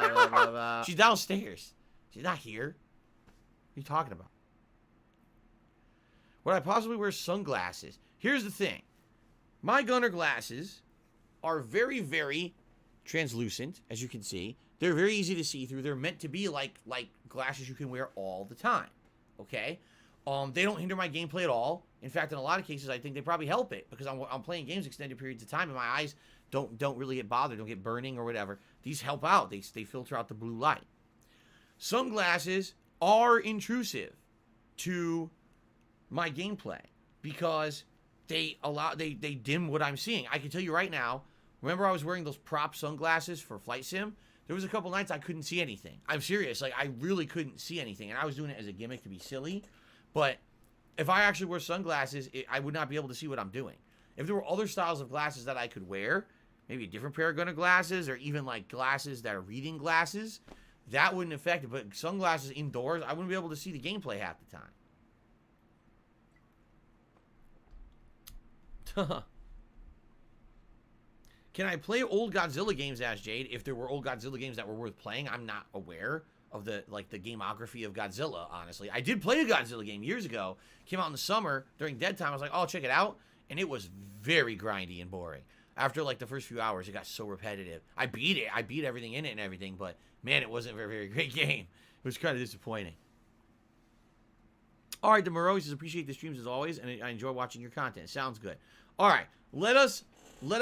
blah blah blah. She's downstairs. She's not here. What are you talking about? Would I possibly wear sunglasses? Here's the thing. My Gunner glasses are very, very translucent, as you can see. They're very easy to see through. They're meant to be like glasses you can wear all the time. Okay? They don't hinder my gameplay at all. In fact, in a lot of cases, I think they probably help it because I'm playing games extended periods of time and my eyes don't really get bothered, don't get burning or whatever. These help out. They filter out the blue light. Sunglasses are intrusive to my gameplay because they dim what I'm seeing. I can tell you right now, remember I was wearing those prop sunglasses for Flight Sim? There was a couple nights I couldn't see anything. I'm serious. Like, I really couldn't see anything. And I was doing it as a gimmick to be silly. But if I actually wore sunglasses, I would not be able to see what I'm doing. If there were other styles of glasses that I could wear, maybe a different pair of glasses or even like glasses that are reading glasses, that wouldn't affect it. But sunglasses indoors, I wouldn't be able to see the gameplay half the time. Can I play old Godzilla games, asked Jade? If there were old Godzilla games that were worth playing, I'm not aware of the gamography of Godzilla, honestly. I did play a Godzilla game years ago. Came out in the summer during dead time. I was like, oh, check it out. And it was very grindy and boring. After like the first few hours, it got so repetitive. I beat it. I beat everything in it and everything, but man, it wasn't a very, very great game. It was kind of disappointing. All right, DeMuro says, appreciate the streams as always, and I enjoy watching your content. Sounds good. All right, let us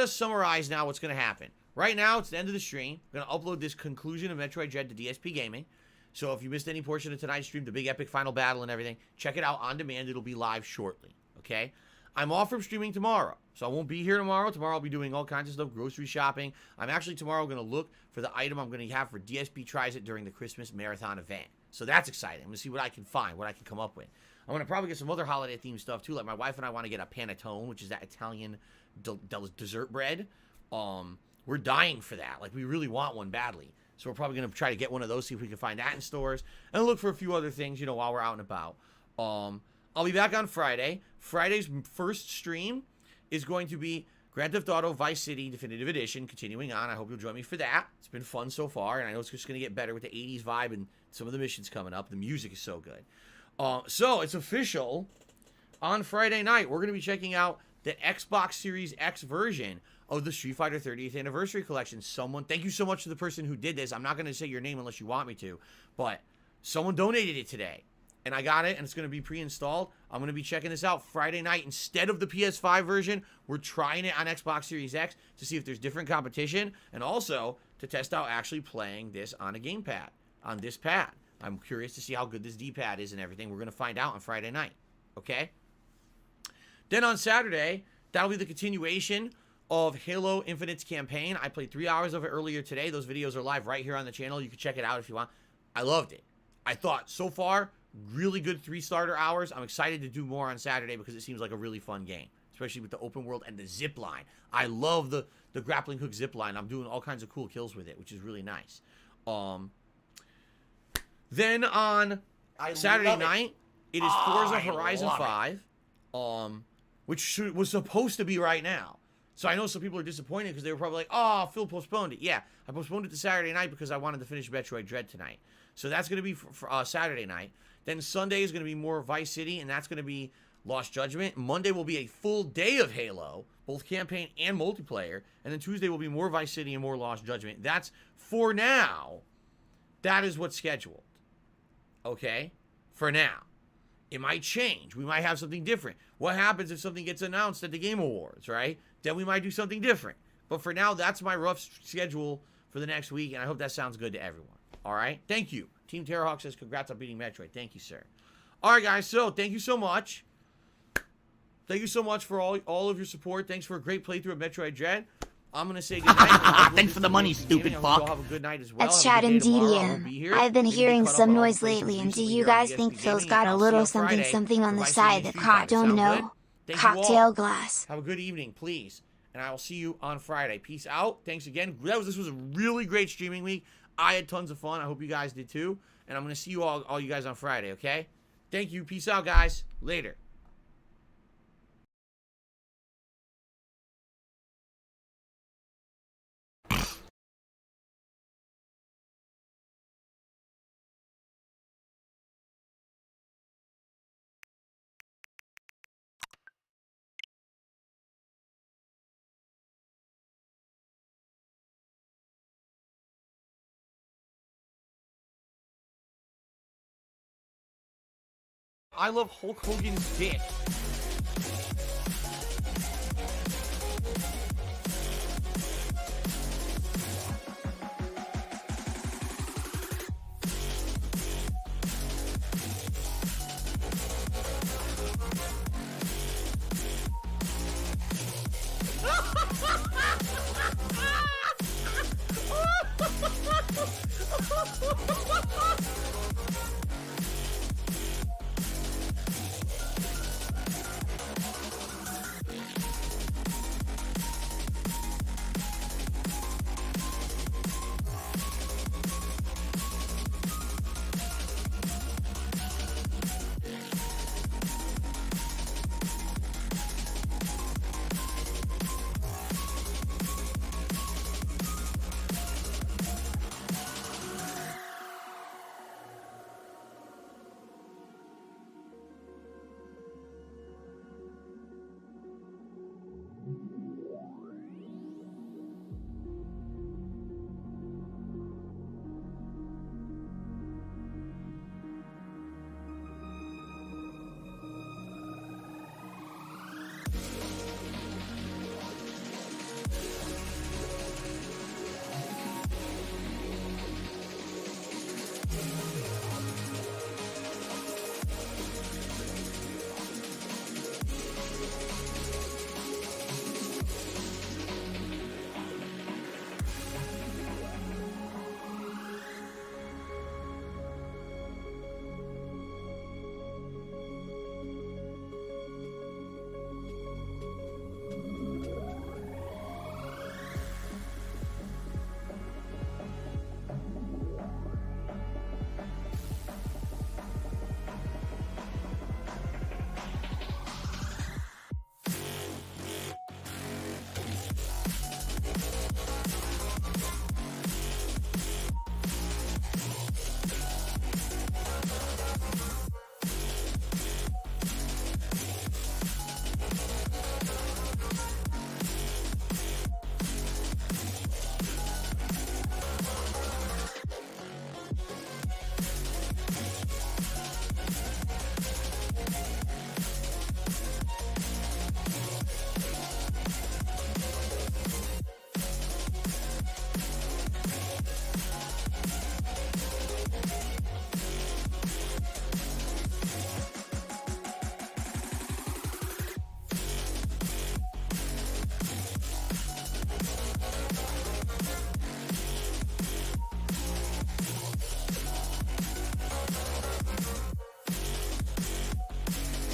summarize now what's going to happen. Right now, it's the end of the stream. I'm going to upload this conclusion of Metroid Dread to DSP Gaming. So if you missed any portion of tonight's stream, the big epic final battle and everything, check it out on demand. It'll be live shortly, okay? I'm off from streaming tomorrow, so I won't be here tomorrow. Tomorrow I'll be doing all kinds of stuff, grocery shopping. I'm actually tomorrow going to look for the item I'm going to have for DSP Tries It during the Christmas Marathon event. So that's exciting. I'm going to see what I can find, what I can come up with. I'm going to probably get some other holiday-themed stuff, too. Like my wife and I want to get a panettone, which is that Italian dessert bread. We're dying for that. Like, we really want one badly. So we're probably going to try to get one of those, see if we can find that in stores. And look for a few other things, you know, while we're out and about. I'll be back on Friday. Friday's first stream is going to be Grand Theft Auto Vice City Definitive Edition, continuing on. I hope you'll join me for that. It's been fun so far, and I know it's just going to get better with the 80s vibe and some of the missions coming up. The music is so good. So it's official. On Friday night, we're going to be checking out the Xbox Series X version of the Street Fighter 30th Anniversary Collection. Thank you so much to the person who did this. I'm not going to say your name unless you want me to, but someone donated it today. And I got it, and it's going to be pre-installed. I'm going to be checking this out Friday night. Instead of the PS5 version, we're trying it on Xbox Series X to see if there's different competition, and also to test out actually playing this on a gamepad, on this pad. I'm curious to see how good this D-pad is and everything. We're going to find out on Friday night, okay? Then on Saturday, that'll be the continuation of Halo Infinite's campaign. I played 3 hours of it earlier today. Those videos are live right here on the channel. You can check it out if you want. I loved it. I thought, so far, really good 3 starter hours. I'm excited to do more on Saturday because it seems like a really fun game, especially with the open world and the zip line. I love the grappling hook zip line. I'm doing all kinds of cool kills with it, which is really nice. Then on Saturday night, it is Forza Horizon 5, which was supposed to be right now. So I know some people are disappointed because they were probably like, oh, Phil postponed it. Yeah, I postponed it to Saturday night because I wanted to finish Metroid Dread tonight. So that's going to be for Saturday night. Then Sunday is going to be more Vice City, and that's going to be Lost Judgment. Monday will be a full day of Halo, both campaign and multiplayer. And then Tuesday will be more Vice City and more Lost Judgment. That's, for now, that is what's scheduled. Okay? For now. It might change. We might have something different. What happens if something gets announced at the Game Awards, right? Then we might do something different. But for now, that's my rough schedule for the next week, and I hope that sounds good to everyone. All right? Thank you. Team Terrahawk says, congrats on beating Metroid. Thank you, sir. All right, guys. So, thank you so much. Thank you so much for all of your support. Thanks for a great playthrough of Metroid Dread. I'm going to say good night.
Thanks for the money, stupid fuck.
Have a good night as well.
Let's chat in DDM. I've been hearing some noise lately, and do you guys think Phil's got a little something on the side that Cot don't know? Cocktail glass.
Have a good evening, please. And I will see you on Friday. Peace out. Thanks again. This was a really great streaming week. I had tons of fun. I hope you guys did too. And I'm going to see you all you guys on Friday, okay? Thank you. Peace out, guys. Later.
I love Hulk Hogan's dick.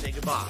Say goodbye.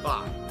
Goodbye.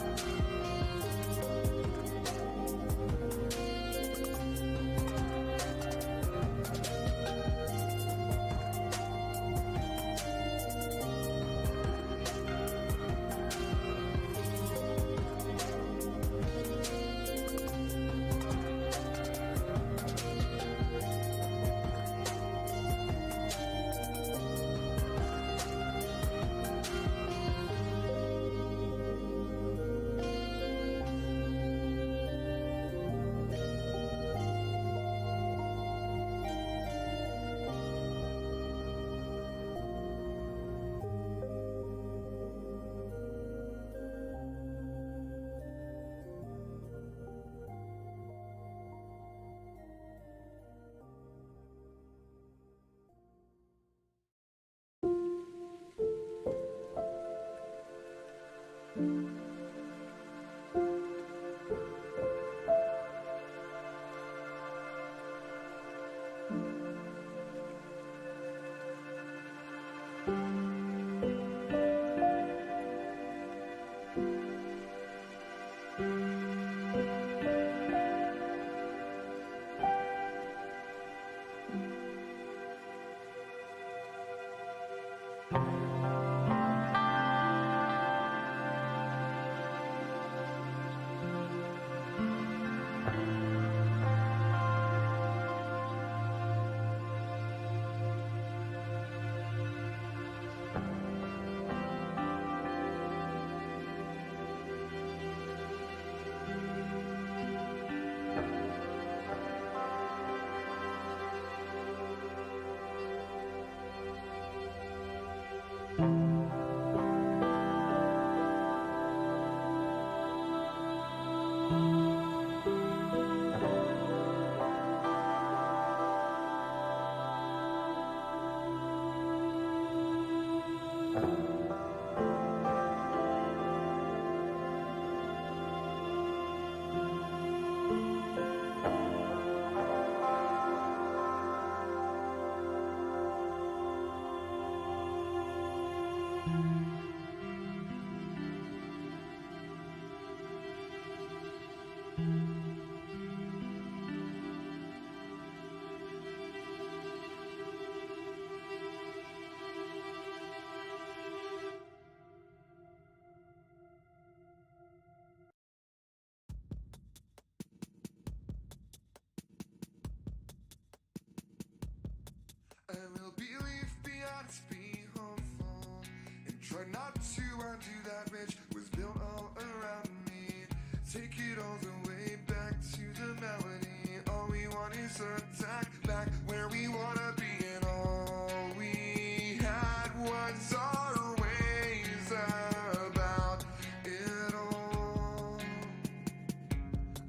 I will believe beyond be hopeful and try not to undo that which was built all around me. Take it all the way back to the melody. All we want is attack back where we wanna be, and all we had was our ways about it all.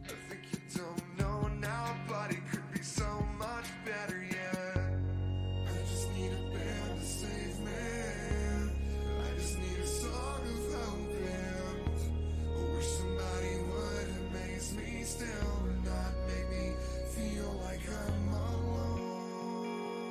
I think you don't know now, but it could be so much better, yeah. Still not make me feel like I'm alone.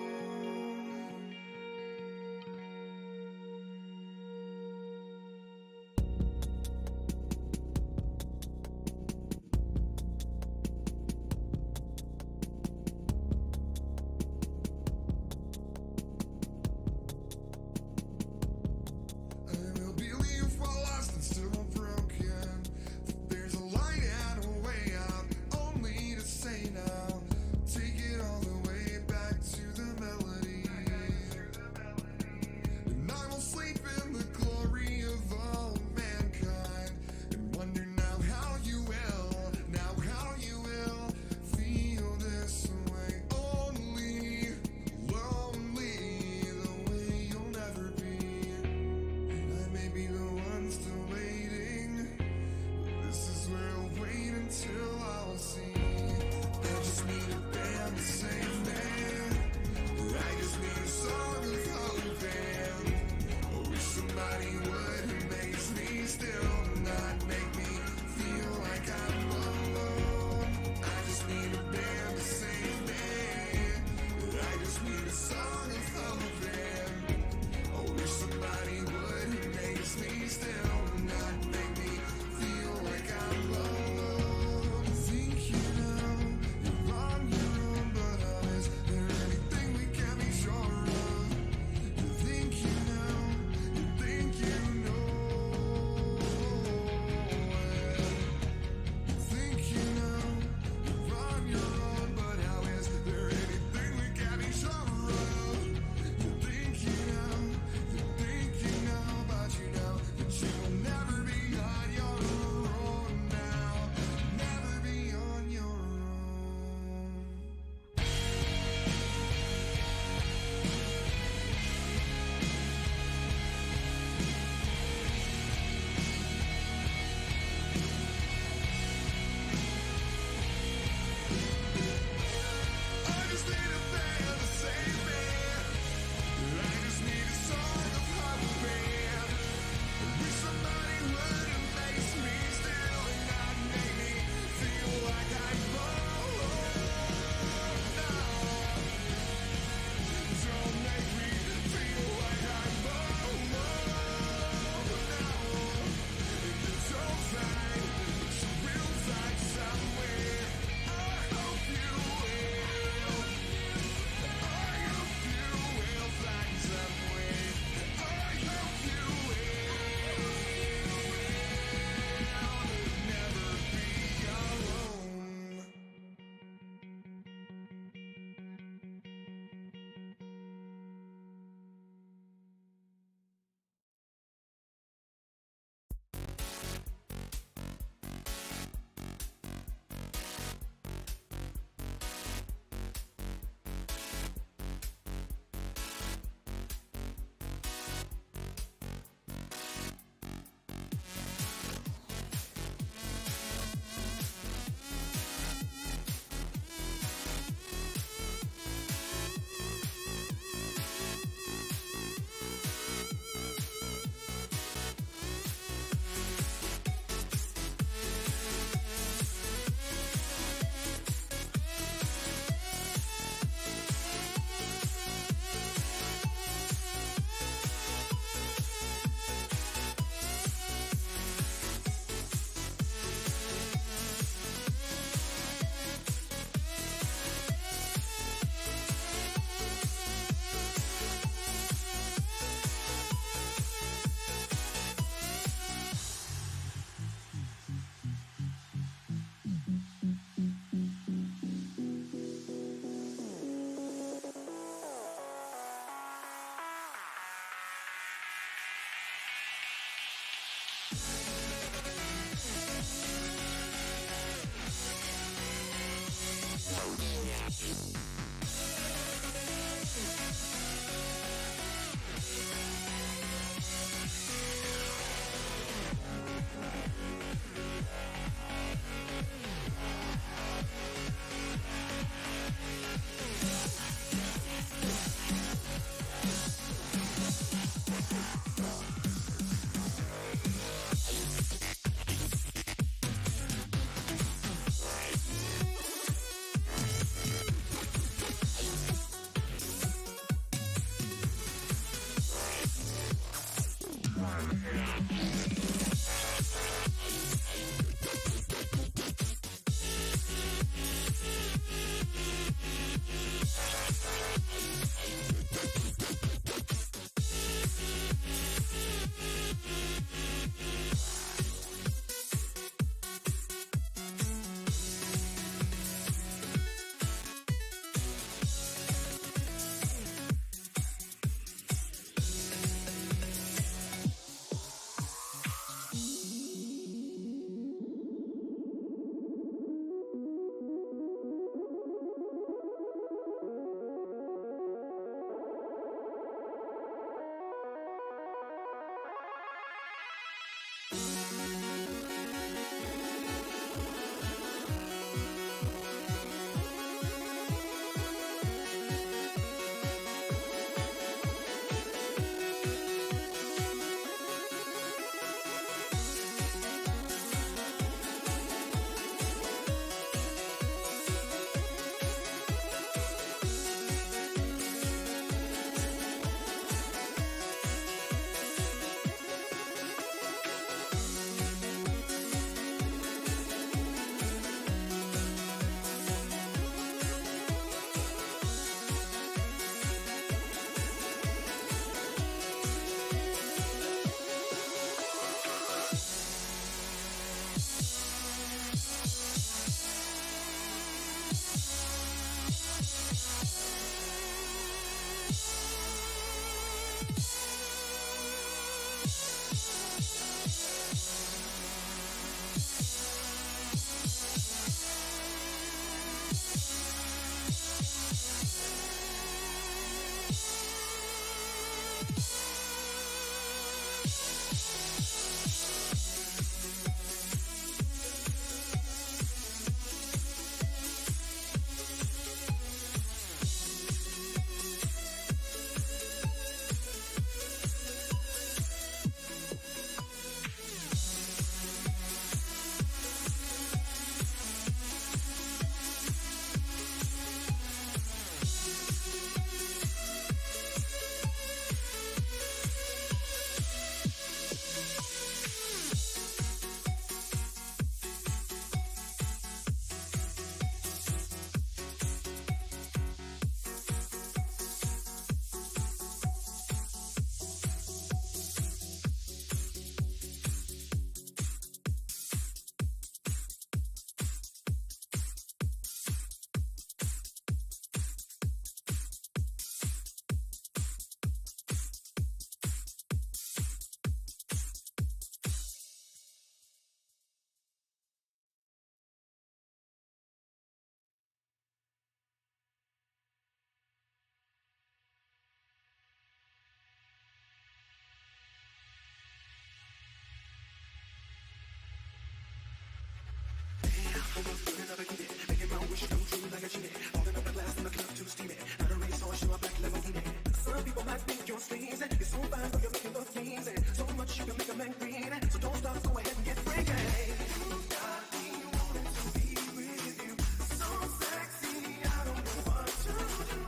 might think you're sleazy. You're so fine, but you're making look easy. So much you can make a man green. So don't stop, go ahead and get freaky. You got me wanting to be with you. So sexy, I don't know what to do.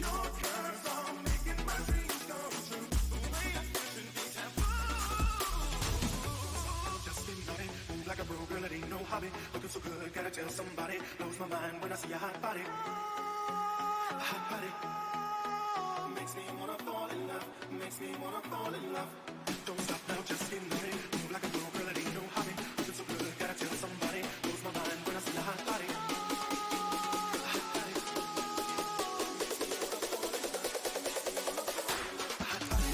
Your curves are making my dreams come true. The way you're pushing me taboo. Just be naughty, move like a bro, girl, it ain't no hobby. Looking so good, gotta tell somebody. Blows my mind when I see a hot body. Hot body. Makes me wanna fall in love. Makes me wanna fall in love. Don't stop now, just get naughty. Move like a bro, girl, it ain't no hobby. Looking so good, gotta tell somebody. Blows my mind when I see a hot body. Hot body. Hot body.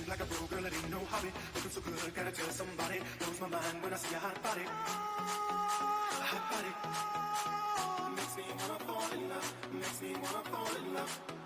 Like a bro, girl, it ain't no hobby. Looking so good, gotta tell somebody. Blows my mind when I see a hot body. Hot body. Makes me wanna fall in love. Makes me wanna fall in love.